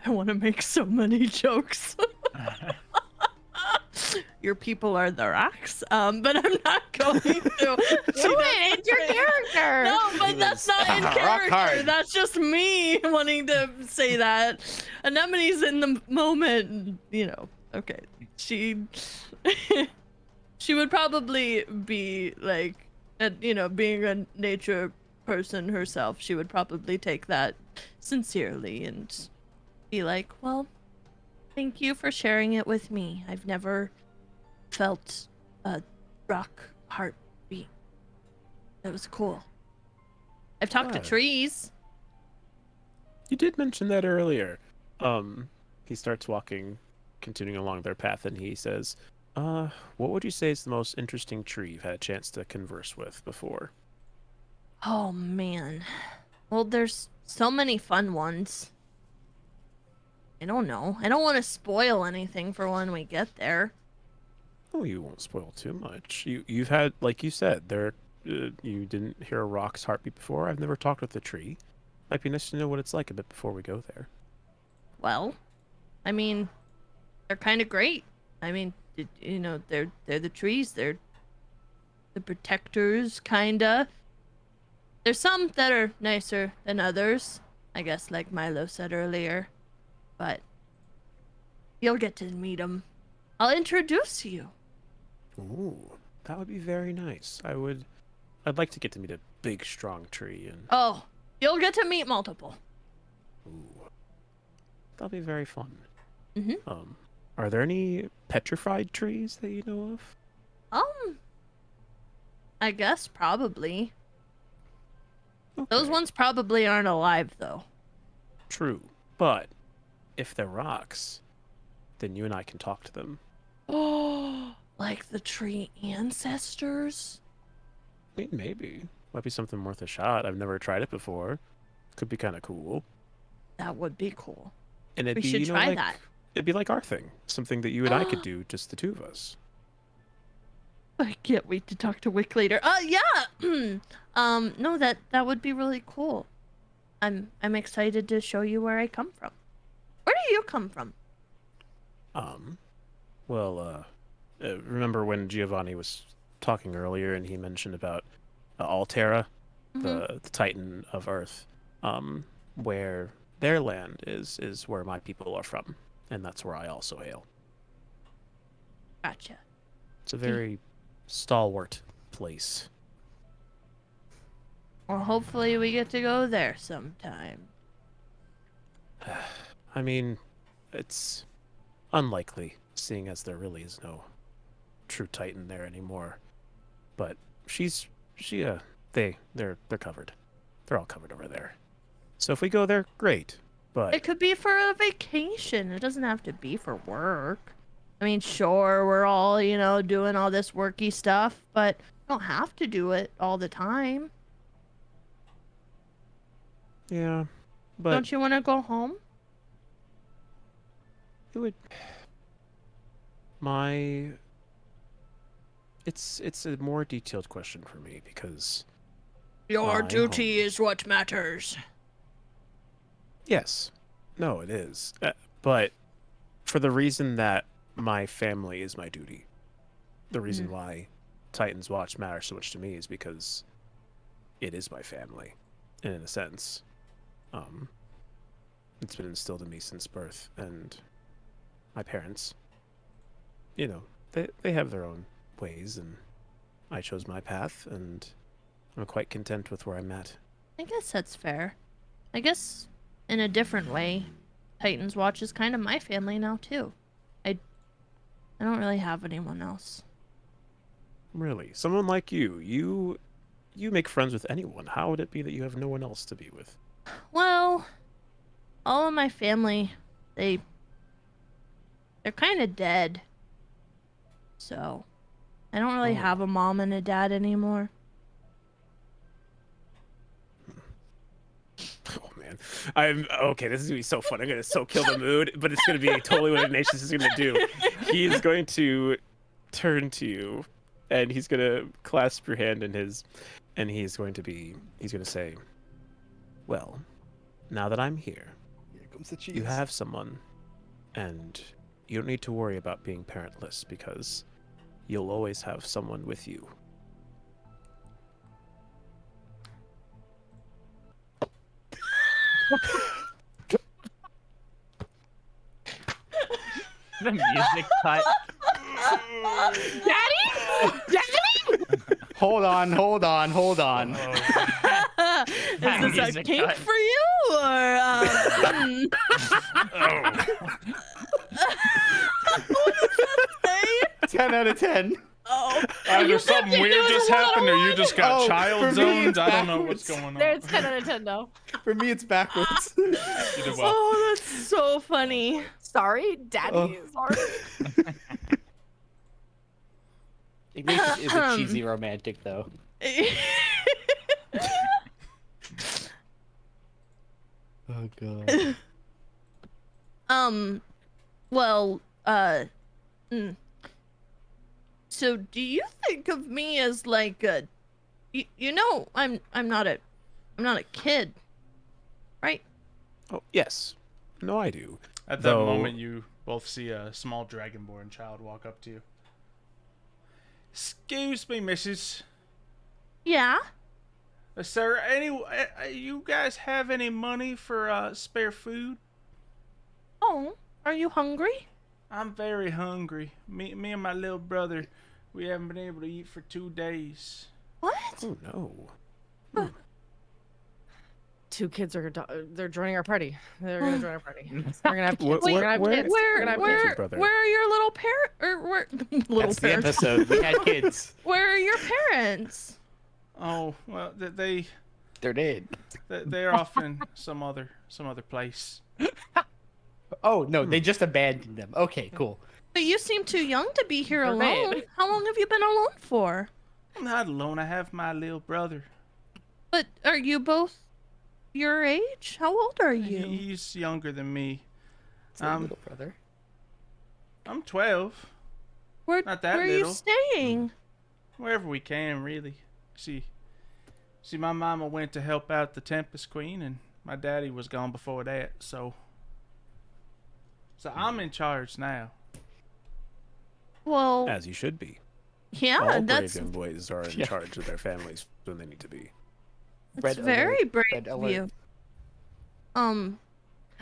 I want to make so many jokes. Your people are the rocks, but I'm not going to. Do it. It's your character. No, but that's not in Rock character. hard. That's just me wanting to say that. Anemone's in the moment, you know. Okay, she would probably be like, you know, being a nature person herself. She would probably take that sincerely and be like, "Well, thank you for sharing it with me. I've never felt a rock heartbeat. That was cool. I've talked to Good. trees." You did mention that earlier. He starts walking, continuing along their path, and he says, what would you say is the most interesting tree you've had a chance to converse with before?" Oh man. Well, there's so many fun ones. I don't know. I don't want to spoil anything for when we get there. Oh, you won't spoil too much. You've had, like you said, you didn't hear a rock's heartbeat before. I've never talked with a tree. Might be nice to know what it's like a bit before we go there. Well, I mean, they're kind of great. I mean, you know, they're the trees. They're the protectors, kinda. There's some that are nicer than others, I guess, like Milo said earlier. But you'll get to meet them. I'll introduce you. Ooh, that would be very nice. I'd like to get to meet a big, strong tree, and Oh, you'll get to meet multiple. ooh, that'll be very fun. Mhm. Are there any petrified trees that you know of? I guess probably. Okay. Those ones probably aren't alive though. True, but if they're rocks, then you and I can talk to them. Oh, like the tree ancestors? I mean, maybe. Might be something worth a shot. I've never tried it before. Could be kind of cool. That would be cool. And it'd We be, should try like, that. It'd be like our thing. Something that you and I could do, just the two of us. I can't wait to talk to Wick later. Yeah. No, that would be really cool. I'm excited to show you where I come from. Where do you come from? Remember when Giovanni was talking earlier and he mentioned about Altera, the Titan of Earth, where their land is where my people are from, and that's where I also hail. Gotcha. It's a very stalwart place. Well, hopefully we get to go there sometime. I mean, it's unlikely, seeing as there really is no true Titan there anymore. But they're covered. They're all covered over there. So if we go there, great. But It could be for a vacation. It doesn't have to be for work. I mean, sure, we're all, you know, doing all this worky stuff, but we don't have to do it all the time. yeah, but Don't you want to go home? It would. My. It's a more detailed question for me because. Your My duty home. is what matters. Yes. No, it is. But for the reason that my family is my duty, the reason why Titan's Watch matters so much to me is because it is my family, and in a sense, it's been instilled in me since birth, and my parents, you know, they have their own ways, and I chose my path, and I'm quite content with where I'm at. I guess that's fair. I guess in a different way, Titan's Watch is kind of my family now too. I don't really have anyone else. Really, someone like you make friends with anyone. How would it be that you have no one else to be with? Well, all of my family, they're kind of dead. So, I don't really have a mom and a dad anymore. Oh man, I'm okay. This is gonna be so fun. I'm gonna so kill the mood, but it's gonna be totally what Ignatius is gonna do. He's going to turn to you, and he's gonna clasp your hand in his, and he's gonna say, "Well, now that I'm here, Here comes the cheese. you have someone, and you don't need to worry about being parentless because you'll always have someone with you." The music cut. Hold on. Is this a Music kink cut. for you, or what does that say? 10 out of 10. Oh, Either you something said weird there was just a lot happened, of or you wood. just got Oh, child for me, zoned. it's I don't know what's backwards. going on. There's 10 out of 10 though. For me, it's backwards. You did well. Oh, that's so funny. Sorry, Daddy. Oh. Sorry. Ignatius is a cheesy romantic, though. Oh, God. Well, so do you think of me as like a, you know, I'm not a kid, right? Oh yes, no, I do. At that Though- moment, you both see a small dragonborn child walk up to you. Excuse me, missus. Yeah. Sir, you guys have any money for spare food? Oh, are you hungry? I'm very hungry. Me and my little brother, we haven't been able to eat for 2 days. What? Oh no. 2 kids they're joining our party. They're gonna join our party. We're gonna have kids. Wait, We're gonna have where- kids. We're gonna have kids. your brother. Where are your little parents? Or where little That's the parents? episode. We had kids. Where are your parents? Oh well, They're dead. they're off in some other place. Oh, no, they just abandoned them. Okay, cool. But you seem too young to be here They're alone. dead. How long have you been alone for? I'm not alone. I have my little brother. But are you both your age? How old are you? He's younger than me. It's a little brother. I'm 12. Where not that where are you little. staying? Wherever we can, really. See, my mama went to help out the Tempest Queen, and my daddy was gone before that, so I'm in charge now. Well, As you should be. yeah, All brave that's young boys are in Yeah. charge of their families when they need to be. that's Red very alert, brave red of alert. you.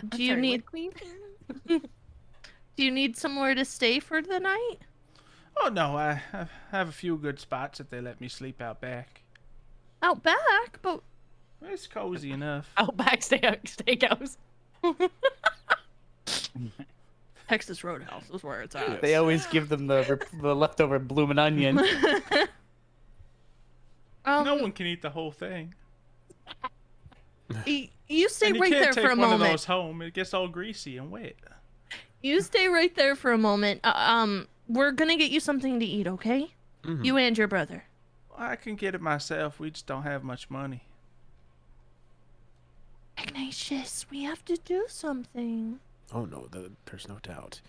Do you need Queen? do you need somewhere to stay for the night? Oh no, I have a few good spots that they let me sleep out back. Out back, but It's cozy enough. Outback Steakhouse. Texas Roadhouse is where it's at. They always give them the leftover bloomin' onion. No one can eat the whole thing. You stay And you right can't there take for a one of moment. those home. It gets all greasy and wet. You stay right there for a moment. We're gonna get you something to eat, okay? Mhm. You and your brother. I can get it myself. We just don't have much money. Ignatius, we have to do something. Oh no, there's no doubt.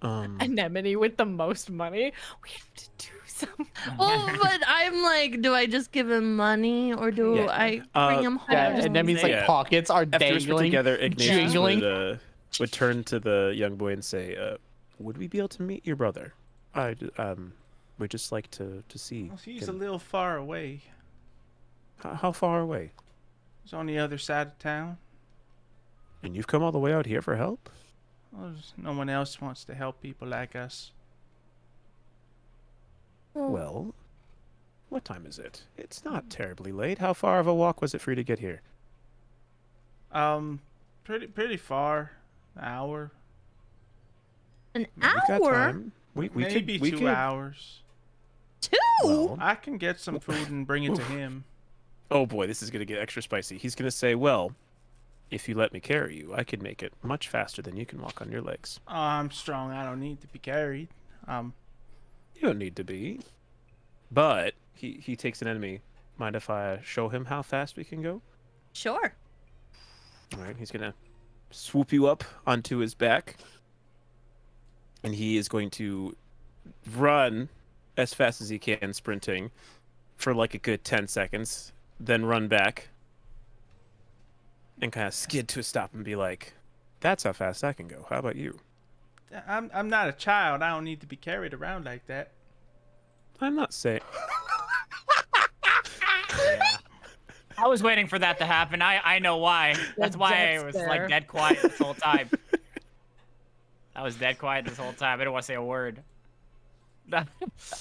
Anemone with the most money. We have to do something. Well, but I'm like, do I just give him money or do Yeah. I bring him home? Yeah, and that means like Yeah. pockets are After it's put dangling, together, Ignatius jingling. would turn to the young boy and say, "Would we be able to meet your brother? We'd just like to see." Well, he's a little far away. How far away? He's on the other side of town. And you've come all the way out here for help? Well, no one else wants to help people like us. Well, what time is it? It's not terribly late. How far of a walk was it for you to get here? Pretty far. An hour. An We've got hour? time. We Maybe could, we 2 could, hours. 2? well, I can get some food and bring it to him. oh boy, this is gonna get extra spicy. He's gonna say, "Well, if you let me carry you, I can make it much faster than you can walk on your legs." Oh, I'm strong. I don't need to be carried. You don't need to be. But he takes an enemy. Mind if I show him how fast we can go? Sure. All right, he's gonna swoop you up onto his back, and he is going to run as fast as he can, sprinting for like a good 10 seconds, then run back and kind of skid to a stop and be like, "That's how fast I can go. How about you?" I'm not a child. I don't need to be carried around like that. I'm not saying. Yeah. I was waiting for that to happen. I know why. That's why I was like dead quiet this whole time. I was dead quiet this whole time. I didn't want to say a word.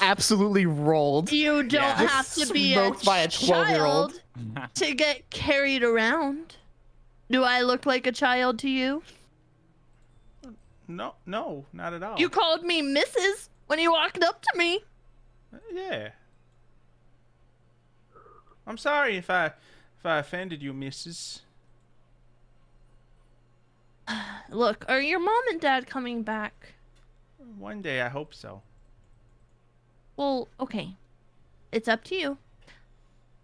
Absolutely rolled. You don't Yeah. have to be a Smoked by a 12-year-old. child to get carried around. Do I look like a child to you? No, not at all. You called me Mrs. when you walked up to me. Yeah. I'm sorry if I offended you, Mrs. Look, are your mom and dad coming back? One day I hope so. Well, okay. It's up to you.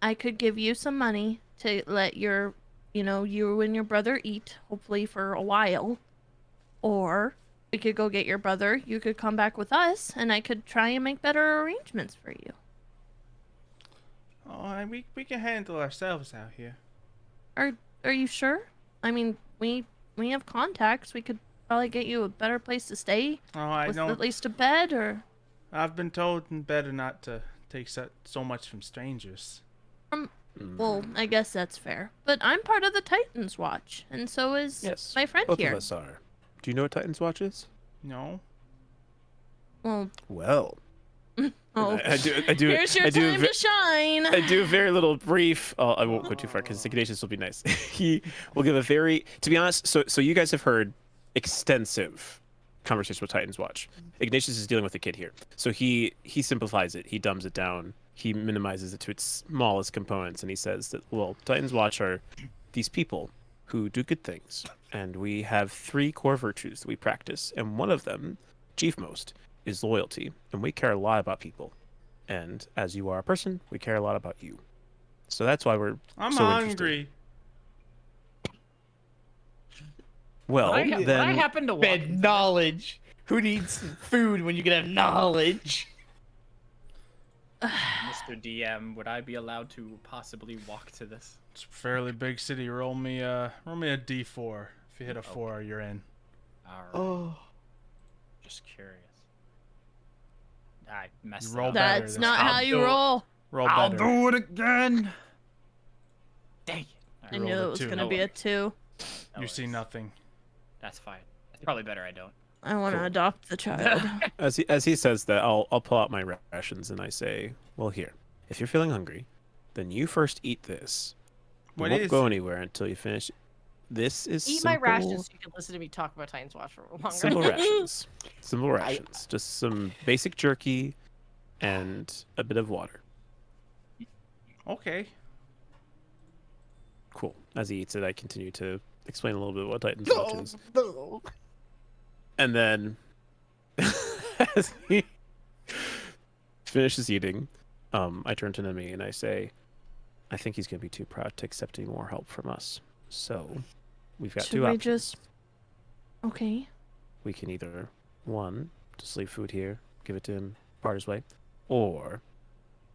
I could give you some money to let you and your brother eat, hopefully for a while. Or we could go get your brother. You could come back with us, and I could try and make better arrangements for you. Oh, we can handle ourselves out here. Are you sure? I mean, we have contacts. We could probably get you a better place to stay Oh, I with know. at least a bed, or I've been told better not to take so much from strangers. well, I guess that's fair. But I'm part of the Titans Watch, and so is Yes, my friend both here. of us are. Do you know what Titan's Watch is? No. Well, Well, oh, I do. here's your I do time ve- to shine. I do a very little brief. I won't go too far because Ignatius will be nice. He will give a very, to be honest. So you guys have heard extensive conversations with Titans Watch. Ignatius is dealing with a kid here, so he simplifies it. He dumbs it down. He minimizes it to its smallest components, and he says that, well, Titans Watch are these people who do good things, and we have 3 core virtues that we practice, and one of them, chief most, is loyalty, and we care a lot about people. And as you are a person, we care a lot about you. So that's why we're I'm so hungry. interested. Well, I then happened to walk Bed into knowledge. Who needs food when you can have knowledge? Mr. DM, would I be allowed to possibly walk to this? It's a fairly big city. Roll me a D4. If you hit a 4, you're in. Alright, Oh. just curious. I messed You roll up. better That's this not time. how you do it. roll. Roll I'll better. do it again. Dang it. I rolled knew a it was 2. gonna No be a worries. 2. No You see worries. nothing. That's fine. It's probably better I don't. I want to Cool. adopt the child. as he says that, I'll pull out my rations and I say, well, here, if you're feeling hungry, then you first eat this. We What won't is go it? anywhere until you finish. This is Eat simple, my rations so you can listen to me talk about Titans Watch for longer. simple rations. Simple rations. Just some basic jerky and a bit of water. Okay. Cool. As he eats it, I continue to explain a little bit what Titan's Watch is. No. And then, as he finishes eating, I turn to Nemi and I say, I think he's going to be too proud to accept any more help from us. So, we've got Should 2 we options. just Okay. We can either, one, just leave food here, give it to him, part his way, or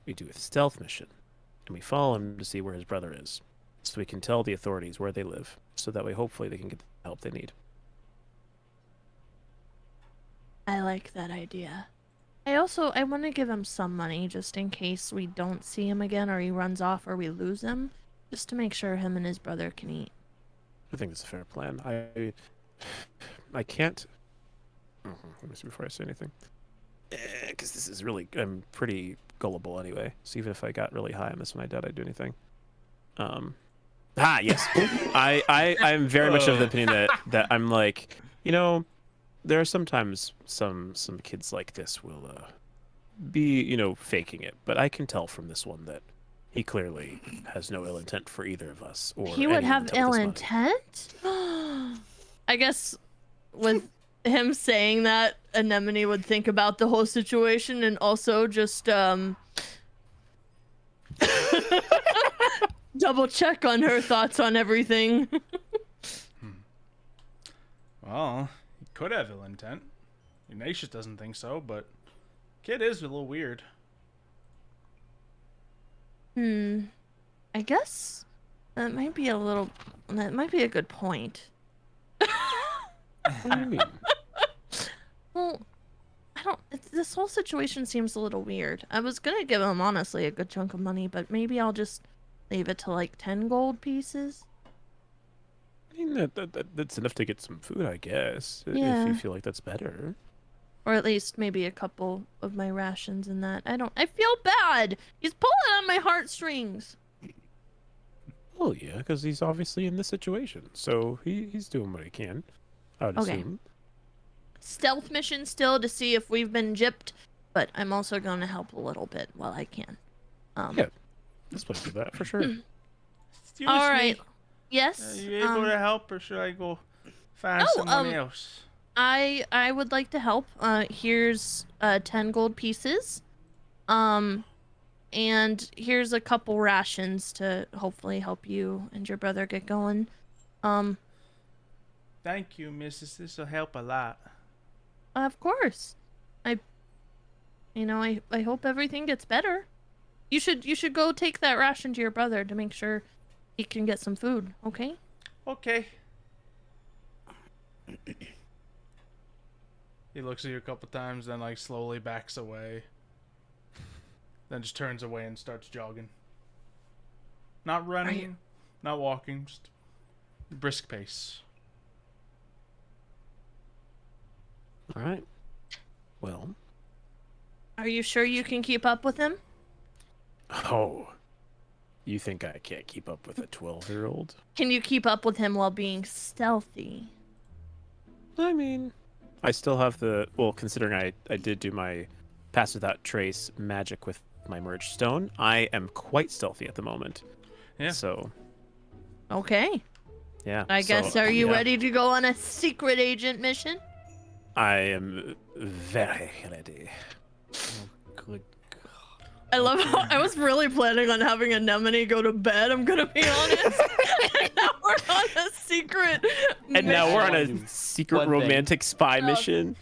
we do a stealth mission, and we follow him to see where his brother is, so we can tell the authorities where they live, so that way hopefully they can get the help they need. I like that idea. I want to give him some money just in case we don't see him again or he runs off or we lose him, just to make sure him and his brother can eat. I think that's a fair plan. I can't. Let me see before I say anything. Because this is really, I'm pretty gullible anyway. So even if I got really high on this when I died, I'd do anything. Yes. I'm very much of the opinion that I'm like, there are sometimes some kids like this will be, faking it. But I can tell from this one that he clearly has no ill intent for either of us. Or He would have ill money. intent? I guess with him saying that, Anemone would think about the whole situation and also just double check on her thoughts on everything. Well, he could have ill intent. Ignatius doesn't think so, but kid is a little weird. I guess that might be a good point. What do you mean? Well, this whole situation seems a little weird. I was gonna give him, honestly, a good chunk of money, but maybe I'll just leave it to like 10 gold pieces. I mean, that's enough to get some food, I guess. Yeah. If you feel like that's better. Or at least maybe a couple of my rations and that. I feel bad. He's pulling on my heartstrings. Well, yeah, because he's obviously in this situation. So he's doing what he can, I would Okay. assume. Stealth mission still to see if we've been gypped, but I'm also going to help a little bit while I can. Yeah, let's play for that, for sure. Excuse All right. me. Yes. Are you able to help, or should I go find someone else? I would like to help. Here's 10 gold pieces. And here's a couple rations to hopefully help you and your brother get going. Thank you, Mrs. This will help a lot. Of course. I hope everything gets better. You should go take that ration to your brother to make sure he can get some food, okay? Okay. He looks at you a couple times, then like slowly backs away. Then just turns away and starts jogging. Not running, not walking, just brisk pace. All right. Well. Are you sure you can keep up with him? Oh. You think I can't keep up with a 12-year-old? Can you keep up with him while being stealthy? I mean, I still have considering I did do my pass without trace magic with my merged stone, I am quite stealthy at the moment. Yeah. So. Okay. Yeah. I guess, are you ready to go on a secret agent mission? I am very ready. Good. I love how I was really planning on having Anemone go to bed, I'm gonna be honest. And now we're on a secret And now we're on mission. a secret One thing. romantic spy mission.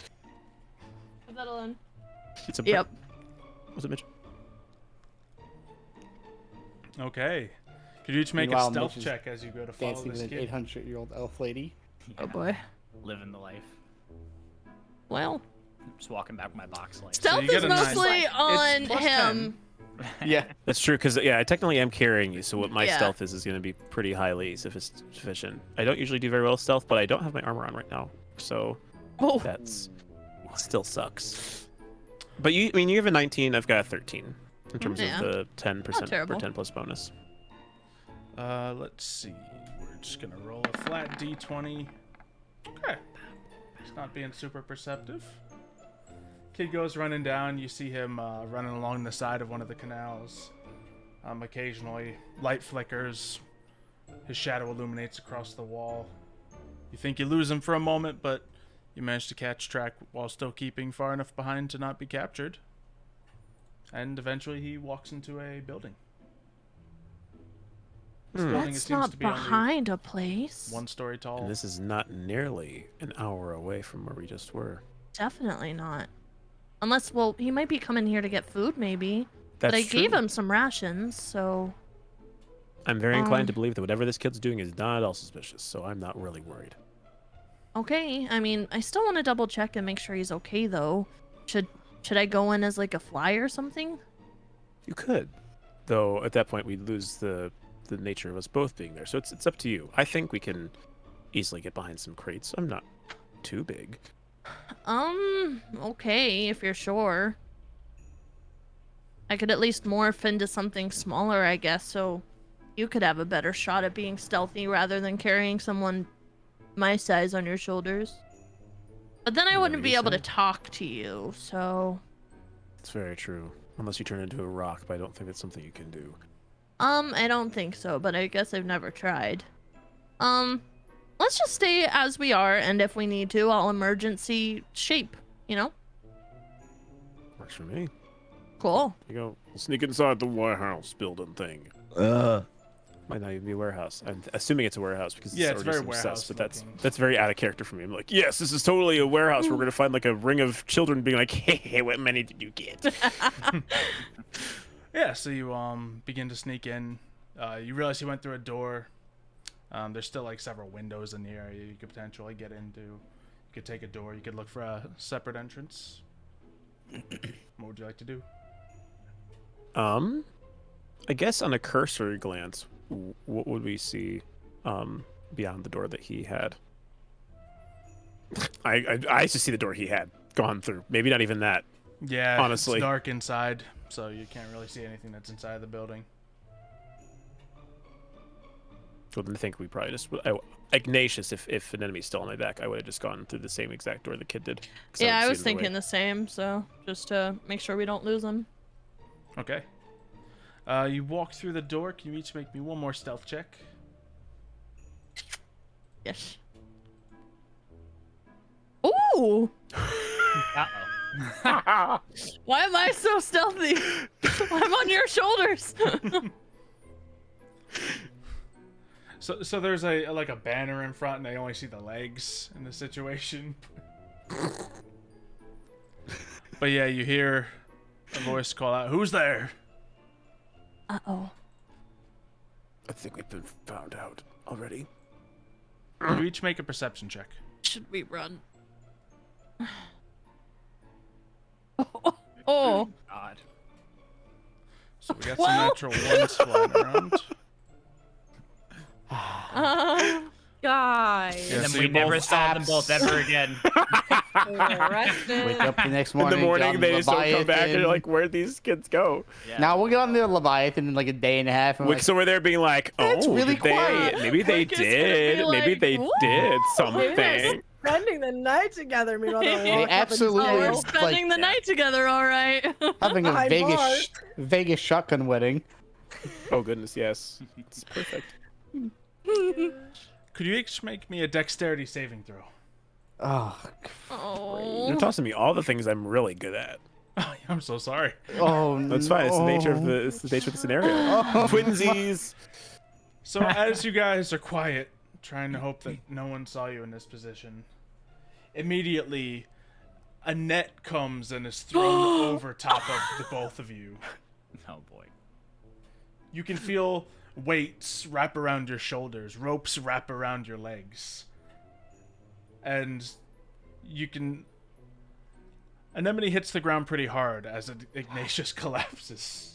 Leave that alone. It's a Yep. Was it Mitch? Okay. Could you each make Meanwhile, a stealth Mitch is check as you go to follow Dancing this with an kid? 800-year-old elf lady. Oh boy. Living the life. Well, Just walking back with my box light. stealth you get is a 9. mostly on It's plus him. 10. Yeah. That's true, because I technically am carrying you, so what my Yeah. stealth is going to be pretty highly sufficient. I don't usually do very well with stealth, but I don't have my armor on right now, so Oh. that's still sucks. But you have a 19, I've got a 13 in terms Yeah. of the 10% or terrible. 10 plus bonus. Let's see. We're just gonna roll a flat d20. Okay. He's not being super perceptive. Kid goes running down. You see him running along the side of one of the canals. Occasionally, light flickers. His shadow illuminates across the wall. You think you lose him for a moment, but you manage to catch track while still keeping far enough behind to not be captured. And eventually he walks into a building. This building That's seems not to be only behind a place. 1 story tall. And this is not nearly an hour away from where we just were. Definitely not. Unless, well, he might be coming here to get food, maybe. That's But I true. gave him some rations, so... I'm very inclined to believe that whatever this kid's doing is not at all suspicious, so I'm not really worried. Okay, I mean, I still want to double check and make sure he's okay, though. Should I go in as, like, a fly or something? You could, though. At that point, we'd lose the nature of us both being there. So it's up to you. I think we can easily get behind some crates. I'm not too big. Okay, if you're sure. I could at least morph into something smaller, I guess, so you could have a better shot at being stealthy rather than carrying someone my size on your shoulders. But then I wouldn't be able to talk to you, so... It's very true. Unless you turn into a rock, but I don't think that's something you can do. I don't think so, but I guess I've never tried. Let's just stay as we are, and if we need to, I'll emergency shape, you know? Works for me. Cool. You go, we'll sneak inside the warehouse building thing. Might not even be a warehouse. I'm assuming it's a warehouse because Yeah, it's it's already very some warehouse sus, but looking. that's very out of character for me. I'm like, yes, this is totally a warehouse. We're gonna find like a ring of children being like, hey, what money did you get? Yeah, so you begin to sneak in. You realize you went through a door. There's still like several windows in the area you could potentially get into. You could take a door. You could look for a separate entrance. What would you like to do? I guess on a cursory glance, what would we see beyond the door that he had? I used to see the door he had gone through. Maybe not even that. Yeah, honestly. it's dark inside, so you can't really see anything that's inside the building. So then I think we probably just Ignatius, if an enemy's still on my back, I would have just gone through the same exact door the kid did. 'cause Yeah, would I see was him the way. thinking the same, so just to make sure we don't lose him. Okay. You walk through the door. Can you each make me one more stealth check? Yes. Ooh! Uh-oh. Why am I so stealthy? I'm on your shoulders. So there's a banner in front, and they only see the legs in the situation. But yeah, you hear a voice call out, "Who's there?" Uh-oh. I think we've been found out already. You each make a perception check. Should we run? Oh. God. So we got Well- some natural ones flying around. Guys. Yeah, And then so we you never both saw them both ever again. Wake up the next In morning. the morning, get on they just don't come back, and Leviathan. you're like, where'd these kids go? Yeah. Now we'll get on the Leviathan in like a day and a half. And we're like, So we're there being like, That's oh, really did they? quiet. Maybe they Like, it's gonna be did. Maybe like, they "Woo, did maybe something. they're spending the night together. Meanwhile, they're They walking up and absolutely Oh, down. we're Like, spending the night together, all right. having a High Vegas shotgun wedding. Oh goodness, yes, it's perfect. Could you each make me a dexterity saving throw? Oh, Oh. You're tossing me all the things I'm really good at. Oh, I'm so sorry. oh, That's fine. It's the nature of no. the scenario. Oh, Twinsies. So as you guys are quiet, trying to hope that no one saw you in this position, immediately a net comes and is thrown over top of the both of you. Oh boy. You can feel weights wrap around your shoulders, ropes wrap around your legs. And you can... Anemone hits the ground pretty hard as Ignatius collapses.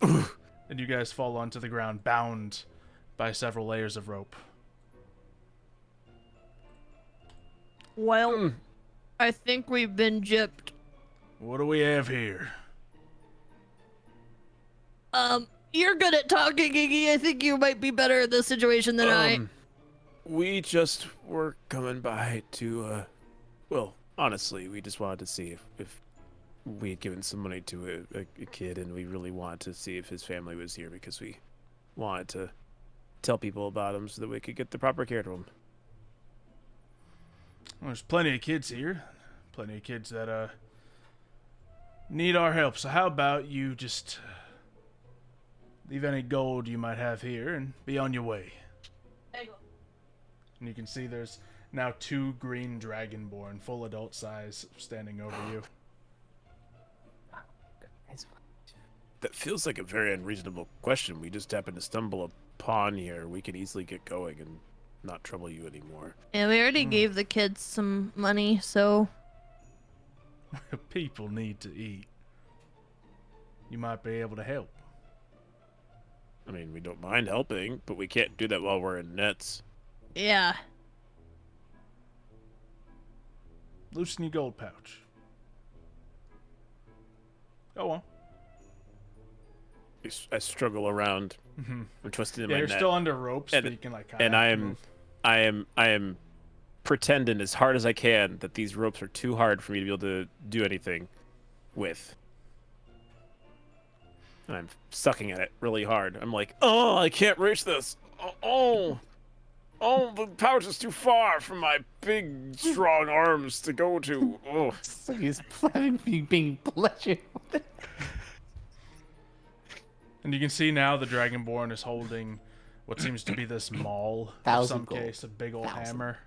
And you guys fall onto the ground, bound by several layers of rope. Well, I think we've been gypped. What do we have here? You're good at talking, Iggy. I think you might be better at this situation than I. We just were coming by to, well, honestly, we just wanted to see if we had given some money to a kid, and we really wanted to see if his family was here because we wanted to tell people about him so that we could get the proper care to him. Well, there's plenty of kids here. Plenty of kids that, need our help. So how about you just Leave any gold you might have here and be on your way. And you can see there's now 2 green dragonborn, full adult size, standing over you. That feels like a very unreasonable question. We just happened to stumble upon here. We can easily get going and not trouble you anymore. Yeah, we already gave the kids some money, so People need to eat. You might be able to help. I mean, we don't mind helping, but we can't do that while we're in nets. yeah. Loosen your gold pouch. Go on. I struggle around. Mm-hmm. I'm twisted in Yeah, my you're net. still under ropes, And- but you can like kinda and I am pretending as hard as I can that these ropes are too hard for me to be able to do anything with. And I'm sucking at it really hard. I'm like, oh, I can't reach this. Oh, the pouch is too far from my big, strong arms to go to. Oh, So he's planning being pleasured with it. And you can see now the Dragonborn is holding what seems to be this maul, in 1,000 some gold. case, a big old 1,000. hammer.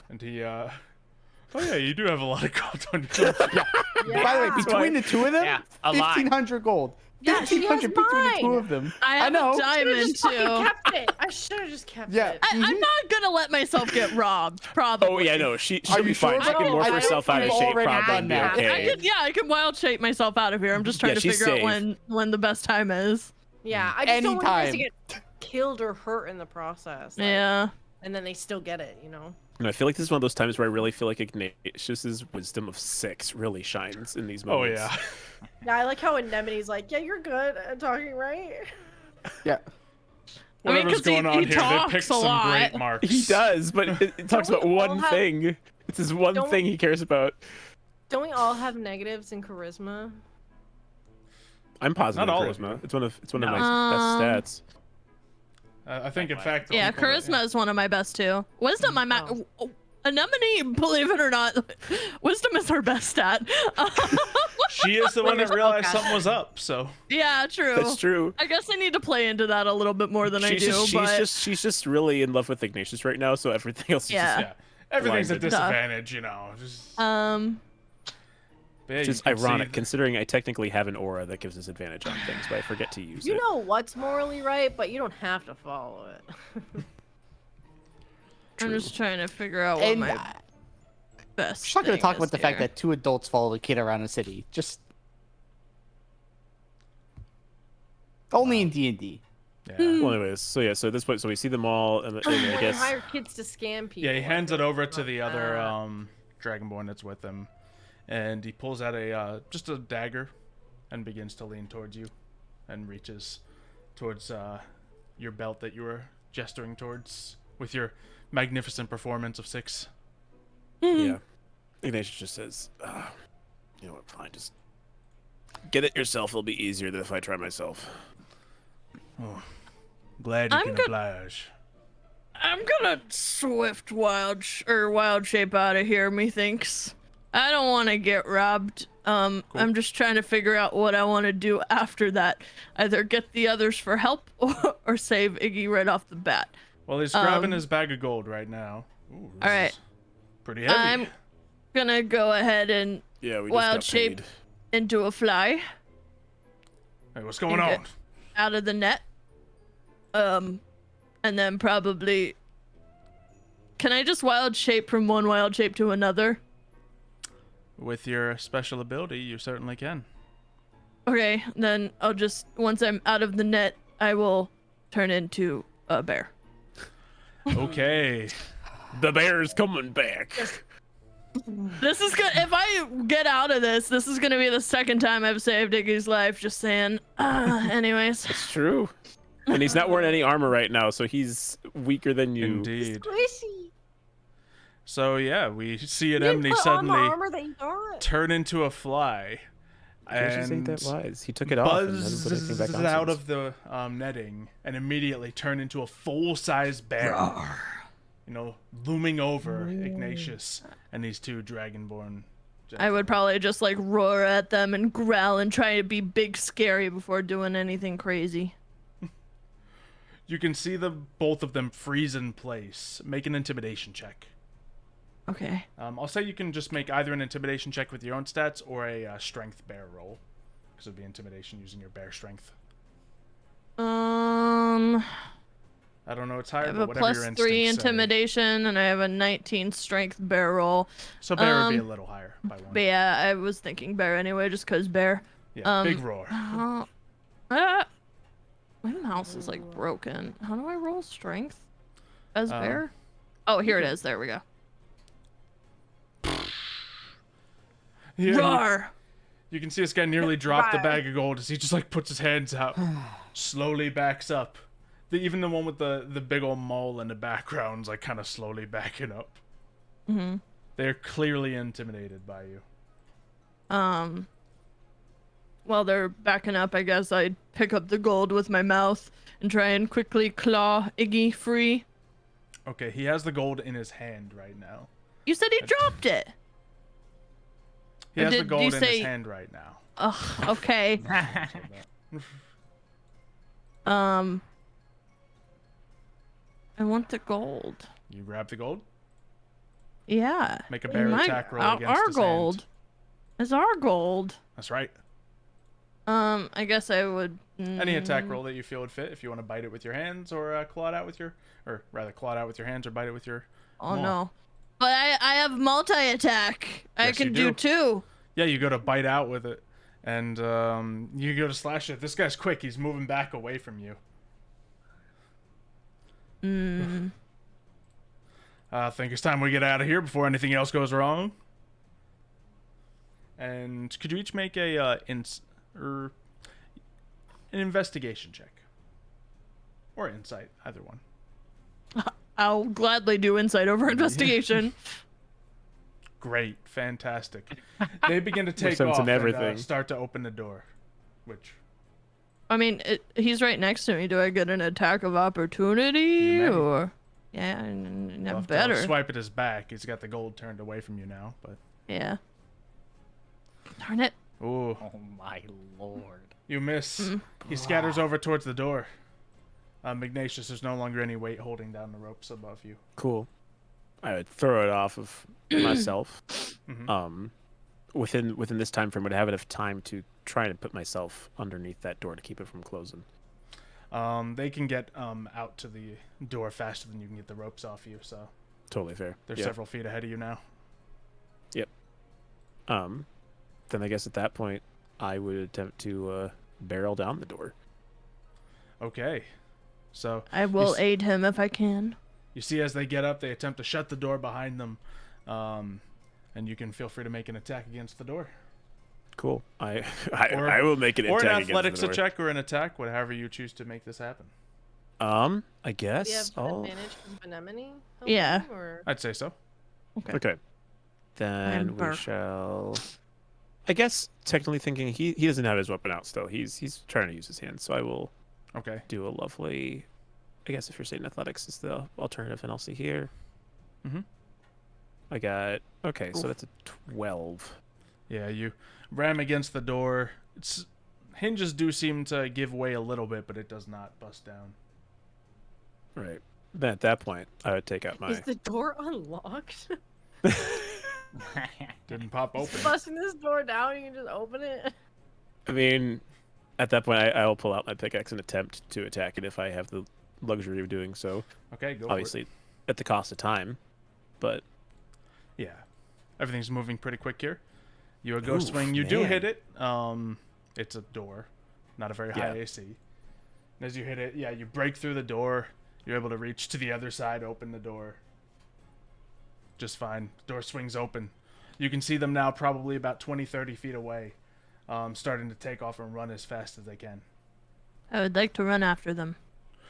And he, oh yeah, you do have a lot of gold on your By the way, between the two of them, Yeah, a lot. 1,500 gold. Yeah, she has 1,500 between the two mine. of them. I have know. a diamond just fucking too. kept it. I should have just kept Yeah. it. I'm not gonna let myself get robbed. Probably. oh yeah, no, she'll Are be you fine. sure? She can I morph don't herself out of think shape, I've already probably, done and be that. okay. I can wild shape myself out of here. I'm just trying Yeah, to she's figure safe. out when the best time is. Yeah, I just don't want you guys to Anytime. get killed or hurt in the process. like, Yeah. And then they still get it, you know? And I feel like this is one of those times where I really feel like Ignatius's wisdom of 6 really shines in these Oh moments. yeah. Yeah, I like how Anemone's like, yeah, you're good at talking, right? Yeah. I mean, Whatever's 'cause he- going on he here, they talks picked a some lot. great marks. He does, but it talks Don't about we all one have- thing. It's his one Don't- thing he cares about. Don't we all have negatives in charisma? I'm positive Not on all of charisma. It's one of No. my best stats. I think, in fact, the Yeah, people that- charisma is one of my best too. Wisdom, I'm at. Anemone, believe it or not, wisdom is her best stat. She is the one that Winners realized podcast. something was up. So Yeah, true. That's true. I guess I need to play into that a little bit more than I do. But She's just really in love with Ignatius right now, so everything else is Yeah. yeah, everything's a Blinded. disadvantage, you know. Just, but yeah, just, you just can see ironic th- considering I technically have an aura that gives us advantage on things, but I forget to use You it. know what's morally right, but you don't have to follow it. I'm just trying to figure out what And my I'm best. just not going thing to talk is about the fact here. that 2 adults follow a kid around the city. Just only in D&D. Yeah. Well, anyways, so yeah, so at this point, so we see them all, and I When they guess hire kids to scam people. Yeah, he hands it over to like the other that. Dragonborn that's with him, and he pulls out a just a dagger, and begins to lean towards you, and reaches towards your belt that you were gesturing towards with your magnificent performance of 6. yeah, Ignatius just says, "You know what? Fine, just get it yourself. It'll be easier than if I try myself." Oh, glad you I'm can good. oblige. I'm gonna swift wild shape out of here. Methinks I don't want to get robbed. I'm just trying to figure out what I want to do after that. Either get the others for help or save Iggy right off the bat. Well, he's grabbing his bag of gold right now. Ooh, this All right. is pretty heavy. I'm gonna go ahead and Yeah, we Wild just got shape. paid. into a fly Hey, what's going Okay. on? out of the net. And then probably. Can I just wild shape from one wild shape to another? With your special ability, you certainly can. Okay, then I'll just once I'm out of the net, I will turn into a bear. Okay. The bear's coming back. This is good. If I get out of this, this is gonna be the second time I've saved Iggy's life. Just saying. Anyways. It's true. And he's not wearing any armor right now, so he's weaker than you. Indeed. Squishy. So yeah, we see You didn't Anemone put on the suddenly armor that you got. turn into a fly, Ignatius ain't and that wise. He took it off and hasn't put anything buzzes back on out since. of the netting, and immediately turn into a full-size bear. You know, looming over Ignatius and these 2 Dragonborn I would probably just like roar at them and growl and try to be big scary before doing anything crazy. You can see both of them freeze in place. Make an intimidation check. Okay. I'll say you can just make either an intimidation check with your own stats or a strength bear roll. Because it would be intimidation using your bear strength. I don't know what's higher, I have but a whatever your plus instincts 3 say. intimidation, and I have a 19 strength bear roll. So bear would be a little higher by 1. But yeah, I was thinking bear anyway, just 'cause bear. Yeah, big roar. My mouse is like broken. How do I roll strength as bear? Oh, here it is. There we go. Yeah, Roar! You can see this guy nearly drop the bag of gold as he just like puts his hands out, slowly backs up. Even the one with the big old mole in the background's like kind of slowly backing up. Mm-hmm. They're clearly intimidated by you. While they're backing up, I guess I'd pick up the gold with my mouth and try and quickly claw Iggy free. Okay, he has the gold in his hand right now. You said he dropped it. He Or has the did gold you in his say- hand right now. Ugh, okay. I want the gold. You grab the gold. Yeah. Make a bear attack roll against our his gold. hand. Is our gold. That's right. I guess I would. Any attack roll that you feel would fit. If you want to bite it with your hands or claw it out with your, or rather claw it out with your hands or bite it with your. Oh maw. no. But I have multi-attack. I Yes, can you do do. 2. Yeah, you go to bite out with it, and you go to slash it. This guy's quick. He's moving back away from you. I think it's time we get out of here before anything else goes wrong. And could you each make an investigation check or insight, either one? I'll gladly do insight over investigation. Great, fantastic. They begin to take sense off in everything. and start to open the door, which. I mean, he's right next to me. Do I get an attack of opportunity You may. or? Yeah, You'll have to better. swipe at his back. He's got the gold turned away from you now, but. Yeah. Darn it. Ooh, Oh my lord. you miss. He scatters over towards the door. Ignatius, there's no longer any weight holding down the ropes above you. Cool. I would throw it off of myself. Within this time frame, would I have enough time to try and put myself underneath that door to keep it from closing? They can get out to the door faster than you can get the ropes off you, so Totally fair. they're Yeah. several feet ahead of you now. Then I guess at that point, I would attempt to barrel down the door. Okay. So I will s- aid him if I can. you see as they get up, they attempt to shut the door behind them. And you can feel free to make an attack against the door. Cool. I Or- I will make an Or an attack against the athletics door. check or an attack, whatever you choose to make this happen. I Do you guess. have I'll... advantage from Anemone? Yeah. Or... I'd say so. Okay. Then we Ember. shall. I guess technically thinking he doesn't have his weapon out still. He's trying to use his hands, so I will Okay. do a lovely. I guess if you're saying athletics is the alternative, and I'll see here. Mhm. I got so that's a 12. Yeah, you ram against the door. Hinges do seem to give way a little bit, but it does not bust down. Right. Then at that point, I would take out my. Is the door unlocked? Didn't pop open. Busting this door down, you can just open it. I mean, at that point, I will pull out my pickaxe and attempt to attack it if I have the luxury of doing so. Okay, go Obviously, at the cost of time, but for it. Yeah. Everything's moving pretty quick here. You a ghost Oof, swing. You do man. hit it. It's a door. Not a very high Yeah. AC. And as you hit it, yeah, you break through the door. You're able to reach to the other side, open the door. Just fine. Door swings open. You can see them now probably about 20, 30 feet away, starting to take off and run as fast as they can. I would like to run after them.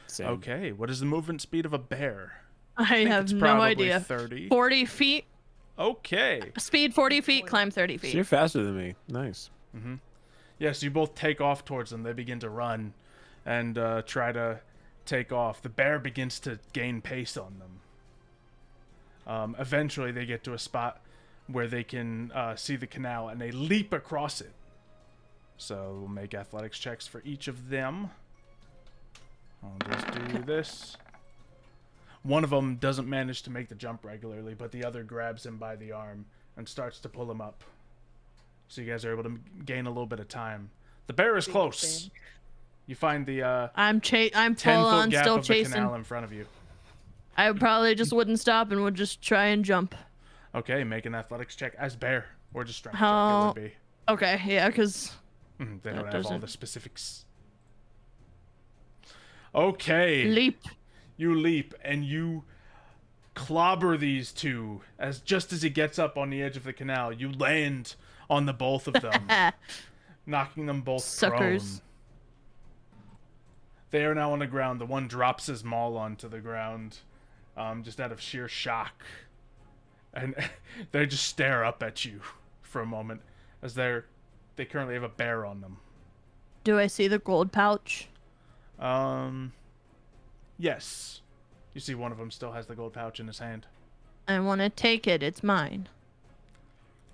same. Okay, what is the movement speed of a bear? I think have it's no probably idea. 30. 40 feet. Okay. Speed 40 feet, climb 30 So you're feet. faster than me. Nice. Yes, you both take off towards them. They begin to run and try to take off. The bear begins to gain pace on them. Eventually, they get to a spot where they can see the canal, and they leap across it. So we'll make athletics checks for each of them. I'll just do this. One of them doesn't manage to make the jump regularly, but the other grabs him by the arm and starts to pull him up. So you guys are able to gain a little bit of time. The bear is close. You find the I'm 10-foot full on gap still of the chasing. canal in front of you. I probably just wouldn't stop and would just try and jump. Okay, make an athletics check as bear, or just strength check How- it would be. Okay, yeah, because They don't That have all doesn't- the specifics. Okay. leap. You leap and you clobber these two just as he gets up on the edge of the canal. You land on the both of them, knocking them both Suckers. prone. They are now on the ground. The one drops his maul onto the ground, just out of sheer shock, and they just stare up at you for a moment as they currently have a bear on them. Do I see the gold pouch? Yes. You see one of them still has the gold pouch in his hand. I want to take it. It's mine.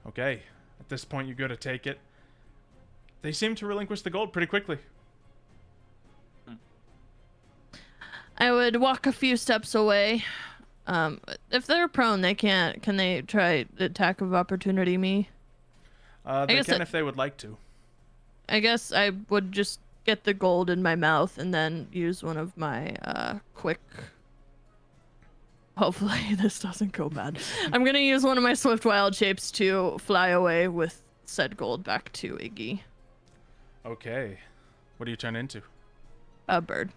Okay. At this point, you go to take it. They seem to relinquish the gold pretty quickly. I would walk a few steps away. If they're prone, they can't. Can they try the attack of opportunity me? They guess can it- if they would like to. I guess I would just get the gold in my mouth and then use one of my quick. Hopefully this doesn't go bad. I'm gonna use one of my swift wild shapes to fly away with said gold back to Iggy. Okay. What do you turn into? A bird.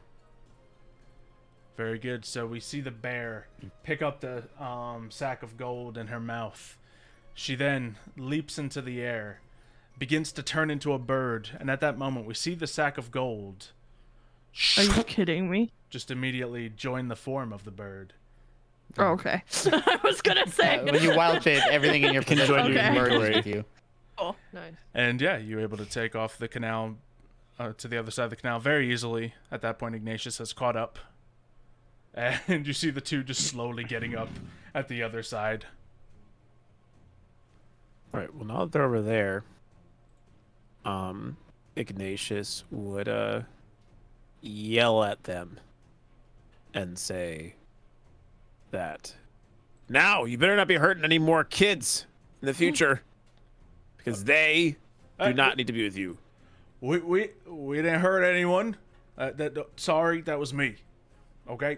Very good. So we see the bear pick up the sack of gold in her mouth. She then leaps into the air, begins to turn into a bird, and at that moment we see the sack of gold Are you kidding me? just immediately join the form of the bird. Oh, okay. I was gonna say. When you wild shape, everything in your Can possession join your merges inventory. with you. Oh. Nice. And yeah, you're able to take off the canal to the other side of the canal very easily. At that point, Ignatius has caught up. And you see the two just slowly getting up at the other side. All right. Well, now that they're over there, Ignatius would yell at them and say that now you better not be hurting any more kids in the future because they do not need to be with you. We didn't hurt anyone. Sorry, that was me. Okay.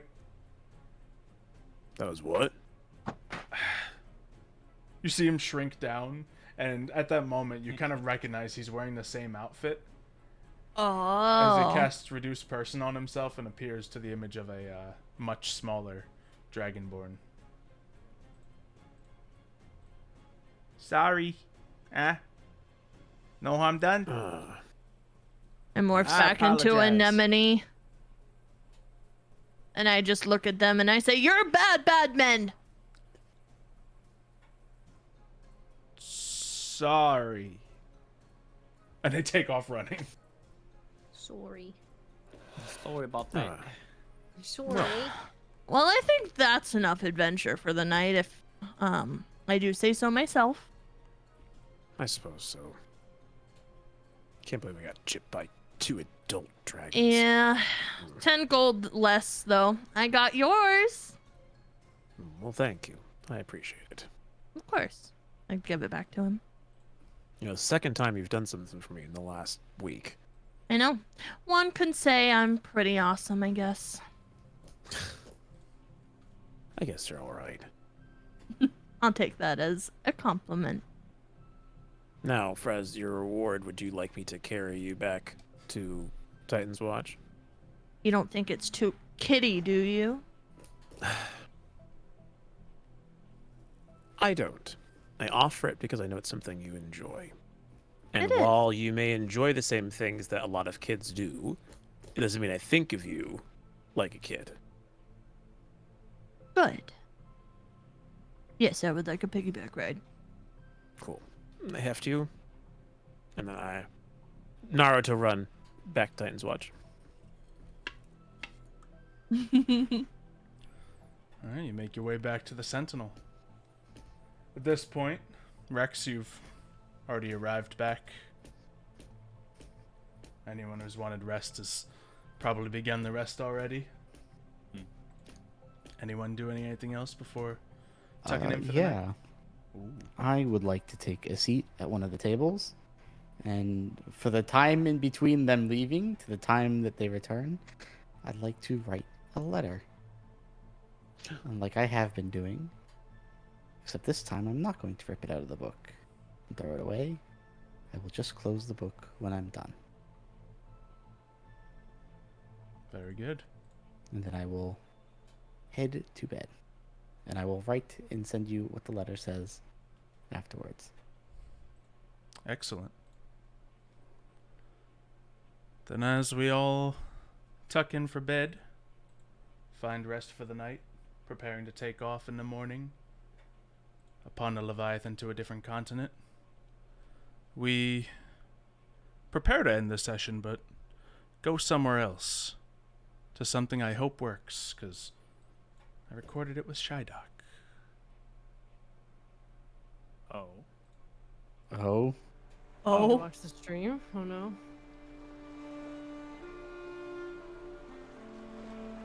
That was what? You see him shrink down, and at that moment, you kind of recognize he's wearing the same outfit as Oh. he casts Reduced Person on himself and appears to the image of a much smaller Dragonborn. Sorry. No harm done? And morphs I back into apologize. anemone. And I just look at them and I say, "You're bad men." Sorry. And they take off running. Sorry. Sorry about that. Sorry. Well, I think that's enough adventure for the night if I do say so myself. I suppose so. Can't believe we got chipped by 2 adult dragons. Yeah. 10 gold less though. I got yours. Well, thank you. I appreciate it. Of course. I give it back to him. You know, the second time you've done something for me in the last week. I know. One could say I'm pretty awesome, I guess. I guess you're all right. I'll take that as a compliment. Now, for as your reward, would you like me to carry you back to Titan's Watch? You don't think it's too kitty, do you? I don't. I offer it because I know it's something you enjoy. And It is. while you may enjoy the same things that a lot of kids do, it doesn't mean I think of you like a kid. Good. Yes, I would like a piggyback ride. Cool. I heft you, and then I Naruto run back to Titan's Watch. Alright, you make your way back to the Sentinel. At this point, Rex, you've already arrived back. Anyone who's wanted rest has probably begun the rest already. Anyone doing anything else before tucking in for the night? Yeah. I would like to take a seat at one of the tables, and for the time in between them leaving to the time that they return, I'd like to write a letter. And like I have been doing, except this time I'm not going to rip it out of the book and throw it away. I will just close the book when I'm done. Very good. And then I will head to bed. And I will write and send you what the letter says afterwards. Excellent. Then as we all tuck in for bed, find rest for the night, preparing to take off in the morning upon a Leviathan to a different continent, we prepare to end the session, but go somewhere else. To something I hope works, because I recorded it with Shydock. Oh. Oh? Oh. Watch the stream? Oh no.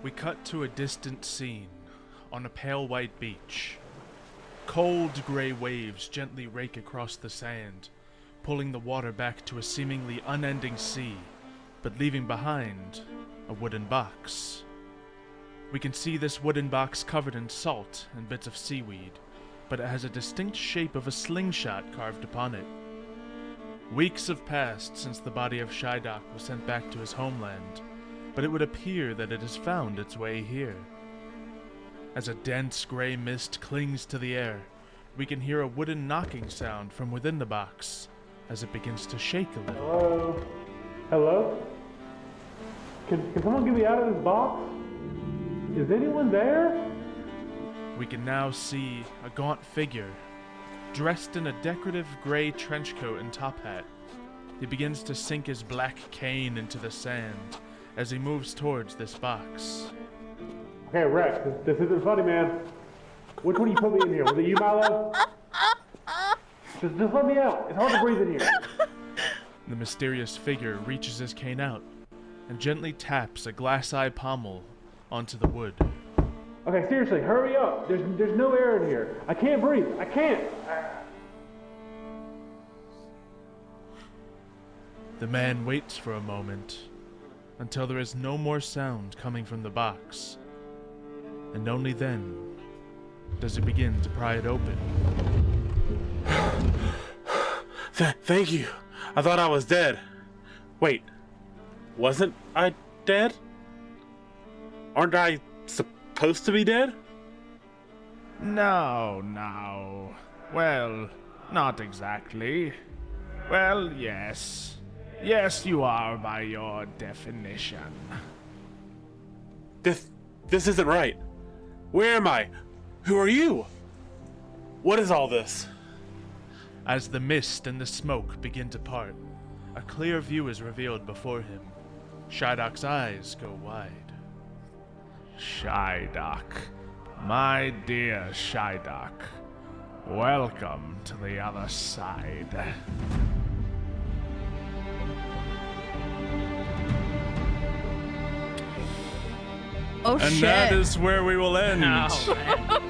We cut to a distant scene on a pale white beach. Cold gray waves gently rake across the sand, pulling the water back to a seemingly unending sea, but leaving behind a wooden box. We can see this wooden box covered in salt and bits of seaweed, but it has a distinct shape of a slingshot carved upon it. Weeks have passed since the body of Shydock was sent back to his homeland, but it would appear that it has found its way here. As a dense gray mist clings to the air, we can hear a wooden knocking sound from within the box as it begins to shake a little. Hello? Hello? Can someone get me out of this box? Is anyone there? We can now see a gaunt figure, dressed in a decorative gray trench coat and top hat. He begins to sink his black cane into the sand as he moves towards this box. Okay, Rex, this isn't funny, man. Which one you put me in here? Was it you, Milo? Just let me out. It's hard to breathe in here. The mysterious figure reaches his cane out and gently taps a glass-eye pommel onto the wood. Okay, seriously, hurry up. There's no air in here. I can't breathe. I can't. The man waits for a moment until there is no more sound coming from the box, and only then does he begin to pry it open. Thank you. I thought I was dead. Wait, wasn't I dead? Aren't I supposed to be dead? No. Well, not exactly. Well, yes. Yes, you are by your definition. This isn't right. Where am I? Who are you? What is all this? As the mist and the smoke begin to part, a clear view is revealed before him. Shydock's eyes go wide. Shydock, my dear Shydock, welcome to the other side. Oh And shit. that is where we will end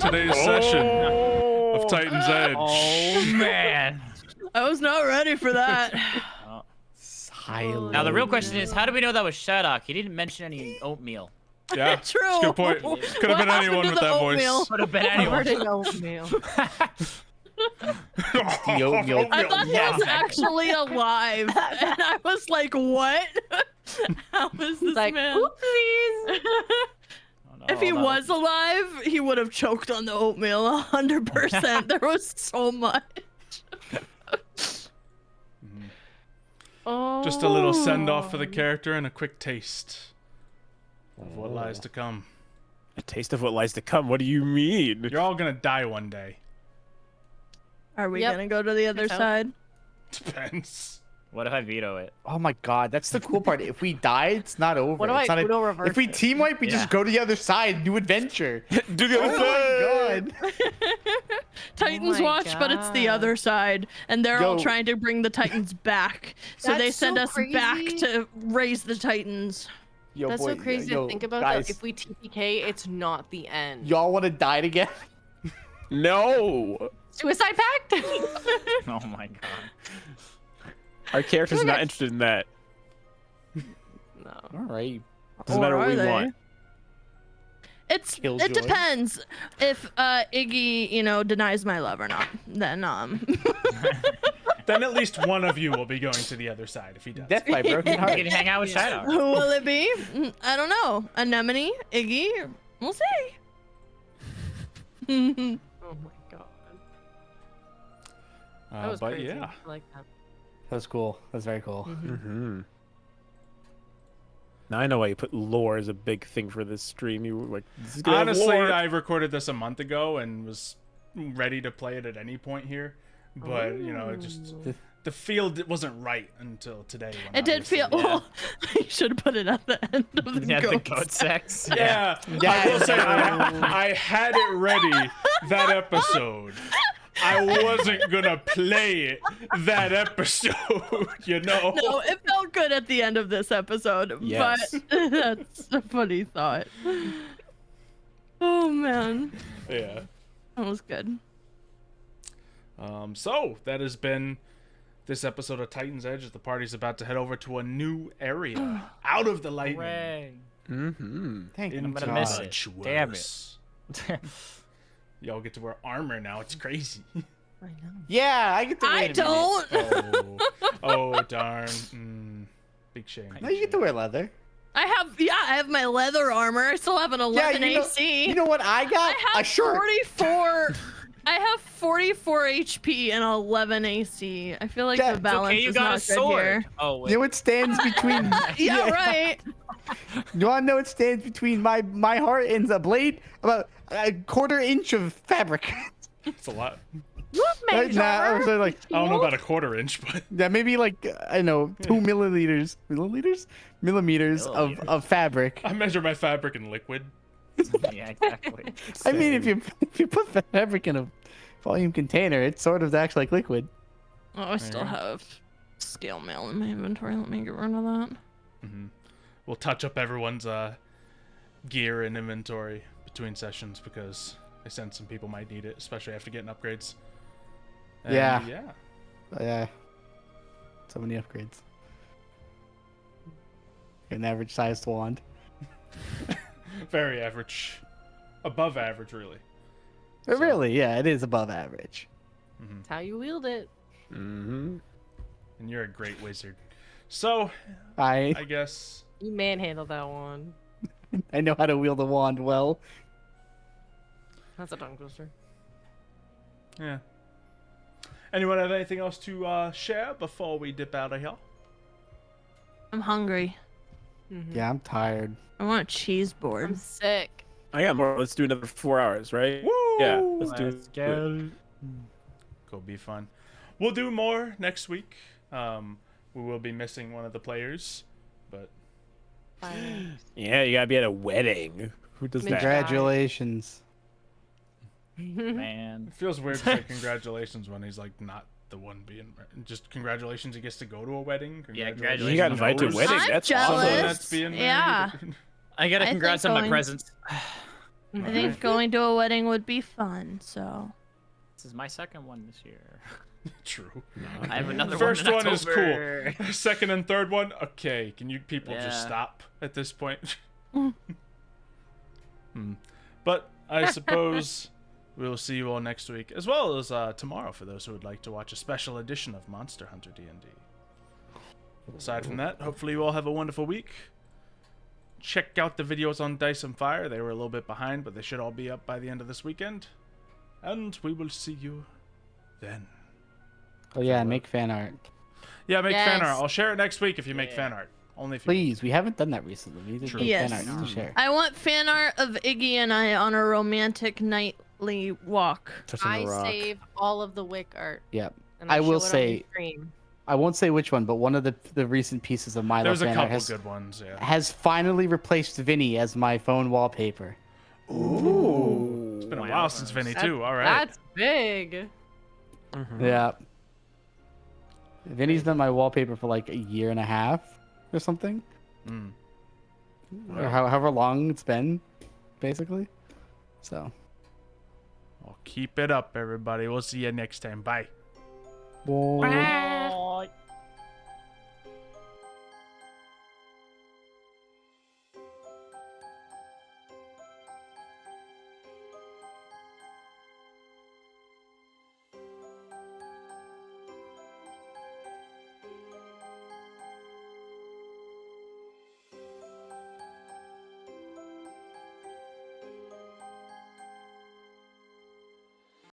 today's session of Titan's Edge. Oh man. I was not ready for that. Silent. Now the real question is, how do we know that was Shydock? He didn't mention any oatmeal. Yeah, True. that's a good point. Could have been What happened anyone to with the that oatmeal? voice. Could have been Covered anyone. in oatmeal. The oatmeal. I thought he was actually alive, and I was like, "What? How is this Like, man?" oopsies. If he was alive, he would have choked on the oatmeal 100%. There was so much. Oh. Just a little send off for the character and a quick taste of what lies to come. A taste of what lies to come. What do you mean? You're all gonna die one day. Are we Yep. gonna go to the other So. side? Depends. What if I veto it? Oh my god, that's the cool part. If we die, it's not over. What do It's I not Uno reverse if we it? team wipe, we Yeah. just go to the other side, new adventure. Do the other Oh my god. Titans my Watch, but it's the God. other side, and they're all Yo. trying to bring the Titans back. So they That's send so us back crazy. to raise the Titans. Yo, That's boy, so crazy yo, to think about. guys, Though. If we TPK, it's not the end. y'all want to die together? No, Suicide pact. Oh my god. our character's not Okay. interested in that. No. All right. Doesn't Or matter what are we they? want. It Killjoy. depends if Iggy, denies my love or not. Then Then at least one of you will be going to the other side if he does. Death by broken You heart. can hang out with Shadow. who will it be? I don't know. Anemone, Iggy, we'll see. Oh my god. That was but crazy. yeah, I like that. That's cool. That's very cool. Mm-hmm. Now I know why you put lore as a big thing for this stream. You were like, this is gonna have honestly, lore. I recorded this a month ago and was ready to play it at any point here, but it just the field wasn't right until today. When It did feel. obviously- Well, you should have put it at the end of the Yeah, the goat goat sex. Yeah, I will say I had it ready that episode. I wasn't gonna play it that episode, No, it felt good at the end of this episode, Yes. but that's a funny thought. Oh man, Yeah. that was good. So that has been this episode of Titan's Edge. The party's about to head over to a new area, out of the lightning. Hooray. Mm-hmm. Thank Into you. gonna miss the it. Damn it. Churros. Y'all get to wear armor now. It's crazy. I know. Yeah, I get to. I wait a minute. don't. Oh darn. Big shame. No, you get to wear leather. I have my leather armor. I still have an 11 you know, AC. You know what I got? I have a shirt. 44. I have 44 HP and 11 AC. I feel like Yeah, the it's balance Okay, you is got not a good sword. here. Oh wait. You know what stands between? Yeah, right. You want to know what stands between my heart and the blade? About a quarter inch of fabric. It's a lot. You have mage Nah, I armor. was like, I don't know about a quarter inch, but yeah, maybe like I don't know, 2 millimeters of fabric. I measure my fabric in liquid. Yeah, exactly. I mean, if you put fabric in a volume container, it sort of acts like liquid. Oh, I still have scale mail in my inventory. Let me get rid of that. We'll touch up everyone's gear and inventory between sessions because I sense some people might need it, especially after getting upgrades. And Yeah. Yeah. Yeah. So many upgrades. An average sized wand. Very average. Above average, really. Really, yeah, it is above average. That's how you wield it. Mm-hmm. And you're a great wizard. So, I I guess. You manhandled that one. I know how to wield a wand well. That's a tongue twister. Yeah. Anyone have anything else to share before we dip out of here? I'm hungry. Yeah, I'm tired. I want a cheese board. I'm sick. I got more. Let's do another 4 hours, right? Woo! Yeah, let's do Let's it. go. Go be fun. We'll do more next week. We will be missing one of the players, but Yeah, you gotta be at a wedding. Who does that? Congratulations. Man. it feels weird to say congratulations when he's like not the one being. Just congratulations, he gets to go to a wedding. Yeah, You got invited to a knows wedding. I'm That's jealous. someone awesome. that's being married. Yeah. I gotta I congrats think on my going- presents. I think going to a wedding would be fun. So This is my second one this year. True. I have another First one. in one is October. cool. Second and third one, okay. Can you people just Yeah. stop at this point? But I suppose we'll see you all next week, as well as tomorrow for those who would like to watch a special edition of Monster Hunter D&D. Aside from that, hopefully you all have a wonderful week. Check out the videos on Dice and Fire. They were a little bit behind, but they should all be up by the end of this weekend. And we will see you then. Oh yeah, make fan art. Yeah, make fan art. Yes. I'll share it next week if you make Yeah. fan art. Only if you Please, we haven't done that recently. We need to True. make Yes. fan art to share. I want fan art of Iggy and I on a romantic nightly walk. Touching I the rock. save all of the wick art. Yep. And I show will it on say- stream. I won't say which one, but one of the recent pieces of Milo There's a fan art couple has, good ones, yeah. has finally replaced Vinny as my phone wallpaper. Ooh. It's been a while since Vinny That- too. All right. That's big. Mhm. Yeah. Vinny's done my wallpaper for like a year and a half or something. Mm. Or however long it's been, basically. So. Well, keep it up, everybody. We'll see you next time. Bye. Bye.